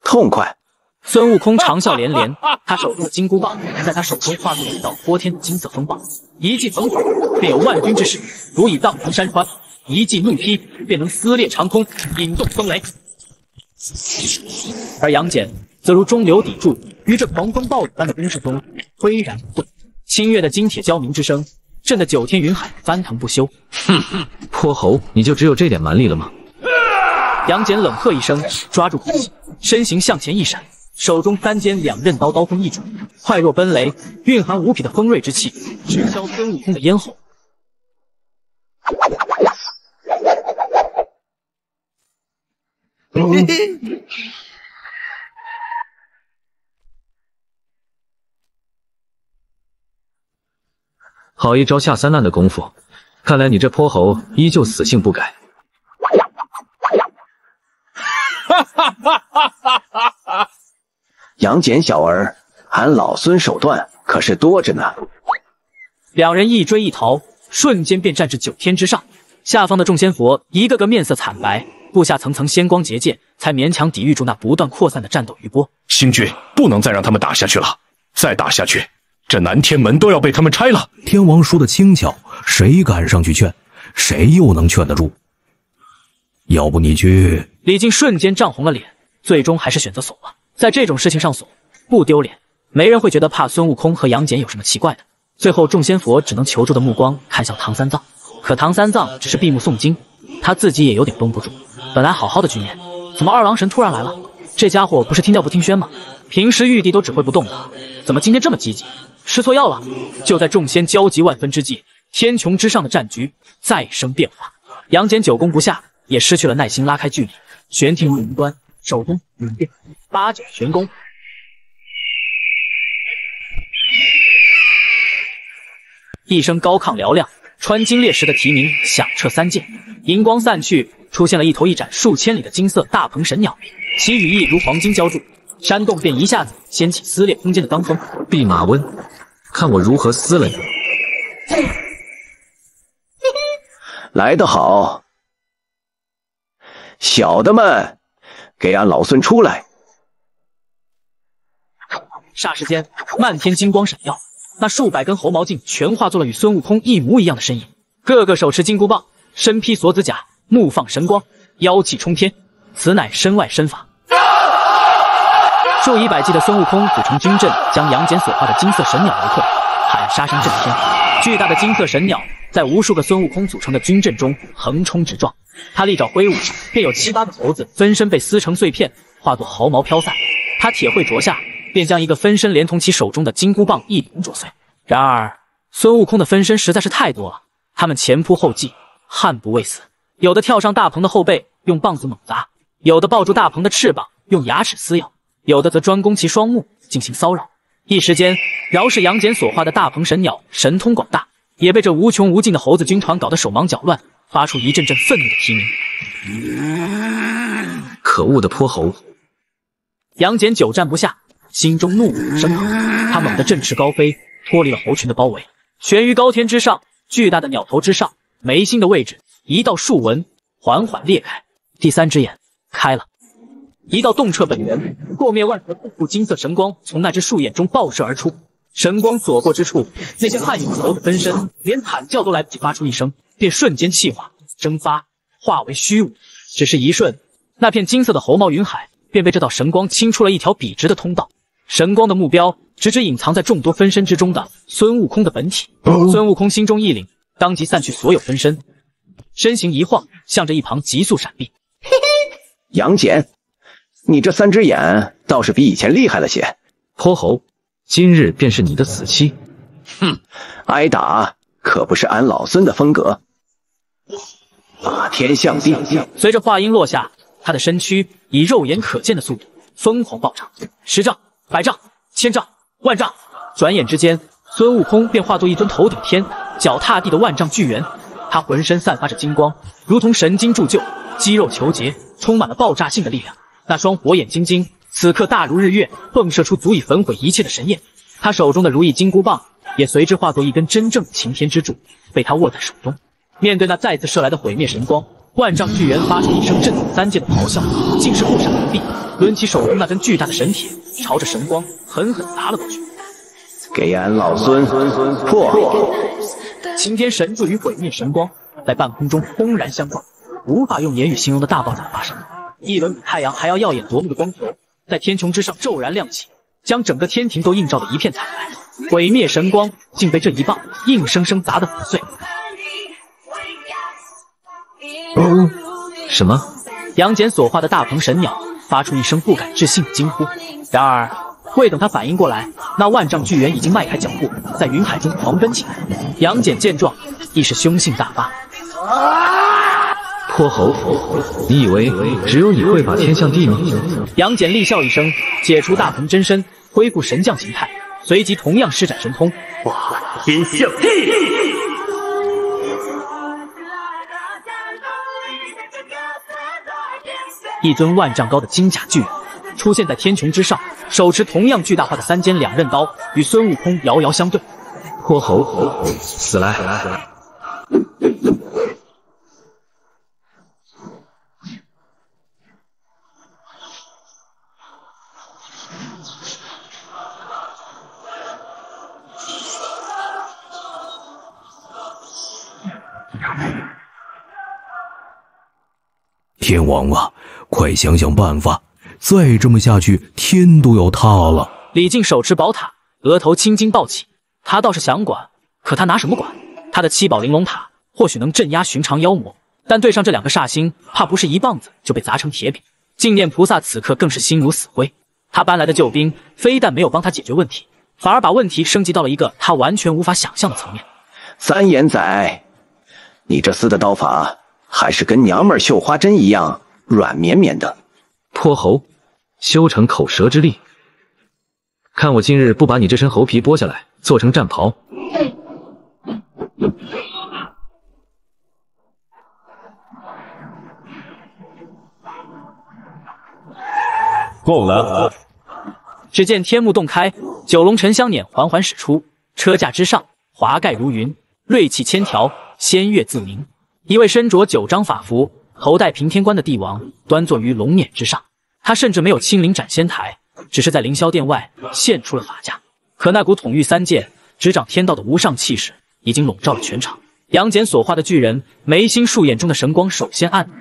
痛快！孙悟空长笑连连，他手中的金箍棒在他手中化作一道泼天的金色风暴，一记横扫便有万钧之势，足以荡平山川；一记怒劈便能撕裂长空，引动风雷。而杨戬则如中流砥柱，于这狂风暴雨般的攻势中岿然不动。清越的金铁交鸣之声，震得九天云海翻腾不休。泼猴，你就只有这点蛮力了吗？杨戬冷喝一声，抓住空气，身形向前一闪，手中三尖两刃刀刀锋一转，快若奔雷，蕴含无匹的锋锐之气，直削孙悟空的咽喉。好一招下三滥的功夫，看来你这泼猴依旧死性不改。杨戬小儿，俺老孙手段可是多着呢。两人一追一逃，瞬间便站至九天之上。下方的众仙佛一个个面色惨白，布下层层仙光结界，才勉强抵御住那不断扩散的战斗余波。星君，不能再让他们打下去了，再打下去，这南天门都要被他们拆了。天王说的轻巧，谁敢上去劝？谁又能劝得住？要不你去……李靖瞬间涨红了脸，最终还是选择怂了。在这种事情上怂，不丢脸，没人会觉得怕孙悟空和杨戬有什么奇怪的。最后，众仙佛只能求助的目光看向唐三藏，可唐三藏只是闭目诵经，他自己也有点绷不住。本来好好的局面，怎么二郎神突然来了？这家伙不是听调不听宣吗？平时玉帝都指挥不动的，怎么今天这么积极？吃错药了？就在众仙焦急万分之际，天穹之上的战局再生变化。杨戬久攻不下，也失去了耐心拉开距离，悬停如云端，手中云变八九玄功。一声高亢嘹亮、穿金裂石的啼鸣响彻三界，银光散去，出现了一头一展数千里的金色大鹏神鸟，其羽翼如黄金浇铸，山洞便一下子掀起撕裂空间的罡风。弼马温，看我如何撕了你！来得好，小的们，给俺老孙出来！霎时间，漫天金光闪耀，那数百根猴毛镜全化作了与孙悟空一模一样的身影，个个手持金箍棒，身披锁子甲，目放神光，妖气冲天，此乃身外身法。数以百计的孙悟空组成军阵，将杨戬所画的金色神鸟围困，喊杀声震天。巨大的金色神鸟在无数个孙悟空组成的军阵中横冲直撞，他利爪挥舞，便有7、8个猴子分身被撕成碎片，化作毫毛飘散。他铁慧啄下，便将一个分身连同其手中的金箍棒一同啄碎。然而孙悟空的分身实在是太多了，他们前仆后继，悍不畏死，有的跳上大鹏的后背用棒子猛砸，有的抱住大鹏的翅膀用牙齿撕咬，有的则专攻其双目进行骚扰。一时间，饶是杨戬所画的大鹏神鸟神通广大，也被这无穷无尽的猴子军团搞得手忙脚乱，发出一阵阵愤怒的啼鸣。可恶的泼猴！杨戬久战不下，心中怒火升腾，他猛地振翅高飞，脱离了猴群的包围，悬于高天之上。巨大的鸟头之上，眉心的位置，一道竖纹缓缓裂开，第3只眼开了。一道洞彻本源、破灭万合恐怖金色神光从那只树眼中爆射而出，神光所过之处，那些悍勇猴的分身连惨叫都来不及发出一声，便瞬间气化、蒸发，化为虚无。只是一瞬，那片金色的猴毛云海便被这道神光清出了一条笔直的通道。神光的目标直指隐藏在众多分身之中的孙悟空的本体。孙悟空心中一凛，当即散去所有分身，身形一晃，向着一旁急速闪避。杨戬，你这3只眼倒是比以前厉害了些。泼猴，今日便是你的死期。哼，挨打可不是俺老孙的风格。打天象地。随着话音落下，他的身躯以肉眼可见的速度疯狂暴涨，10丈、100丈、1000丈、万丈。转眼之间，孙悟空便化作一尊头顶天、脚踏地的万丈巨猿。他浑身散发着金光，如同神经铸就，肌肉虬结，充满了爆炸性的力量。那双火眼金睛此刻大如日月，迸射出足以焚毁一切的神焰。他手中的如意金箍棒也随之化作一根真正的擎天之柱，被他握在手中。面对那再次射来的毁灭神光，万丈巨猿发出一声震动三界的咆哮，竟是不闪不避，抡起手中那根巨大的神铁，朝着神光狠狠砸了过去。给俺老孙破！擎天神柱与毁灭神光在半空中轰然相撞，无法用言语形容的大爆炸发生。一轮比太阳还要耀眼夺目的光球在天穹之上骤然亮起，将整个天庭都映照得一片惨白。毁灭神光竟被这一棒硬生生砸得粉碎。什么？杨戬所化的大鹏神鸟发出一声不敢置信的惊呼。然而，未等他反应过来，那万丈巨猿已经迈开脚步，在云海中狂奔起来。杨戬见状，亦是凶性大发。泼猴，你以为只有你会把天象地吗？杨戬厉笑一声，解除大鹏真身，恢复神将形态，随即同样施展神通。天象地！一尊万丈高的金甲巨人出现在天穹之上，手持同样巨大化的三尖两刃刀，与孙悟空遥遥相对。泼猴，死来！天王啊，快想想办法！再这么下去，天都要塌了。李靖手持宝塔，额头青筋暴起。他倒是想管，可他拿什么管？他的七宝玲珑塔或许能镇压寻常妖魔，但对上这两个煞星，怕不是一棒子就被砸成铁饼。净念菩萨此刻更是心如死灰。他搬来的救兵，非但没有帮他解决问题，反而把问题升级到了一个他完全无法想象的层面。三眼仔，你这厮的刀法还是跟娘们绣花针一样软绵绵的。泼猴，修成口舌之力，看我今日不把你这身猴皮剥下来，做成战袍！够了！只见天幕洞开，九龙沉香辇缓缓驶出，车架之上华盖如云，锐气千条，仙乐自鸣。一位身着九章法服，头戴平天冠的帝王端坐于龙辇之上，他甚至没有亲临斩仙台，只是在凌霄殿外现出了法架。可那股统御三界、执掌天道的无上气势已经笼罩了全场。杨戬所化的巨人眉心树眼中的神光首先暗了，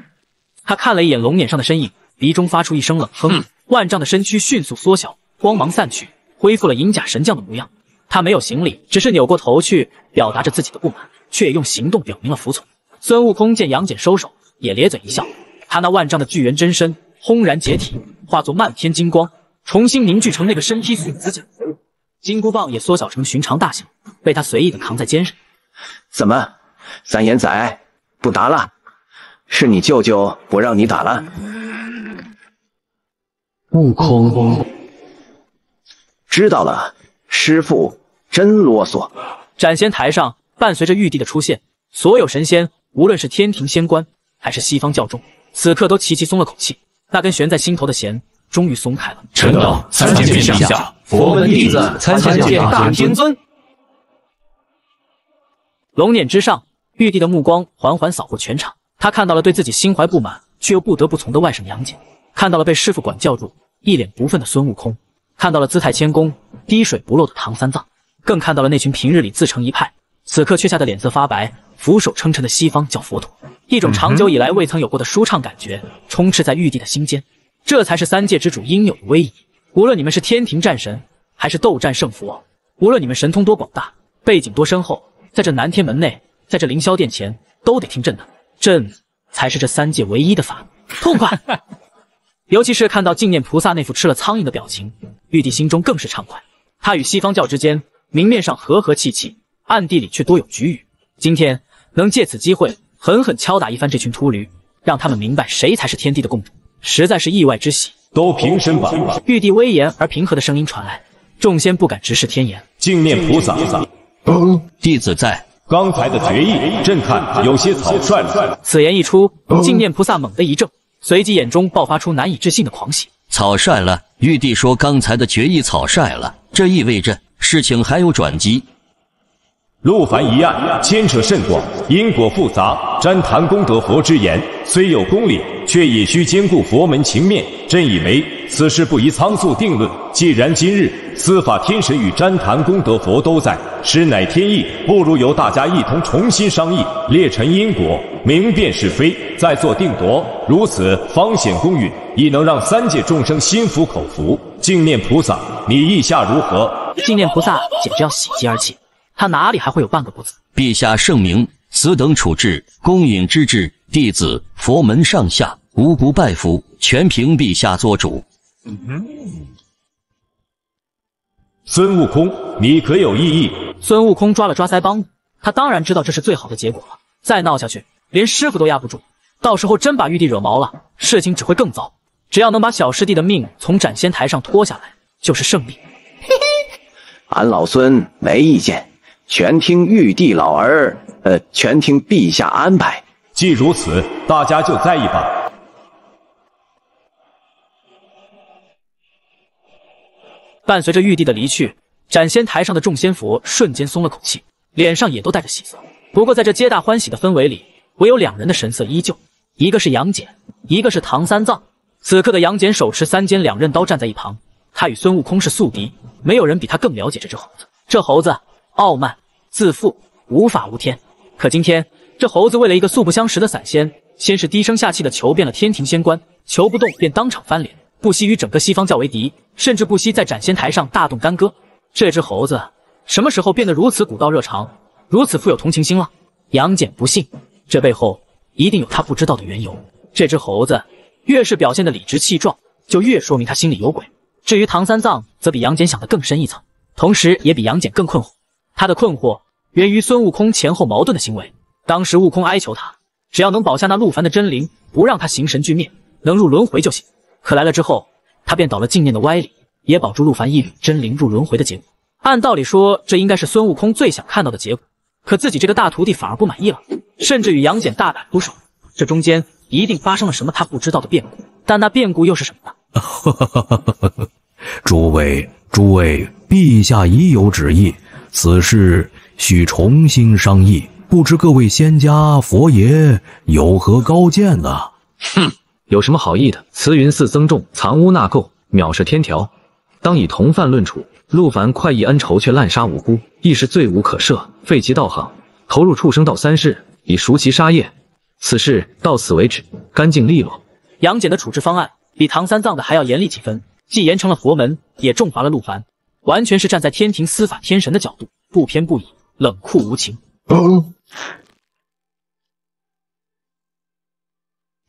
他看了一眼龙辇上的身影，鼻中发出一声冷哼，万丈的身躯迅速缩小，光芒散去，恢复了银甲神将的模样。他没有行礼，只是扭过头去表达着自己的不满，却也用行动表明了服从。孙悟空见杨戬收手，也咧嘴一笑，他那万丈的巨猿真身轰然解体，化作漫天金光，重新凝聚成那个身披素紫甲，金箍棒也缩小成寻常大小，被他随意的扛在肩上。怎么，三眼仔不打了？是你舅舅不让你打了？悟空，知道了，师父真啰嗦。斩仙台上伴随着玉帝的出现，所有神仙，无论是天庭仙官还是西方教众，此刻都齐齐松了口气，那根悬在心头的弦终于松开了。臣等参见陛下，佛门弟子参见大天尊。龙辇之上，玉帝的目光缓缓扫过全场，他看到了对自己心怀不满却又不得不从的外甥杨戬，看到了被师父管教住一脸不忿的孙悟空，看到了姿态谦恭滴水不漏的唐三藏，更看到了那群平日里自成一派，此刻却吓得脸色发白，俯首称臣的西方教佛陀。一种长久以来未曾有过的舒畅感觉充斥在玉帝的心间，这才是三界之主应有的威仪。无论你们是天庭战神，还是斗战胜佛，无论你们神通多广大，背景多深厚，在这南天门内，在这凌霄殿前，都得听朕的，朕才是这三界唯一的法。痛快！尤其是看到净念菩萨那副吃了苍蝇的表情，玉帝心中更是畅快。他与西方教之间，明面上和和气气，暗地里却多有局龉。今天能借此机会狠狠敲打一番这群秃驴，让他们明白谁才是天地的共主，实在是意外之喜。都平身吧！玉帝威严而平和的声音传来，众仙不敢直视天颜。净念菩萨，弟子在。刚才的决议，朕看有些草率了。此言一出，净念菩萨猛地一怔，随即眼中爆发出难以置信的狂喜。草率了？玉帝说刚才的决议草率了，这意味着事情还有转机。陆凡一案牵扯甚广，因果复杂，瞻谈功德佛之言，虽有公理，却也需兼顾佛门情面。朕以为此事不宜仓促定论。既然今日司法天神与瞻谈功德佛都在，实乃天意，不如由大家一同重新商议，列陈因果，明辨是非，再做定夺。如此方显公允，亦能让三界众生心服口服。净念菩萨，你意下如何？净念菩萨简直要喜极而泣。他哪里还会有半个不字？陛下圣明，此等处置，公允之至，弟子佛门上下无不拜服，全凭陛下做主。孙悟空，你可有异议？孙悟空抓了抓腮帮子，他当然知道这是最好的结果了。再闹下去，连师傅都压不住，到时候真把玉帝惹毛了，事情只会更糟。只要能把小师弟的命从斩仙台上拖下来，就是胜利。俺老孙没意见。全听玉帝老儿，全听陛下安排。既如此，大家就在一吧。伴随着玉帝的离去，斩仙台上的众仙佛瞬间松了口气，脸上也都带着喜色。不过在这皆大欢喜的氛围里，唯有两人的神色依旧，一个是杨戬，一个是唐三藏。此刻的杨戬手持三尖两刃刀站在一旁，他与孙悟空是宿敌，没有人比他更了解这只猴子。这猴子傲慢自负，无法无天。可今天这猴子为了一个素不相识的散仙，先是低声下气地求遍了天庭仙官，求不动便当场翻脸，不惜与整个西方教为敌，甚至不惜在斩仙台上大动干戈。这只猴子什么时候变得如此古道热肠，如此富有同情心了？杨戬不信，这背后一定有他不知道的缘由。这只猴子越是表现得理直气壮，就越说明他心里有鬼。至于唐三藏，则比杨戬想得更深一层，同时也比杨戬更困惑。他的困惑源于孙悟空前后矛盾的行为。当时悟空哀求他，只要能保下那陆凡的真灵，不让他形神俱灭，能入轮回就行。可来了之后，他便倒了净念的歪理，也保住陆凡一缕真灵入轮回的结果。按道理说，这应该是孙悟空最想看到的结果，可自己这个大徒弟反而不满意了，甚至与杨戬大打出手。这中间一定发生了什么他不知道的变故，但那变故又是什么呢？诸位，陛下已有旨意，此事需重新商议，不知各位仙家佛爷有何高见呢？哼，有什么好议的？慈云寺僧众藏污纳垢，藐视天条，当以同犯论处。陆凡快意恩仇，却滥杀无辜，亦是罪无可赦，废其道行，投入畜生道三世，以赎其杀业。此事到此为止，干净利落。杨戬的处置方案比唐三藏的还要严厉几分，既严惩了佛门，也重罚了陆凡，完全是站在天庭司法天神的角度，不偏不倚，冷酷无情。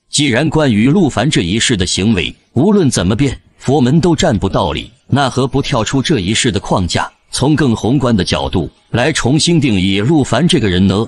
既然关于陆凡这一事的行为，无论怎么变，佛门都站不道理，那何不跳出这一事的框架，从更宏观的角度来重新定义陆凡这个人呢？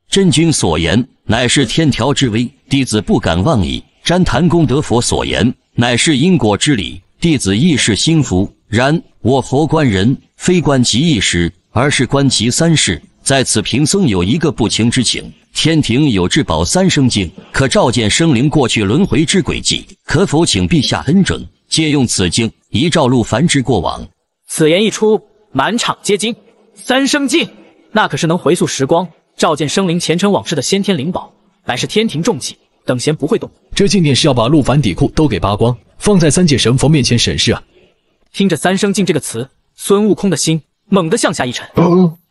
真君所言乃是天条之威，弟子不敢妄议；瞻谈功德佛所言乃是因果之理，弟子亦是心服。然我佛观人，非观其一时，而是观其三世。在此贫僧有一个不情之请，天庭有至宝三生镜，可照见生灵过去轮回之轨迹，可否请陛下恩准，借用此镜，一照陆凡之过往？此言一出，满场皆惊。三生镜，那可是能回溯时光，照见生灵前尘往事的先天灵宝，乃是天庭重器，等闲不会动。这静殿是要把陆凡底裤都给扒光，放在三界神佛面前审视啊！听着三生镜这个词，孙悟空的心猛地向下一沉，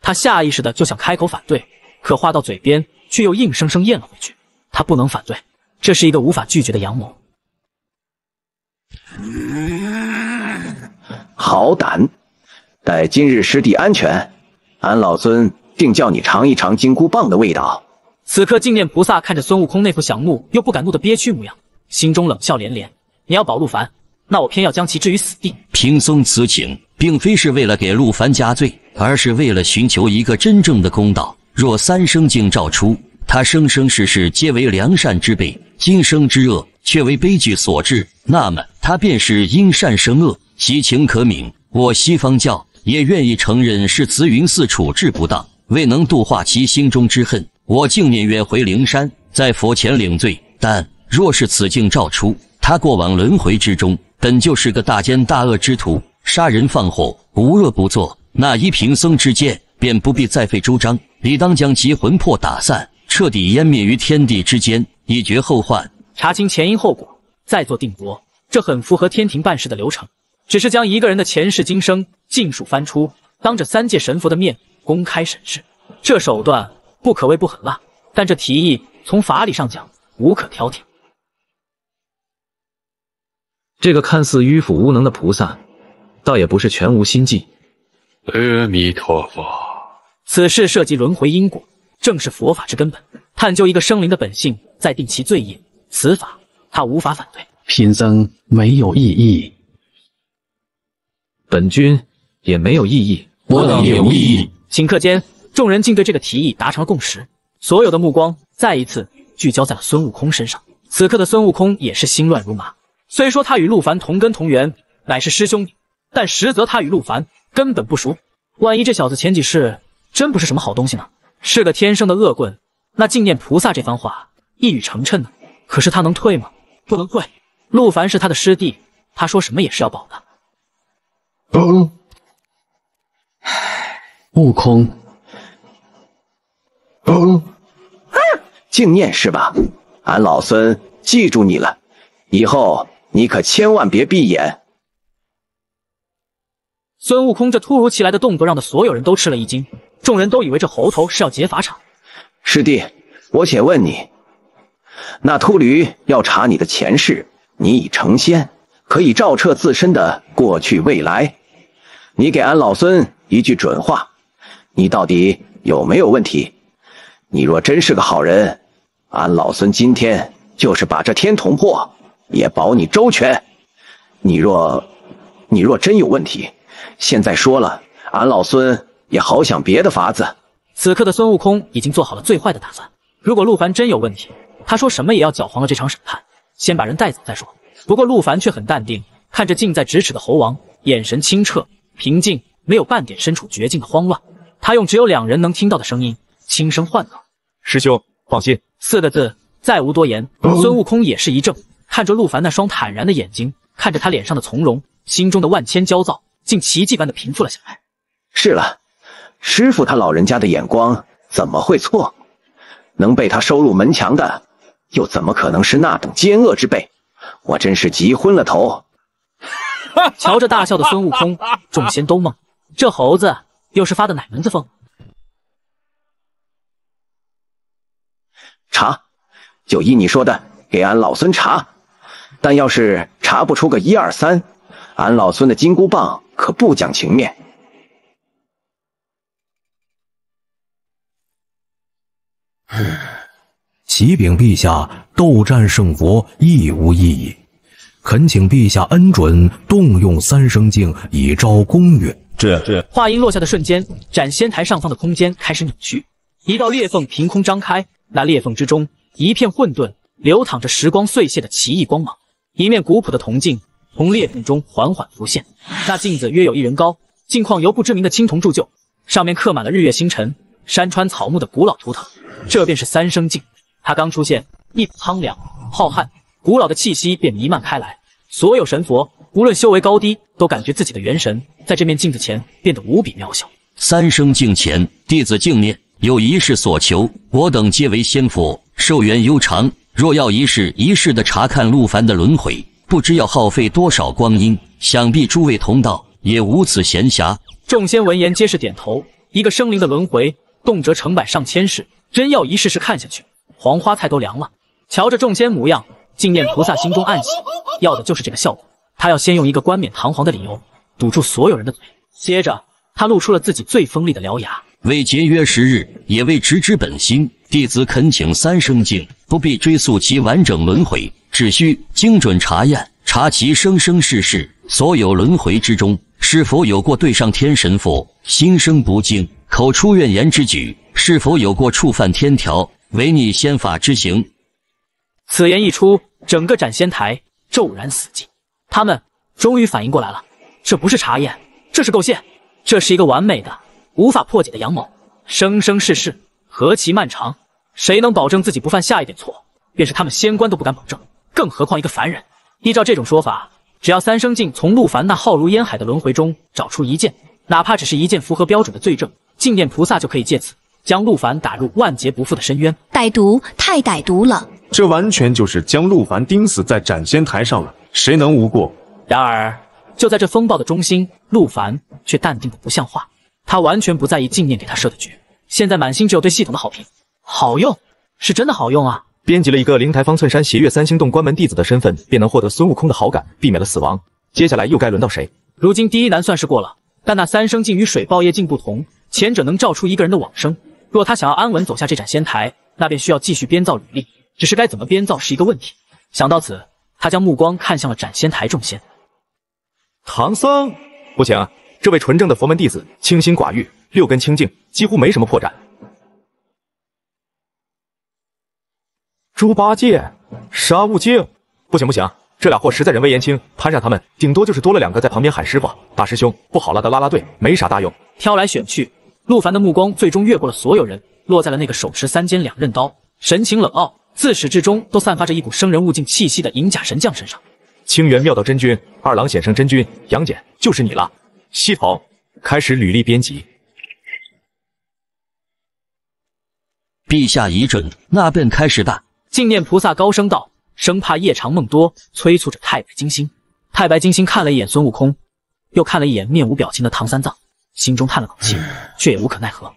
他下意识的就想开口反对，可话到嘴边却又硬生生咽了回去。他不能反对，这是一个无法拒绝的阳谋。好胆！待今日师弟安全，俺老孙定叫你尝一尝金箍棒的味道。此刻净念菩萨看着孙悟空那副想怒又不敢怒的憋屈模样，心中冷笑连连。你要保陆凡，那我偏要将其置于死地。贫僧此请并非是为了给陆凡加罪，而是为了寻求一个真正的公道。若三生镜照出，他生生世世皆为良善之辈，今生之恶却为悲剧所致，那么他便是因善生恶，其情可悯。我西方教也愿意承认是慈云寺处置不当，未能度化其心中之恨。我竟念愿回灵山，在佛前领罪。但若是此镜照出，他过往轮回之中本就是个大奸大恶之徒，杀人放火，无恶不作，那一贫僧之剑便不必再费周章，理当将其魂魄打散，彻底湮灭于天地之间，以绝后患。查清前因后果，再做定夺，这很符合天庭办事的流程。只是将一个人的前世今生尽数翻出，当着3界神佛的面公开审视，这手段不可谓不狠辣，但这提议从法理上讲无可挑剔。这个看似迂腐无能的菩萨，倒也不是全无心计。阿弥陀佛。此事涉及轮回因果，正是佛法之根本。探究一个生灵的本性，再定其罪业，此法他无法反对。贫僧没有异议。本君也没有异议。我等也无异议。顷刻间，众人竟对这个提议达成了共识，所有的目光再一次聚焦在了孙悟空身上。此刻的孙悟空也是心乱如麻。虽说他与陆凡同根同源，乃是师兄弟，但实则他与陆凡根本不熟。万一这小子前几世真不是什么好东西呢？是个天生的恶棍，那净念菩萨这番话一语成谶呢。可是他能退吗？不能退。陆凡是他的师弟，他说什么也是要保的。悟空，净念是吧？俺老孙记住你了，以后你可千万别闭眼。孙悟空这突如其来的动作让的所有人都吃了一惊，众人都以为这猴头是要劫法场。师弟，我且问你，那秃驴要查你的前世，你已成仙，可以照彻自身的过去未来。你给俺老孙一句准话，你到底有没有问题？你若真是个好人，俺老孙今天就是把这天捅破，也保你周全。你若真有问题，现在说了，俺老孙也好想别的法子。此刻的孙悟空已经做好了最坏的打算。如果陆凡真有问题，他说什么也要搅黄了这场审判，先把人带走再说。不过陆凡却很淡定，看着近在咫尺的猴王，眼神清澈平静，没有半点身处绝境的慌乱。他用只有2人能听到的声音轻声唤道：“师兄，放心。”4个字，再无多言。孙悟空也是一怔，看着陆凡那双坦然的眼睛，看着他脸上的从容，心中的万千焦躁竟奇迹般的平复了下来。是了，师傅他老人家的眼光怎么会错？能被他收入门墙的，又怎么可能是那等奸恶之辈？我真是急昏了头。瞧着大笑的孙悟空，众仙都懵，这猴子又是发的哪门子疯？查，就依你说的，给俺老孙查。但要是查不出个1、2、3，俺老孙的金箍棒可不讲情面。启禀陛下，斗战胜佛亦无异议，恳请陛下恩准动用3生镜以招公允。这话音落下的瞬间，斩仙台上方的空间开始扭曲，一道裂缝凭空张开，那裂缝之中一片混沌，流淌着时光碎屑的奇异光芒。一面古朴的铜镜从裂缝中缓缓浮现，那镜子约有1人高，镜框由不知名的青铜铸就，上面刻满了日月星辰、山川草木的古老图腾。这便是3生镜。它刚出现，一苍凉浩瀚古老的气息便弥漫开来，所有神佛无论修为高低，都感觉自己的元神在这面镜子前变得无比渺小。3生镜前，弟子净念，有一事所求，我等皆为仙佛，寿元悠长，若要一世一世的查看陆凡的轮回，不知要耗费多少光阴，想必诸位同道也无此闲暇。众仙闻言皆是点头。一个生灵的轮回，动辄成百上千世，真要一世世看下去，黄花菜都凉了。瞧着众仙模样，净念菩萨心中暗喜，要的就是这个效果。他要先用一个冠冕堂皇的理由堵住所有人的嘴，接着他露出了自己最锋利的獠牙。为节约时日，也为直指本心，弟子恳请3生镜不必追溯其完整轮回，只需精准查验，查其生生世世所有轮回之中，是否有过对上天神佛，心生不敬，口出怨言之举，是否有过触犯天条，违逆仙法之行。此言一出，整个斩仙台骤然死寂。他们终于反应过来了，这不是查验，这是构陷，这是一个完美的无法破解的阳谋。生生世世何其漫长，谁能保证自己不犯下一点错？便是他们仙官都不敢保证，更何况一个凡人。依照这种说法，只要3生镜从陆凡那浩如烟海的轮回中找出一件，哪怕只是一件符合标准的罪证，净念菩萨就可以借此将陆凡打入万劫不复的深渊。歹毒，太歹毒了！这完全就是将陆凡钉死在斩仙台上了，谁能无过？然而，就在这风暴的中心，陆凡却淡定的不像话。他完全不在意净念给他设的局，现在满心只有对系统的好评。好用，是真的好用啊！编辑了一个灵台方寸山邪月三星洞关门弟子的身份，便能获得孙悟空的好感，避免了死亡。接下来又该轮到谁？如今第一难算是过了，但那三生镜与水爆业镜不同，前者能照出一个人的往生。若他想要安稳走下这盏仙台，那便需要继续编造履历，只是该怎么编造是一个问题。想到此，他将目光看向了斩仙台众仙。唐僧，不行，这位纯正的佛门弟子，清心寡欲，六根清净，几乎没什么破绽。猪八戒、沙悟净，不行不行，这俩货实在人微言轻，攀上他们，顶多就是多了两个在旁边喊师傅、大师兄、不好了的啦啦队，没啥大用。挑来选去，陆凡的目光最终越过了所有人，落在了那个手持三尖两刃刀、神情冷傲、自始至终都散发着一股生人勿近气息的银甲神将身上。清源妙道真君、二郎显圣真君、杨戬，就是你了。系统开始履历编辑。陛下一准，那便开始吧。净念菩萨高声道，生怕夜长梦多，催促着太白金星。太白金星看了一眼孙悟空，又看了一眼面无表情的唐三藏，心中叹了口气，却也无可奈何。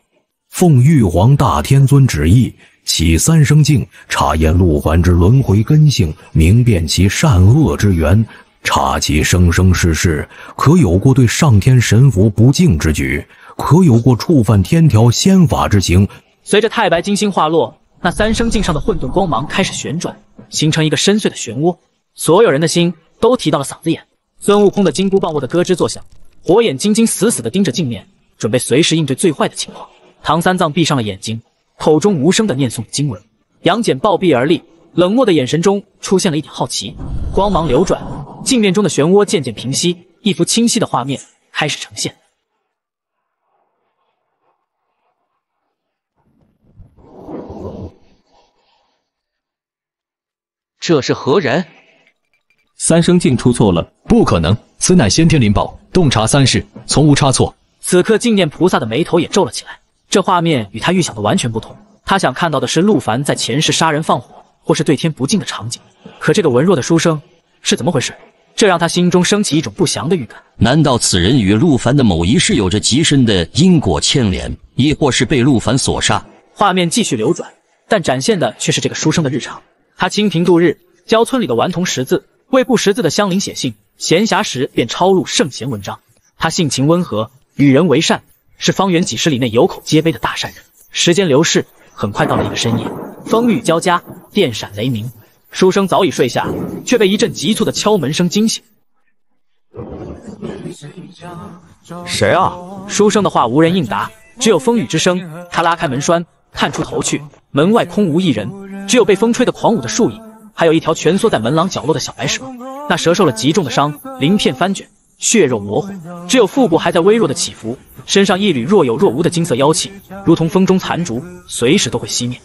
奉玉皇大天尊旨意，起三生镜，查验陆凡之轮回根性，明辨其善恶之源，查其生生世世，可有过对上天神佛不敬之举，可有过触犯天条仙法之行。随着太白金星话落，那三生镜上的混沌光芒开始旋转，形成一个深邃的漩涡。所有人的心都提到了嗓子眼。孙悟空的金箍棒握得咯吱作响，火眼金睛死死地盯着镜面，准备随时应对最坏的情况。唐三藏闭上了眼睛，口中无声地念诵经文。杨戬抱臂而立，冷漠的眼神中出现了一点好奇。光芒流转，镜面中的漩涡渐渐平息，一幅清晰的画面开始呈现。这是何人？三生镜出错了，不可能，此乃先天灵宝，洞察三世，从无差错。此刻净念菩萨的眉头也皱了起来，这画面与他预想的完全不同。他想看到的是陆凡在前世杀人放火，或是对天不敬的场景，可这个文弱的书生是怎么回事？这让他心中升起一种不祥的预感。难道此人与陆凡的某一世有着极深的因果牵连，亦或是被陆凡所杀？画面继续流转，但展现的却是这个书生的日常。他清贫度日，教村里的顽童识字，为不识字的乡邻写信，闲暇时便抄录圣贤文章。他性情温和，与人为善，是方圆几十里内有口皆碑的大善人。时间流逝，很快到了一个深夜，风雨交加，电闪雷鸣。书生早已睡下，却被一阵急促的敲门声惊醒。谁啊？书生的话无人应答，只有风雨之声。他拉开门栓，探出头去，门外空无一人，只有被风吹得狂舞的树影，还有一条蜷缩在门廊角落的小白蛇。那蛇受了极重的伤，鳞片翻卷，血肉模糊，只有腹部还在微弱的起伏，身上一缕若有若无的金色妖气，如同风中残烛，随时都会熄灭。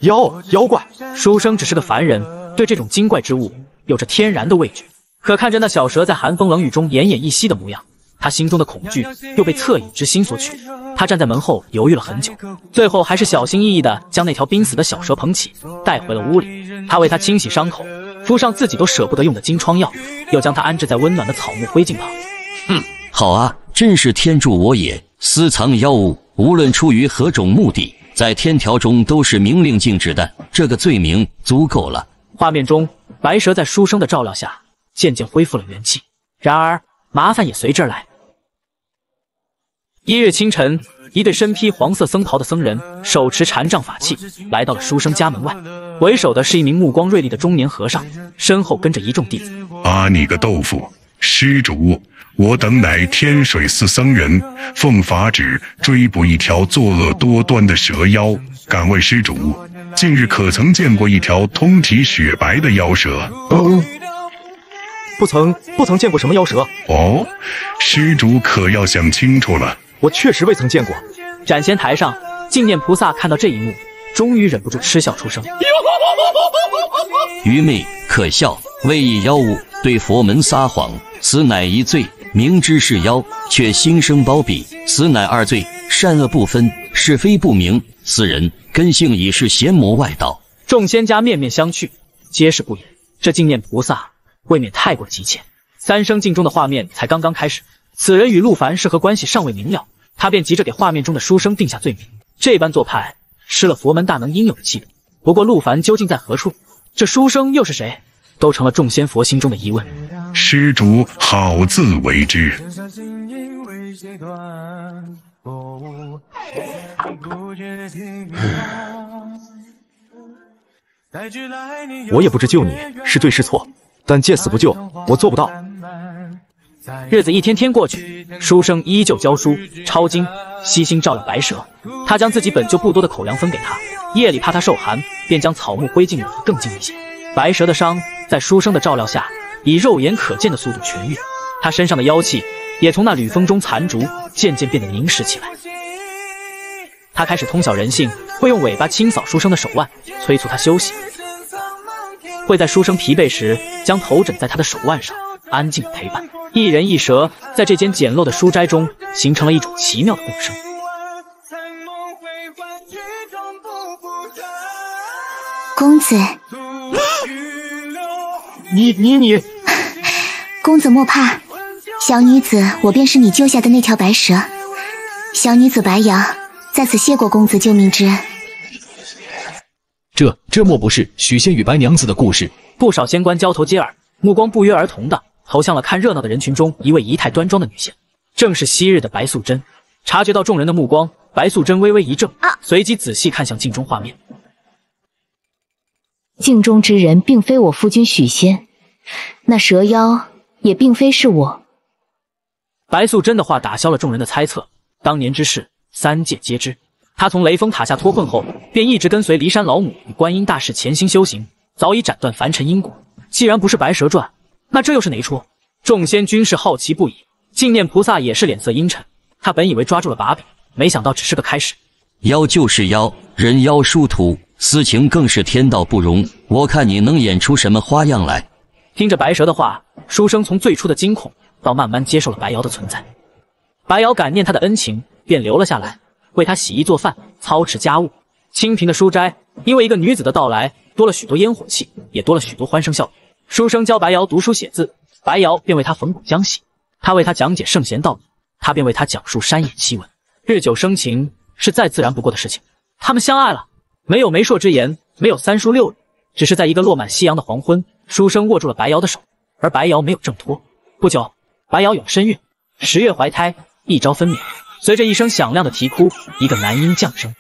妖怪！书生只是个凡人，对这种精怪之物有着天然的畏惧。可看着那小蛇在寒风冷雨中奄奄一息的模样，他心中的恐惧又被恻隐之心所驱。他站在门后犹豫了很久，最后还是小心翼翼地将那条濒死的小蛇捧起，带回了屋里。他为它清洗伤口，敷上自己都舍不得用的金疮药，又将它安置在温暖的草木灰烬旁。好啊，真是天助我也！私藏妖物，无论出于何种目的，在天条中都是明令禁止的，这个罪名足够了。画面中，白蛇在书生的照料下渐渐恢复了元气，然而麻烦也随之而来。一日清晨，一对身披黄色僧袍的僧人手持禅杖法器来到了书生家门外，为首的是一名目光锐利的中年和尚，身后跟着一众弟子。啊你个豆腐！施主，我等乃天水寺僧人，奉法旨追捕一条作恶多端的蛇妖，敢问施主，近日可曾见过一条通体雪白的妖蛇？不曾见过什么妖蛇。哦，施主可要想清楚了。我确实未曾见过。斩仙台上，净念菩萨看到这一幕，终于忍不住嗤笑出声。愚昧可笑，未以妖物，对佛门撒谎，此乃一罪；明知是妖，却心生包庇，此乃二罪。善恶不分，是非不明，此人根性已是邪魔外道。众仙家面面相觑，皆是不言。这净念菩萨未免太过急切。三生镜中的画面才刚刚开始，此人与陆凡是何关系尚未明了，他便急着给画面中的书生定下罪名。这般做派，失了佛门大能应有的气度。不过陆凡究竟在何处？这书生又是谁？都成了众仙佛心中的疑问。施主好自为之。我也不知救你是对是错，但见死不救，我做不到。日子一天天过去，书生依旧教书抄经，悉心照料白蛇。他将自己本就不多的口粮分给他，夜里怕他受寒，便将草木灰烬抹得更净一些。白蛇的伤在书生的照料下，以肉眼可见的速度痊愈，他身上的妖气也从那缕风中残烛，渐渐变得凝实起来。他开始通晓人性，会用尾巴清扫书生的手腕，催促他休息；会在书生疲惫时，将头枕在他的手腕上，安静陪伴。一人一蛇在这间简陋的书斋中，形成了一种奇妙的共生。公子，你，公子莫怕，小女子我便是你救下的那条白蛇。小女子白瑶在此谢过公子救命之恩。这莫不是许仙与白娘子的故事？不少仙官交头接耳，目光不约而同的投向了看热闹的人群中一位仪态端庄的女仙，正是昔日的白素贞。察觉到众人的目光，白素贞微微一怔，随即仔细看向镜中画面。镜中之人并非我夫君许仙，那蛇妖也并非是我。白素贞的话打消了众人的猜测，当年之事三界皆知。他从雷峰塔下脱困后，便一直跟随骊山老母与观音大士潜心修行，早已斩断凡尘因果。既然不是白蛇传，那这又是哪一出？众仙均是好奇不已，净念菩萨也是脸色阴沉。他本以为抓住了把柄，没想到只是个开始。妖就是妖，人妖殊途，私情更是天道不容。我看你能演出什么花样来。听着白蛇的话，书生从最初的惊恐到慢慢接受了白瑶的存在。白瑶感念他的恩情，便留了下来，为他洗衣做饭，操持家务。清贫的书斋因为一个女子的到来，多了许多烟火气，也多了许多欢声笑语。书生教白瑶读书写字，白瑶便为他缝补浆洗；他为他讲解圣贤道理，他便为他讲述山野奇闻。日久生情是再自然不过的事情。他们相爱了，没有媒妁之言，没有三书六礼，只是在一个落满夕阳的黄昏，书生握住了白瑶的手，而白瑶没有挣脱。不久，白瑶有了身孕，10月怀胎，一朝分娩。随着一声响亮的啼哭，一个男婴降生。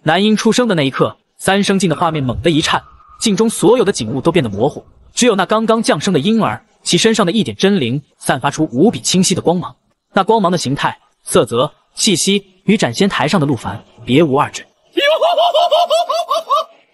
男婴出生的那一刻，三生镜的画面猛地一颤，镜中所有的景物都变得模糊，只有那刚刚降生的婴儿，其身上的一点真灵散发出无比清晰的光芒。那光芒的形态、色泽、气息与斩仙台上的陆凡别无二致。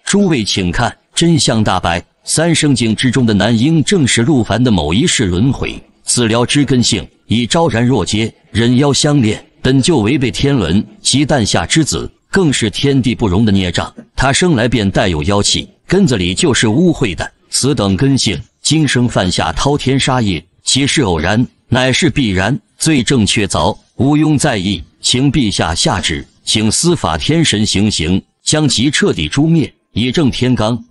诸位请看，真相大白，三生镜之中的男婴正是陆凡的某一世轮回。此疗之根性以昭然若揭，人妖相恋，本就违背天伦，其诞下之子更是天地不容的孽障。他生来便带有妖气，根子里就是污秽的。此等根性，今生犯下滔天杀业，岂是偶然，乃是必然。罪证确凿，毋庸在意，请陛下下旨，请司法天神行刑，将其彻底诛灭，以正天罡。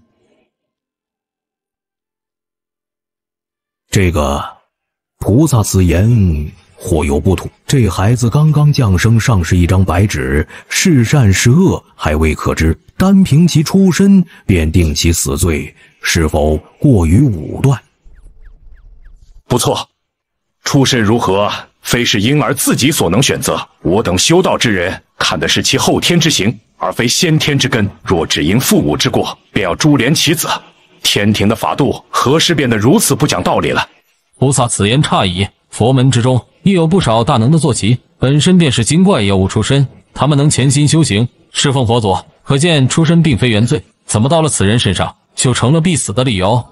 这个菩萨此言或有不妥。这孩子刚刚降生，尚是一张白纸，是善是恶还未可知，单凭其出身便定其死罪，是否过于武断？不错，出身如何，非是婴儿自己所能选择。我等修道之人看的是其后天之行，而非先天之根。若只因父母之过，便要株连其子，天庭的法度何时变得如此不讲道理了？菩萨此言差矣。佛门之中亦有不少大能的坐骑，本身便是精怪妖物出身，他们能潜心修行，侍奉佛祖，可见出身并非原罪。怎么到了此人身上，就成了必死的理由？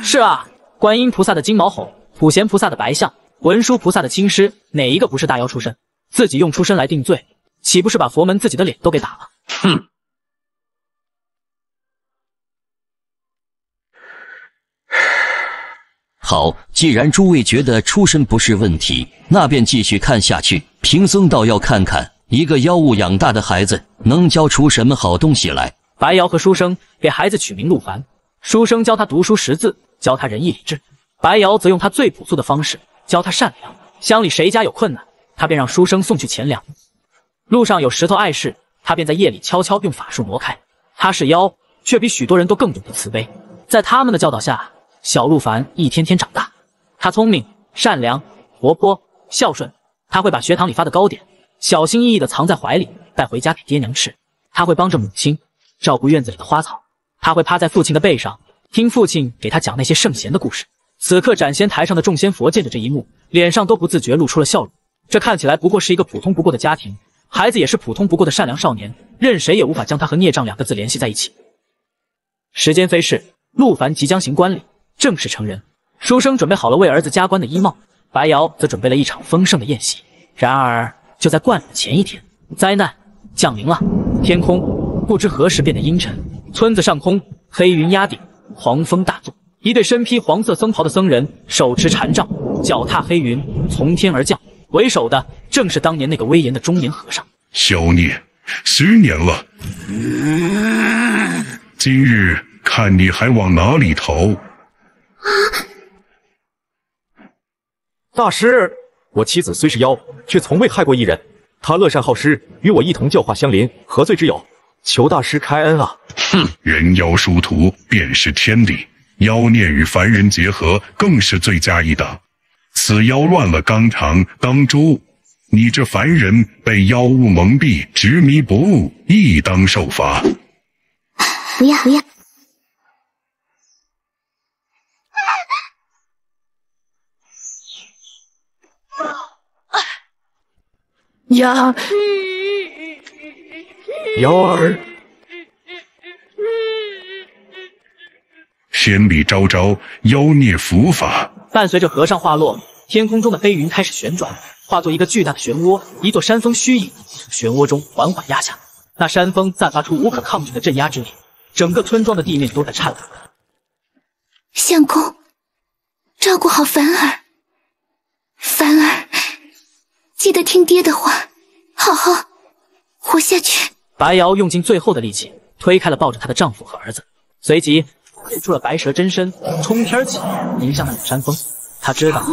是啊，观音菩萨的金毛吼，普贤菩萨的白象，文殊菩萨的青狮，哪一个不是大妖出身？自己用出身来定罪，岂不是把佛门自己的脸都给打了？哼！好，既然诸位觉得出身不是问题，那便继续看下去。贫僧倒要看看一个妖物养大的孩子能教出什么好东西来。白瑶和书生给孩子取名陆凡，书生教他读书识字，教他仁义礼智；白瑶则用他最朴素的方式教他善良。乡里谁家有困难，他便让书生送去钱粮。路上有石头碍事，他便在夜里悄悄用法术挪开。他是妖，却比许多人都更懂得慈悲。在他们的教导下，小陆凡一天天长大。他聪明、善良、活泼、孝顺。他会把学堂里发的糕点小心翼翼地藏在怀里，带回家给爹娘吃。他会帮着母亲照顾院子里的花草。他会趴在父亲的背上，听父亲给他讲那些圣贤的故事。此刻斩仙台上的众仙佛见着这一幕，脸上都不自觉露出了笑容。这看起来不过是一个普通不过的家庭，孩子也是普通不过的善良少年，任谁也无法将他和孽障2个字联系在一起。时间飞逝，陆凡即将行官礼，正式成人。书生准备好了为儿子加官的衣帽，白瑶则准备了一场丰盛的宴席。然而，就在冠礼的前一天，灾难降临了。天空不知何时变得阴沉，村子上空黑云压顶，狂风大作。一对身披黄色僧袍的僧人手持禅杖，脚踏黑云，从天而降。为首的正是当年那个威严的中年和尚。小孽，10年了，今日看你还往哪里逃？大师，我妻子虽是妖，却从未害过一人。她乐善好施，与我一同教化乡邻，何罪之有？求大师开恩啊！哼，人妖殊途，便是天理。妖孽与凡人结合，更是罪加一等。此妖乱了纲常，当诛。你这凡人被妖物蒙蔽，执迷不悟，亦当受罚。不要！瑶儿，仙理昭昭，妖孽伏法。伴随着和尚话落，天空中的黑云开始旋转，化作一个巨大的漩涡，一座山峰虚影从漩涡中缓缓压下。那山峰散发出无可抗拒的镇压之力，整个村庄的地面都在颤抖。相公，照顾好凡儿，凡儿，记得听爹的话，好好活下去。白瑶用尽最后的力气推开了抱着她的丈夫和儿子，随即现出了白蛇真身，冲天起，迎向那座山峰。她知道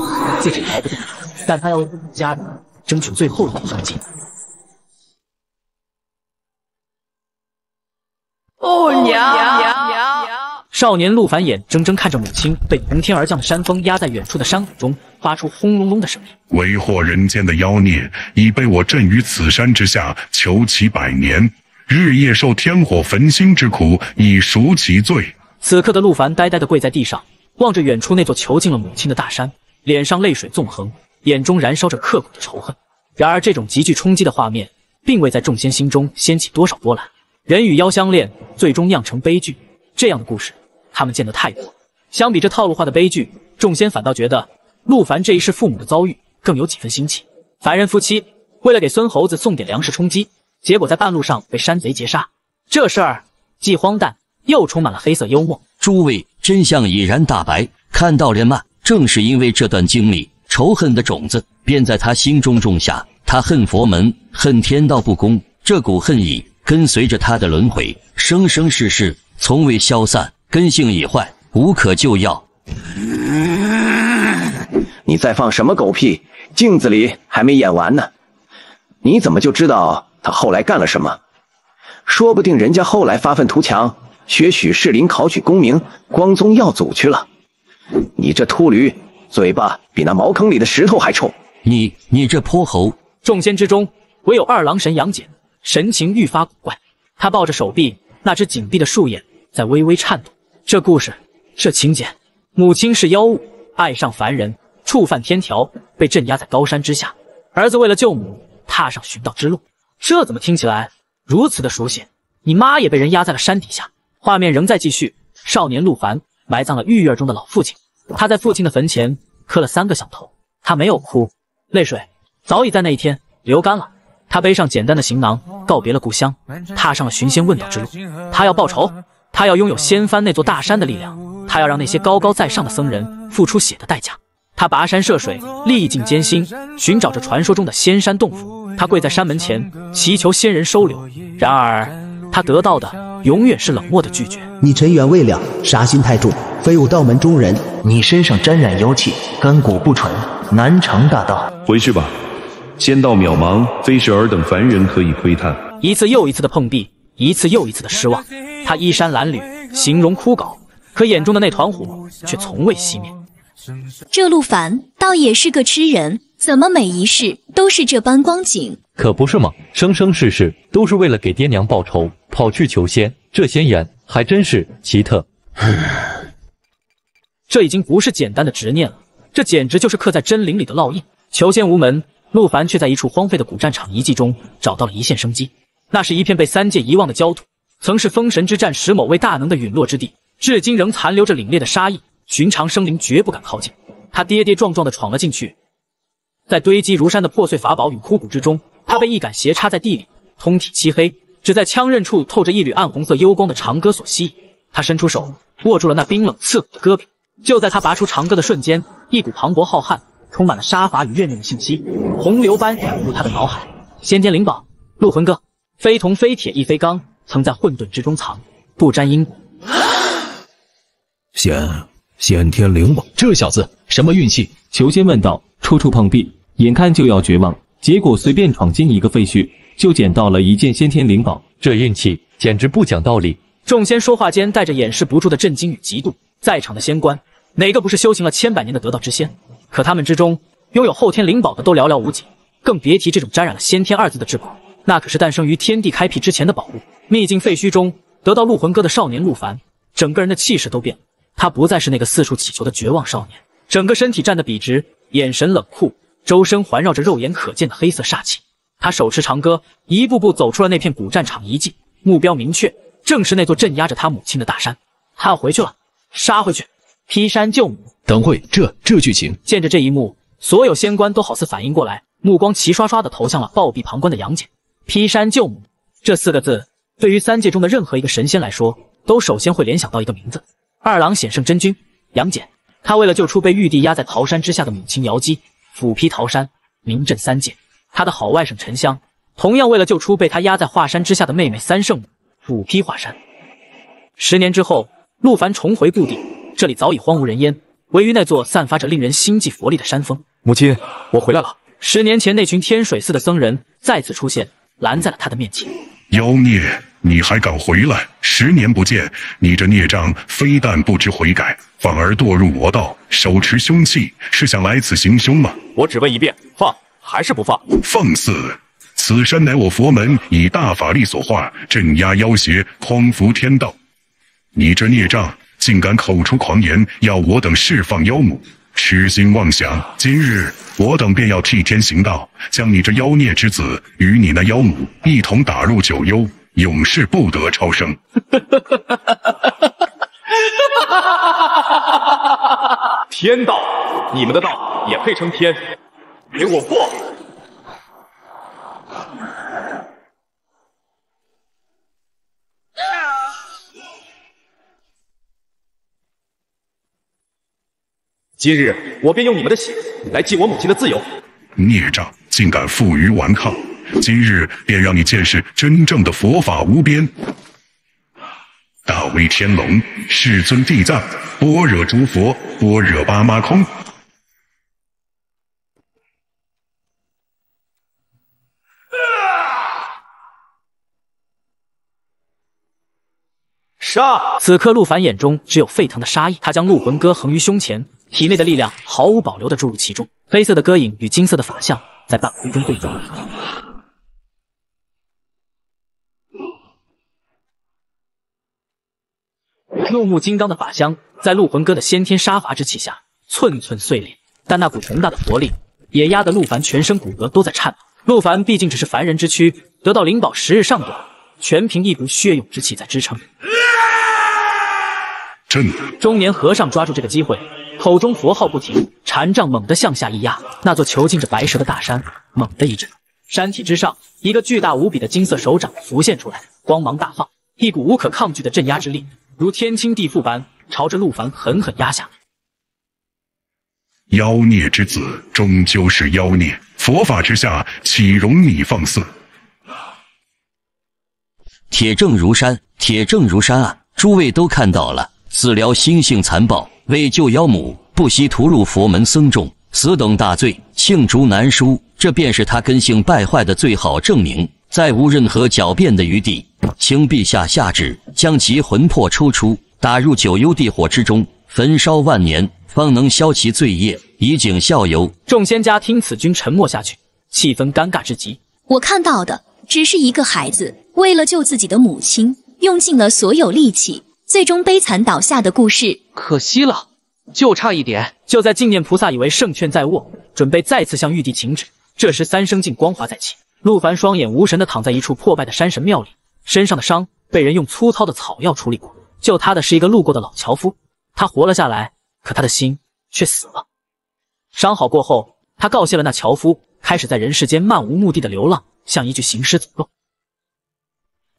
自己逃不掉，但她要为自己家人争取最后一点生机。娘！少年陆凡眼睁睁看着母亲被从天而降的山峰压在远处的山谷中，发出轰隆隆的声音。为祸人间的妖孽已被我镇于此山之下，囚其100年，日夜受天火焚心之苦，以赎其罪。此刻的陆凡呆呆地跪在地上，望着远处那座囚禁了母亲的大山，脸上泪水纵横，眼中燃烧着刻骨的仇恨。然而这种极具冲击的画面，并未在众仙心中掀起多少波澜。人与妖相恋，最终酿成悲剧，这样的故事他们见得太多。相比这套路化的悲剧，众仙反倒觉得陆凡这一世父母的遭遇更有几分新奇。凡人夫妻为了给孙猴子送点粮食充饥，结果在半路上被山贼劫杀。这事儿既荒诞又充满了黑色幽默。诸位，真相已然大白，看到了吗？正是因为这段经历，仇恨的种子便在他心中种下。他恨佛门，恨天道不公，这股恨意跟随着他的轮回，生生世世从未消散，根性已坏，无可救药。你在放什么狗屁？镜子里还没演完呢。你怎么就知道他后来干了什么？说不定人家后来发愤图强，学许世林考取功名，光宗耀祖去了。你这秃驴，嘴巴比那茅坑里的石头还臭。你这泼猴！众仙之中，唯有二郎神杨戬神情愈发古怪，他抱着手臂，那只紧闭的树眼在微微颤动。这故事，这情节，母亲是妖物，爱上凡人，触犯天条，被镇压在高山之下。儿子为了救母，踏上寻道之路。这怎么听起来如此的熟悉？你妈也被人压在了山底下。画面仍在继续，少年陆凡埋葬了玉院中的老父亲，他在父亲的坟前磕了3个响头。他没有哭，泪水早已在那一天流干了。他背上简单的行囊，告别了故乡，踏上了寻仙问道之路。他要报仇，他要拥有掀翻那座大山的力量，他要让那些高高在上的僧人付出血的代价。他跋山涉水，历尽艰辛，寻找着传说中的仙山洞府。他跪在山门前，祈求仙人收留。然而，他得到的永远是冷漠的拒绝。你尘缘未了，杀心太重，非我道门中人。你身上沾染妖气，根骨不纯，难成大道。回去吧，仙道渺茫，非是尔等凡人可以窥探。一次又一次的碰壁，一次又一次的失望。他衣衫褴褛，形容枯槁，可眼中的那团火却从未熄灭。这陆凡倒也是个痴人，怎么每一世都是这般光景？可不是嘛，生生世世都是为了给爹娘报仇，跑去求仙，这仙眼还真是奇特。这已经不是简单的执念了，这简直就是刻在真灵里的烙印。求仙无门，陆凡却在一处荒废的古战场遗迹中找到了一线生机。那是一片被三界遗忘的焦土，曾是封神之战时某位大能的陨落之地，至今仍残留着凛冽的杀意，寻常生灵绝不敢靠近。他跌跌撞撞地闯了进去，在堆积如山的破碎法宝与枯骨之中，他被一杆斜插在地里，通体漆黑，只在枪刃处透着一缕暗红色幽光的长戈所吸引。他伸出手握住了那冰冷刺骨的戈柄，就在他拔出长戈的瞬间，一股磅礴浩瀚、充满了杀伐与怨念的信息洪流般涌入他的脑海。先天灵宝，陆魂戈，非铜非铁亦非钢，曾在混沌之中藏，不沾因果。先天灵宝，这小子什么运气？求仙问道。处处碰壁，眼看就要绝望，结果随便闯进一个废墟，就捡到了一件先天灵宝。这运气简直不讲道理。众仙说话间带着掩饰不住的震惊与嫉妒。在场的仙官，哪个不是修行了千百年的得道之仙？可他们之中，拥有后天灵宝的都寥寥无几，更别提这种沾染了先天二字的至宝。那可是诞生于天地开辟之前的宝物。秘境废墟中得到陆魂戈的少年陆凡，整个人的气势都变了。他不再是那个四处乞求的绝望少年，整个身体站得笔直，眼神冷酷，周身环绕着肉眼可见的黑色煞气。他手持长戈，一步步走出了那片古战场遗迹，目标明确，正是那座镇压着他母亲的大山。他要回去了，杀回去，劈山救母。等会，这剧情。见着这一幕，所有仙官都好似反应过来，目光齐刷刷地投向了暴毙旁观的杨戬。劈山救母这四个字，对于三界中的任何一个神仙来说，都首先会联想到一个名字：二郎显圣真君杨戬。他为了救出被玉帝压在桃山之下的母亲瑶姬，斧劈桃山，名震三界。他的好外甥沉香，同样为了救出被他压在华山之下的妹妹三圣母，斧劈华山。10年之后，陆凡重回故地，这里早已荒无人烟，唯余那座散发着令人心悸佛力的山峰。母亲，我回来了。10年前那群天水寺的僧人再次出现，拦在了他的面前。妖孽，你还敢回来？10年不见，你这孽障非但不知悔改，反而堕入魔道，手持凶器，是想来此行凶吗？我只问一遍，放还是不放？放肆！此山乃我佛门以大法力所化，镇压妖邪，匡扶天道。你这孽障，竟敢口出狂言，要我等释放妖母，痴心妄想！今日我等便要替天行道，将你这妖孽之子与你那妖母一同打入九幽，永世不得超生。天道，你们的道也配称天？给我过！今日我便用你们的血来祭我母亲的自由。孽障，竟敢负隅顽抗！今日便让你见识真正的佛法无边。大威天龙，世尊地藏，般若诸佛，般若巴马空。杀！此刻陆凡眼中只有沸腾的杀意，他将陆魂戈横于胸前，体内的力量毫无保留地注入其中。黑色的戈影与金色的法相在半空中对撞。怒目金刚的法相在陆魂戈的先天杀伐之气下寸寸碎裂，但那股宏大的佛力也压得陆凡全身骨骼都在颤抖。陆凡毕竟只是凡人之躯，得到灵宝时日尚短，全凭一股血勇之气在支撑。中年和尚抓住这个机会，口中佛号不停，禅杖猛地向下一压，那座囚禁着白蛇的大山猛地一震，山体之上一个巨大无比的金色手掌浮现出来，光芒大放，一股无可抗拒的镇压之力如天倾地覆般朝着陆凡狠狠压下。妖孽之子终究是妖孽，佛法之下岂容你放肆？铁证如山，铁证如山啊！诸位都看到了，子辽心性残暴，为救妖母，不惜屠戮佛门僧众，此等大罪，罄竹难书。这便是他根性败坏的最好证明，再无任何狡辩的余地。请陛下下旨，将其魂魄抽出，打入九幽地火之中，焚烧万年，方能消其罪业，以儆效尤。众仙家听此均沉默下去，气氛尴尬至极。我看到的只是一个孩子为了救自己的母亲，用尽了所有力气，最终悲惨倒下的故事。可惜了，就差一点。就在净念菩萨以为胜券在握，准备再次向玉帝请旨，这时三生镜光华再起，陆凡双眼无神地躺在一处破败的山神庙里，身上的伤被人用粗糙的草药处理过。救他的是一个路过的老樵夫，他活了下来，可他的心却死了。伤好过后，他告谢了那樵夫，开始在人世间漫无目的的流浪，像一具行尸走肉。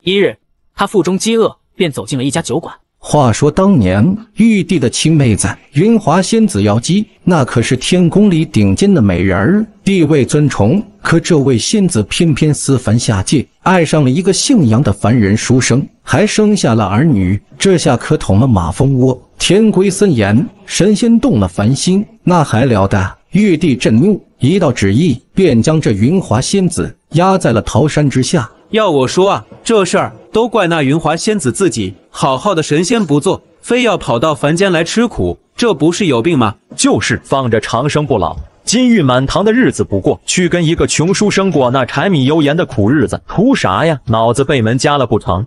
一日，他腹中饥饿，便走进了一家酒馆。话说当年玉帝的亲妹子云华仙子瑶姬，那可是天宫里顶尖的美人儿，地位尊崇。可这位仙子偏偏私凡下界，爱上了一个姓杨的凡人书生，还生下了儿女。这下可捅了马蜂窝。天规森严，神仙动了凡心，那还了得？玉帝震怒，一道旨意，便将这云华仙子压在了桃山之下。要我说啊，这事儿都怪那云华仙子自己，好好的神仙不做，非要跑到凡间来吃苦，这不是有病吗？就是放着长生不老、金玉满堂的日子不过，去跟一个穷书生过那柴米油盐的苦日子，图啥呀？脑子被门夹了不成？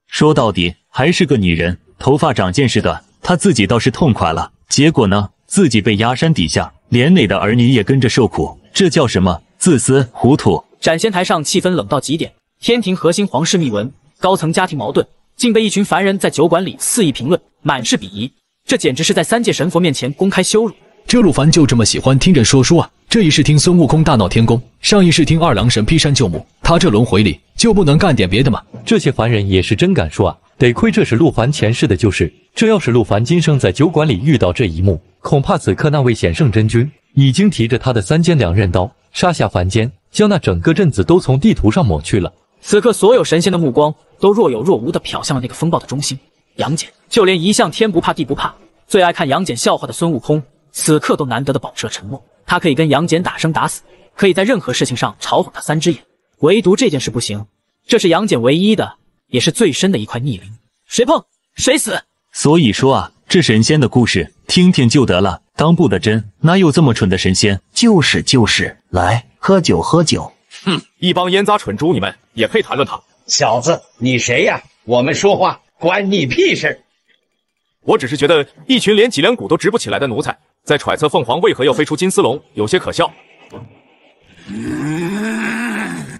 说到底还是个女人，头发长见识的，她自己倒是痛快了，结果呢，自己被压山底下，连累的儿女也跟着受苦，这叫什么？自私糊涂。斩仙台上气氛冷到极点，天庭核心皇室秘闻，高层家庭矛盾，竟被一群凡人在酒馆里肆意评论，满是鄙夷。这简直是在三界神佛面前公开羞辱。这陆凡就这么喜欢听人说书啊？这一世听孙悟空大闹天宫，上一世听二郎神劈山救母，他这轮回里就不能干点别的吗？这些凡人也是真敢说啊！得亏这是陆凡前世的旧事，这要是陆凡今生在酒馆里遇到这一幕，恐怕此刻那位显圣真君已经提着他的三尖两刃刀杀下凡间，将那整个镇子都从地图上抹去了。此刻所有神仙的目光都若有若无地瞟向了那个风暴的中心杨戬，就连一向天不怕地不怕、最爱看杨戬笑话的孙悟空，此刻都难得地保持了沉默。他可以跟杨戬打生打死，可以在任何事情上嘲讽他三只眼，唯独这件事不行。这是杨戬唯一的，也是最深的一块逆鳞，谁碰谁死。所以说啊，这神仙的故事听听就得了，当不得真，哪有这么蠢的神仙？就是，来喝酒喝酒。哼，一帮烟杂蠢猪，你们也配谈论他？小子，你谁呀？我们说话关你屁事！我只是觉得一群连脊梁骨都直不起来的奴才，在揣测凤凰为何要飞出金丝笼，有些可笑。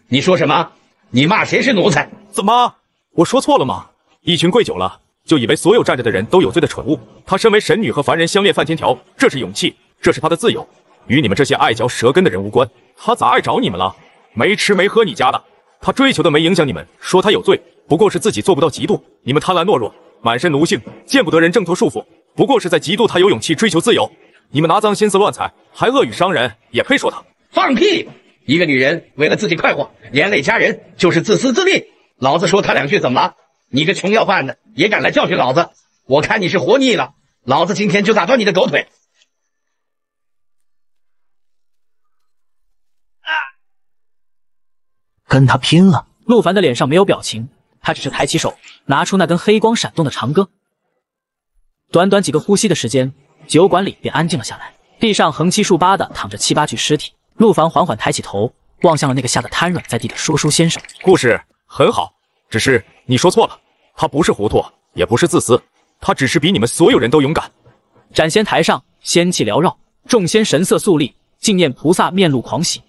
你说什么？你骂谁是奴才？怎么？我说错了吗？一群跪久了，就以为所有站着的人都有罪的蠢物。他身为神女和凡人相恋犯天条，这是勇气，这是他的自由，与你们这些爱嚼舌根的人无关。他咋碍着你们了？没吃没喝你家的，他追求的没影响你们，说他有罪，不过是自己做不到嫉妒。你们贪婪懦弱，满身奴性，见不得人挣脱束缚，不过是在嫉妒他有勇气追求自由。你们拿脏心思乱踩，还恶语伤人，也配说他？放屁！一个女人为了自己快活，连累家人，就是自私自利。老子说他两句怎么了？你个穷要饭的也敢来教训老子？我看你是活腻了，老子今天就打断你的狗腿！跟他拼了！陆凡的脸上没有表情，他只是抬起手，拿出那根黑光闪动的长戈。短短几个呼吸的时间，酒馆里便安静了下来。地上横七竖八的躺着7、8具尸体。陆凡缓缓抬起头，望向了那个吓得瘫软在地的说书先生。故事很好，只是你说错了，他不是糊涂，也不是自私，他只是比你们所有人都勇敢。斩仙台上仙气缭绕，众仙神色肃立，净念菩萨面露狂喜。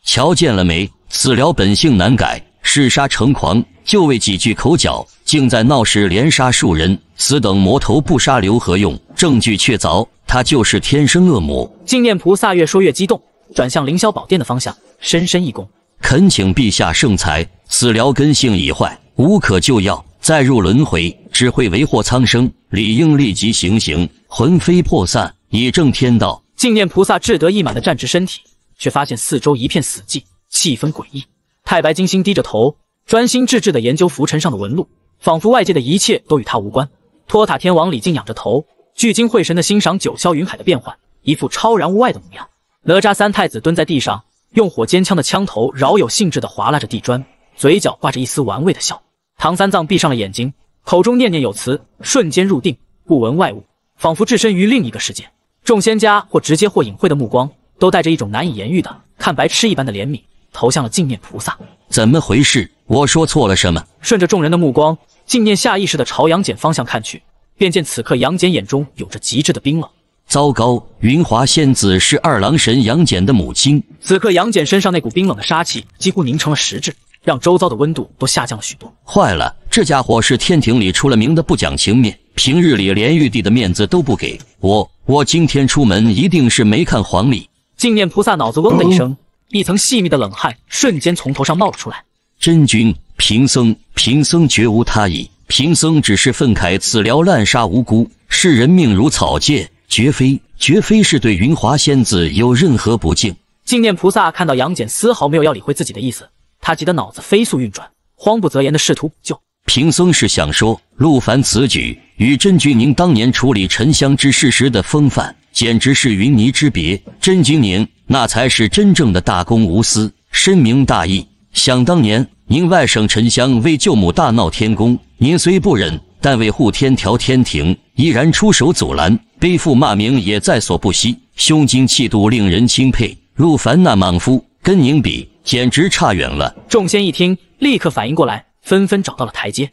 瞧见了没？子辽本性难改，嗜杀成狂，就为几句口角，竟在闹市连杀数人。此等魔头不杀留何用？证据确凿，他就是天生恶魔。净念菩萨越说越激动，转向凌霄宝殿的方向，深深一躬，恳请陛下圣裁。子辽根性已坏，无可救药，再入轮回，只会为祸苍生，理应立即行刑，魂飞魄散，以正天道。净念菩萨志得意满地站直身体，却发现四周一片死寂，气氛诡异。太白金星低着头，专心致志地研究浮尘上的纹路，仿佛外界的一切都与他无关。托塔天王李靖仰着头，聚精会神地欣赏九霄云海的变换，一副超然物外的模样。哪吒三太子蹲在地上，用火尖枪的枪头饶有兴致地划拉着地砖，嘴角挂着一丝玩味的笑。唐三藏闭上了眼睛，口中念念有词，瞬间入定，不闻外物，仿佛置身于另一个世界。众仙家或直接或隐晦的目光，都带着一种难以言喻的看白痴一般的怜悯，投向了净念菩萨。怎么回事？我说错了什么？顺着众人的目光，净念下意识地朝杨戬方向看去，便见此刻杨戬眼中有着极致的冰冷。糟糕，云华仙子是二郎神杨戬的母亲。此刻杨戬身上那股冰冷的杀气几乎凝成了实质，让周遭的温度都下降了许多。坏了，这家伙是天庭里出了名的不讲情面，平日里连玉帝的面子都不给我今天出门一定是没看黄历。净念菩萨脑子嗡的一声，一层细密的冷汗瞬间从头上冒了出来。真君，贫僧绝无他意，贫僧只是愤慨此辽滥杀无辜，视人命如草芥，绝非是对云华仙子有任何不敬。净念菩萨看到杨戬丝毫没有要理会自己的意思，他急得脑子飞速运转，慌不择言的试图补救。贫僧是想说，陆凡此举与真君您当年处理沉香之事时的风范，简直是云泥之别。真君您那才是真正的大公无私，深明大义。想当年，您外甥沉香为救母大闹天宫，您虽不忍，但为护天条天庭，依然出手阻拦，背负骂名也在所不惜，胸襟气度令人钦佩。陆凡那莽夫，跟您比，简直差远了。众仙一听，立刻反应过来，纷纷找到了台阶。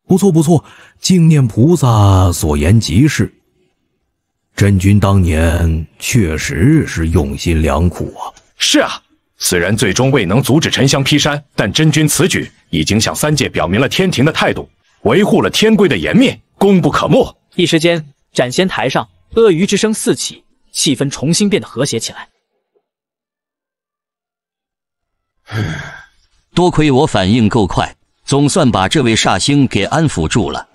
不错，净念菩萨所言极是。真君当年确实是用心良苦啊。是啊，虽然最终未能阻止沉香劈山，但真君此举已经向三界表明了天庭的态度，维护了天规的颜面，功不可没。一时间，斩仙台上阿谀之声四起，气氛重新变得和谐起来。多亏我反应够快，总算把这位煞星给安抚住了。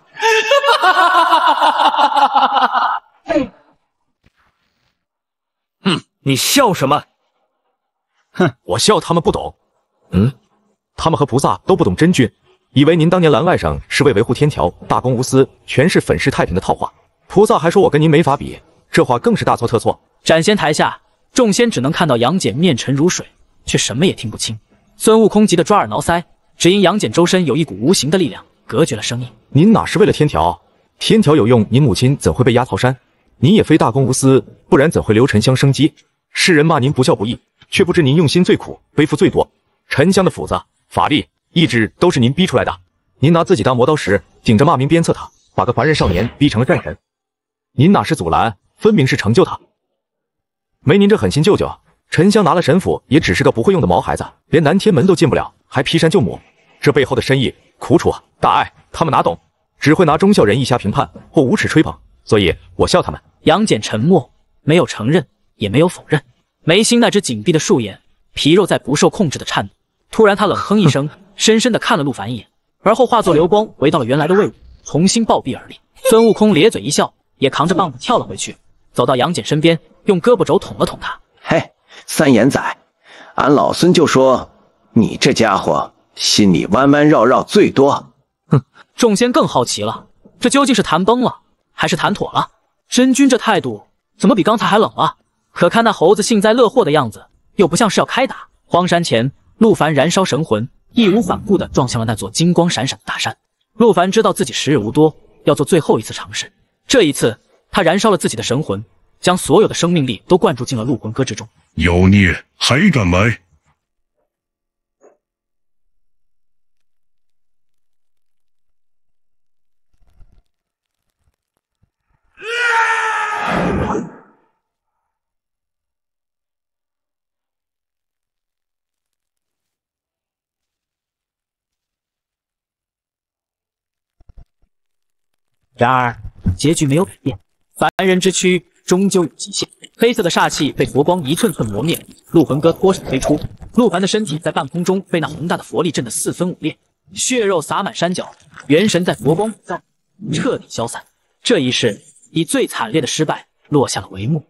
你笑什么？我笑他们不懂。他们和菩萨都不懂真君，以为您当年拦外甥是为维护天条，大公无私，全是粉饰太平的套话。菩萨还说我跟您没法比，这话更是大错特错。斩仙台下，众仙只能看到杨戬面沉如水，却什么也听不清。孙悟空急得抓耳挠腮，只因杨戬周身有一股无形的力量隔绝了声音。您哪是为了天条？天条有用，您母亲怎会被压曹山？您也非大公无私，不然怎会留沉香生机？世人骂您不孝不义，却不知您用心最苦，背负最多。沉香的斧子、法力、意志都是您逼出来的。您拿自己当磨刀石，顶着骂名鞭策他，把个凡人少年逼成了战神。您哪是阻拦，分明是成就他。没您这狠心舅舅，沉香拿了神斧，也只是个不会用的毛孩子，连南天门都进不了，还劈山救母。这背后的深意、苦楚、大爱，他们哪懂？只会拿忠孝仁义瞎评判，或无耻吹捧。所以我笑他们。杨戬沉默，没有承认，也没有否认。眉心那只紧闭的树眼，皮肉在不受控制的颤抖。突然，他冷哼一声，深深地看了陆凡一眼，而后化作流光回到了原来的位置，重新抱臂而立。孙悟空咧嘴一笑，也扛着棒子跳了回去，走到杨戬身边，用胳膊肘捅了捅他。嘿，三眼仔，俺老孙就说你这家伙心里弯弯绕绕最多。众仙更好奇了，这究竟是谈崩了，还是谈妥了？真君这态度怎么比刚才还冷了？可看那猴子幸灾乐祸的样子，又不像是要开打。荒山前，陆凡燃烧神魂，义无反顾地撞向了那座金光闪闪的大山。陆凡知道自己时日无多，要做最后一次尝试。这一次，他燃烧了自己的神魂，将所有的生命力都灌注进了陆魂歌之中。妖孽，还敢来！然而，结局没有改变，凡人之躯终究有极限。黑色的煞气被佛光一寸寸磨灭，陆魂歌脱手飞出，陆凡的身体在半空中被那宏大的佛力震得四分五裂。血肉洒满山脚，元神在佛光普照，彻底消散。这一世以最惨烈的失败落下了帷幕。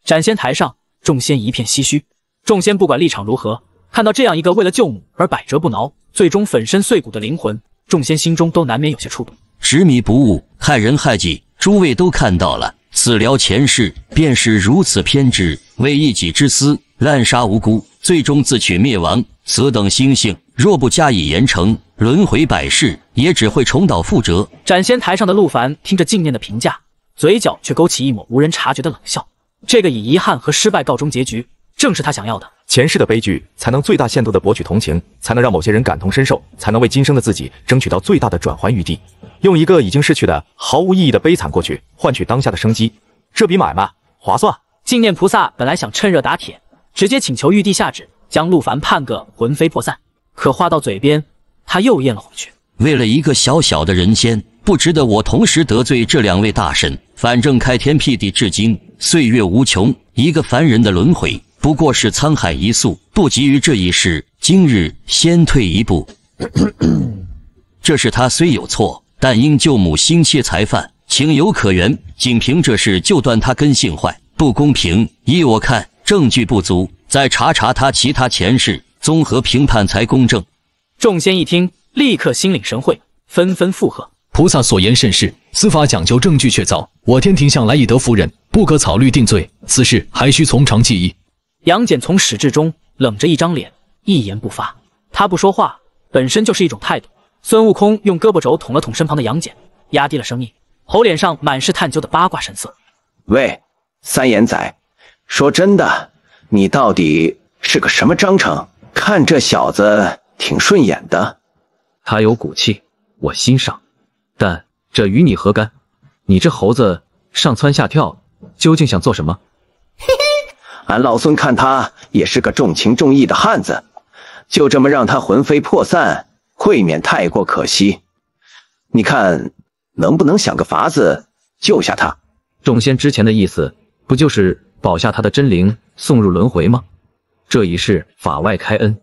斩仙台上，众仙一片唏嘘。众仙不管立场如何，看到这样一个为了救母而百折不挠，最终粉身碎骨的灵魂，众仙心中都难免有些触动。执迷不悟，害人害己，诸位都看到了。此聊前世便是如此偏执，为一己之私滥杀无辜，最终自取灭亡。此等心性，若不加以严惩，轮回百世也只会重蹈覆辙。斩仙台上的陆凡听着镜念的评价，嘴角却勾起一抹无人察觉的冷笑。这个以遗憾和失败告终结局，正是他想要的。前世的悲剧才能最大限度地博取同情，才能让某些人感同身受，才能为今生的自己争取到最大的转圜余地。用一个已经逝去的毫无意义的悲惨过去，换取当下的生机，这笔买卖划算。净念菩萨本来想趁热打铁，直接请求玉帝下旨将陆凡判个魂飞魄散，可话到嘴边，他又咽了回去。为了一个小小的人仙，不值得我同时得罪这两位大神。反正开天辟地至今，岁月无穷，一个凡人的轮回不过是沧海一粟，不急于这一世。今日先退一步。这是他虽有错，但因救母心切才犯，情有可原。仅凭这事就断他根性坏，不公平。依我看，证据不足，再查查他其他前世，综合评判才公正。众仙一听，立刻心领神会，纷纷附和。菩萨所言甚是，司法讲究证据确凿，我天庭向来以德服人，不可草率定罪，此事还需从长计议。杨戬从始至终冷着一张脸，一言不发。他不说话本身就是一种态度。孙悟空用胳膊肘捅了捅身旁的杨戬，压低了声音，猴脸上满是探究的八卦神色。喂，三眼仔，说真的，你到底是个什么章程？看这小子挺顺眼的。他有骨气，我欣赏，但这与你何干？你这猴子上蹿下跳，究竟想做什么？俺老孙看他也是个重情重义的汉子，就这么让他魂飞魄散，未免太过可惜。你看能不能想个法子救下他？众仙之前的意思不就是保下他的真灵，送入轮回吗？这已是法外开恩。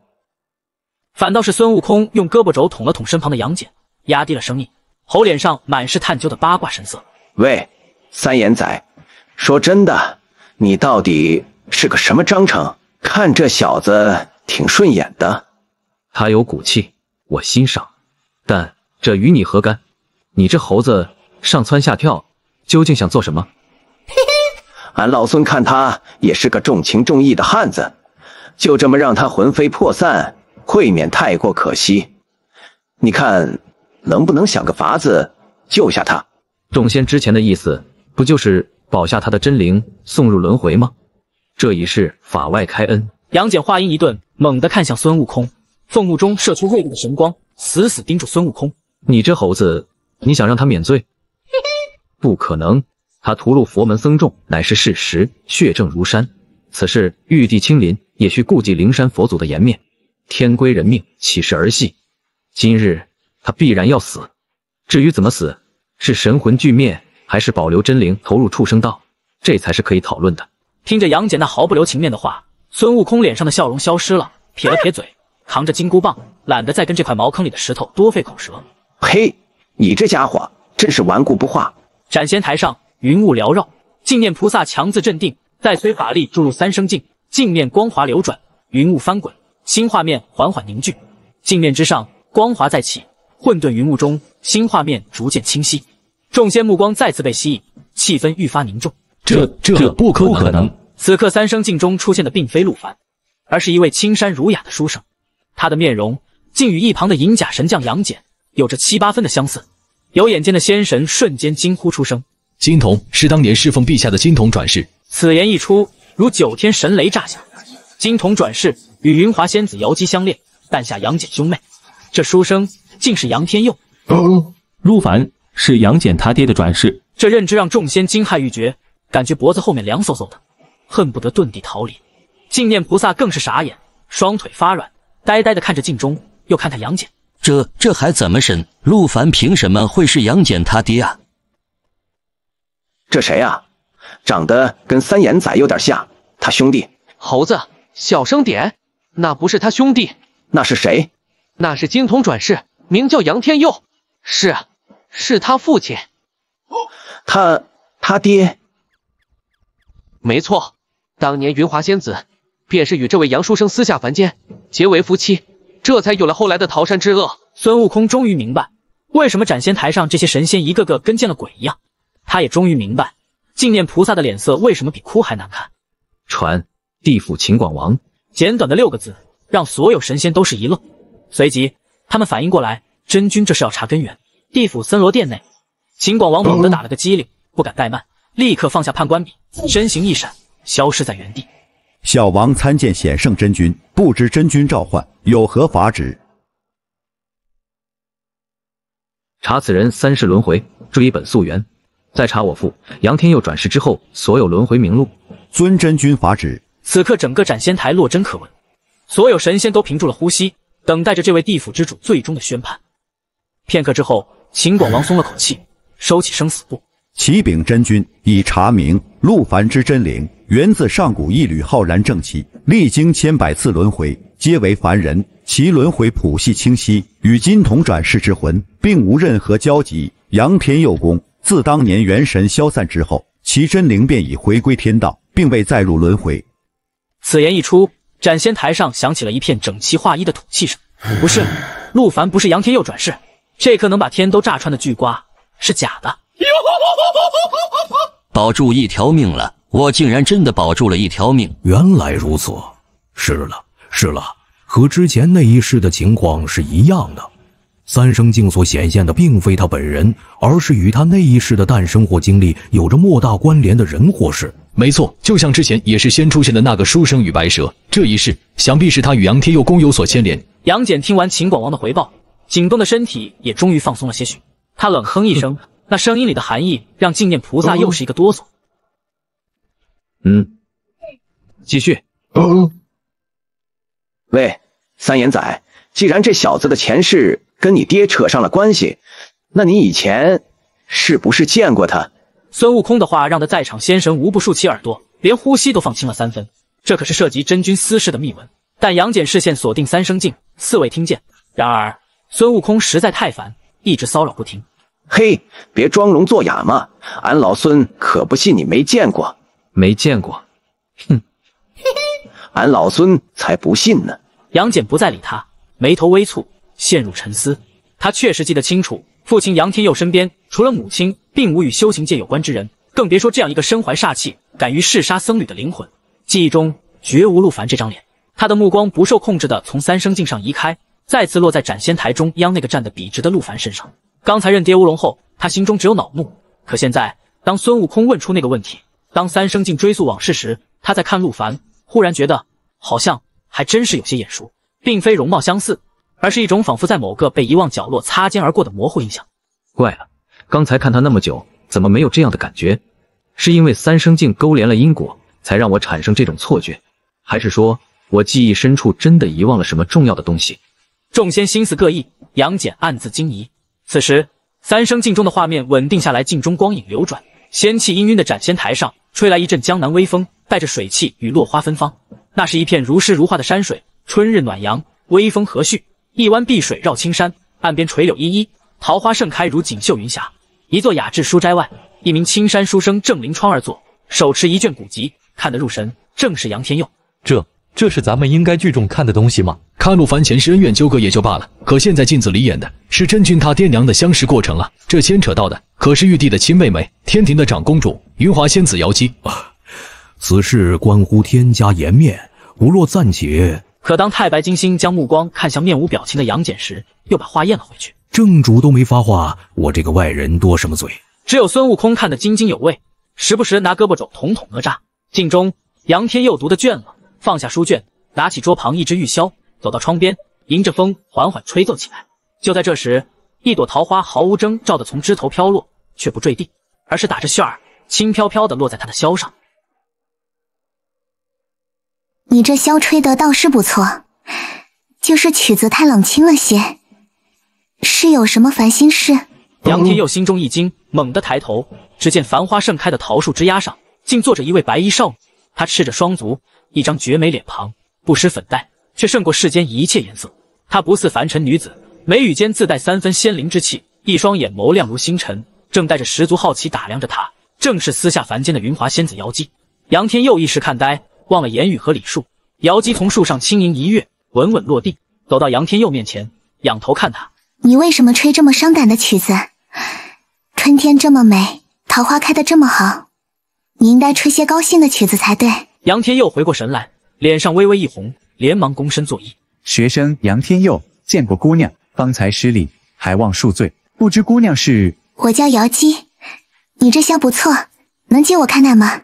反倒是孙悟空用胳膊肘捅了捅身旁的杨戬，压低了声音，猴脸上满是探究的八卦神色。喂，三眼仔，说真的，你到底是个什么章程？看这小子挺顺眼的。他有骨气，我欣赏，但这与你何干？你这猴子上蹿下跳，究竟想做什么？俺老孙看他也是个重情重义的汉子，就这么让他魂飞魄散，未免太过可惜。你看能不能想个法子救下他？众仙之前的意思不就是保下他的真灵，送入轮回吗？这已是法外开恩。杨戬话音一顿，猛地看向孙悟空，凤目中射出锐利的神光，死死盯住孙悟空。你这猴子，你想让他免罪？不可能，他屠戮佛门僧众乃是事实，血证如山。此事玉帝亲临，也需顾及灵山佛祖的颜面。天归人命，岂是儿戏？今日他必然要死。至于怎么死，是神魂俱灭，还是保留真灵投入畜生道，这才是可以讨论的。听着杨戬那毫不留情面的话，孙悟空脸上的笑容消失了，撇了撇嘴，扛着金箍棒，懒得再跟这块茅坑里的石头多费口舌。呸！你这家伙真是顽固不化。斩仙台上云雾缭绕，净念菩萨强自镇定，再催法力注入三生镜，镜面光华流转，云雾翻滚，新画面缓缓凝聚。镜面之上光华再起，混沌云雾中新画面逐渐清晰。众仙目光再次被吸引，气氛愈发凝重。这不可能！此刻三生镜中出现的并非陆凡，而是一位青山儒雅的书生，他的面容竟与一旁的银甲神将杨戬有着7、8分的相似。有眼间的仙神瞬间惊呼出声：“金童是当年侍奉陛下的金童转世。”此言一出，如9天神雷炸下。金童转世与云华仙子瑶姬相恋，诞下杨戬兄妹。这书生竟是杨天佑。陆凡是杨戬他爹的转世。这认知让众仙惊骇欲绝，感觉脖子后面凉飕飕的，恨不得遁地逃离。净念菩萨更是傻眼，双腿发软，呆呆地看着镜中，又看看杨戬。这还怎么审？陆凡凭什么会是杨戬他爹啊？这谁啊？长得跟三眼仔有点像，他兄弟。猴子，小声点，那不是他兄弟。那是谁？那是金童转世，名叫杨天佑。是啊，是他父亲。他爹？没错，当年云华仙子便是与这位杨书生私下凡间，结为夫妻，这才有了后来的桃山之恶。孙悟空终于明白，为什么斩仙台上这些神仙一个个跟见了鬼一样。他也终于明白，净念菩萨的脸色为什么比哭还难看。传地府秦广王。简短的6个字，让所有神仙都是一愣。随即，他们反应过来，真君这是要查根源。地府森罗殿内，秦广王猛地打了个激灵，不敢怠慢，立刻放下判官笔，身形一闪，消失在原地。小王参见显圣真君，不知真君召唤，有何法旨？查此人3世轮回，追本溯源。再查我父杨天佑转世之后所有轮回名录。遵真君法旨。此刻整个斩仙台落针可闻，所有神仙都屏住了呼吸，等待着这位地府之主最终的宣判。片刻之后，秦广王松了口气，收起生死簿。启禀真君，已查明陆凡之真灵源自上古一缕浩然正气，历经千百次轮回，皆为凡人，其轮回谱系清晰，与金童转世之魂并无任何交集。杨天佑公自当年元神消散之后，其真灵便已回归天道，并未再入轮回。此言一出，斩仙台上响起了一片整齐划一的吐气声。不是，陆凡不是杨天佑转世，这颗能把天都炸穿的巨瓜是假的。保住一条命了，我竟然真的保住了一条命。原来如此，是了，和之前那一世的情况是一样的。三生镜所显现的并非他本人，而是与他那一世的诞生或经历有着莫大关联的人或事。没错，就像之前也是先出现的那个书生与白蛇，这一世想必是他与杨天佑公有所牵连。杨戬听完秦广王的回报，紧绷的身体也终于放松了些许。他冷哼一声，那声音里的含义让净念菩萨又是一个哆嗦。继续。喂，三眼仔，既然这小子的前世跟你爹扯上了关系，那你以前是不是见过他？孙悟空的话让得在场仙神无不竖起耳朵，连呼吸都放轻了3分。这可是涉及真君私事的秘闻，但杨戬视线锁定三生镜，似未听见。然而孙悟空实在太烦，一直骚扰不停。嘿，别装聋作哑嘛，俺老孙可不信你没见过。没见过？哼，俺老孙才不信呢。杨戬不再理他，眉头微蹙，陷入沉思。他确实记得清楚，父亲杨天佑身边除了母亲，并无与修行界有关之人，更别说这样一个身怀煞气、敢于弑杀僧侣的灵魂。记忆中绝无陆凡这张脸。他的目光不受控制地从三生镜上移开，再次落在斩仙台中央那个站得笔直的陆凡身上。刚才认爹乌龙后，他心中只有恼怒，可现在当孙悟空问出那个问题，当三生镜追溯往事时，他在看陆凡，忽然觉得好像还真是有些眼熟，并非容貌相似，而是一种仿佛在某个被遗忘角落擦肩而过的模糊印象。怪了，刚才看他那么久，怎么没有这样的感觉？是因为三生镜勾连了因果，才让我产生这种错觉，还是说我记忆深处真的遗忘了什么重要的东西？众仙心思各异，杨戬暗自惊疑。此时三生镜中的画面稳定下来，镜中光影流转，仙气氤氲的斩仙台上吹来一阵江南微风，带着水汽与落花芬芳。那是一片如诗如画的山水，春日暖阳，微风和煦，一湾碧水绕青山，岸边垂柳依依，桃花盛开如锦绣云霞。一座雅致书斋外，一名青山书生正临窗而坐，手持一卷古籍，看得入神，正是杨天佑。这是咱们应该聚众看的东西吗？看陆凡前世恩怨纠葛也就罢了，可现在镜子里演的是真君他爹娘的相识过程啊！这牵扯到的可是玉帝的亲妹妹，天庭的长公主，云华仙子瑶姬。此事关乎天家颜面，不若暂且。可当太白金星将目光看向面无表情的杨戬时，又把话咽了回去。正主都没发话，我这个外人多什么嘴？只有孙悟空看得津津有味，时不时拿胳膊肘捅捅哪吒。镜中杨天佑读得倦了，放下书卷，拿起桌旁一支玉箫，走到窗边，迎着风缓缓吹奏起来。就在这时，一朵桃花毫无征兆地从枝头飘落，却不坠地，而是打着旋儿，轻飘飘地落在他的箫上。你这箫吹得倒是不错，就是曲子太冷清了些，是有什么烦心事？杨天佑心中一惊，猛地抬头，只见繁花盛开的桃树枝桠上，竟坐着一位白衣少女。她赤着双足，一张绝美脸庞，不施粉黛，却胜过世间一切颜色。她不似凡尘女子，眉宇间自带3分仙灵之气，一双眼眸亮如星辰，正带着十足好奇打量着他，正是私下凡间的云华仙子瑶姬。杨天佑一时看呆，忘了言语和礼数。瑶姬从树上轻盈一跃，稳稳落地，走到杨天佑面前，仰头看他：你为什么吹这么伤感的曲子？春天这么美，桃花开得这么好，你应该吹些高兴的曲子才对。杨天佑回过神来，脸上微微一红，连忙躬身作揖。学生杨天佑见过姑娘，方才失礼，还望恕罪。不知姑娘是？我叫瑶姬，你这箫不错，能借我看看吗？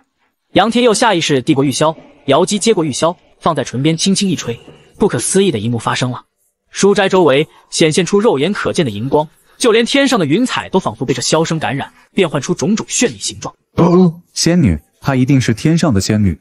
杨天佑下意识递过玉箫，瑶姬接过玉箫，放在唇边轻轻一吹。不可思议的一幕发生了，书斋周围显现出肉眼可见的荧光，就连天上的云彩都仿佛被这箫声感染，变换出种种绚丽形状。仙女，她一定是天上的仙女，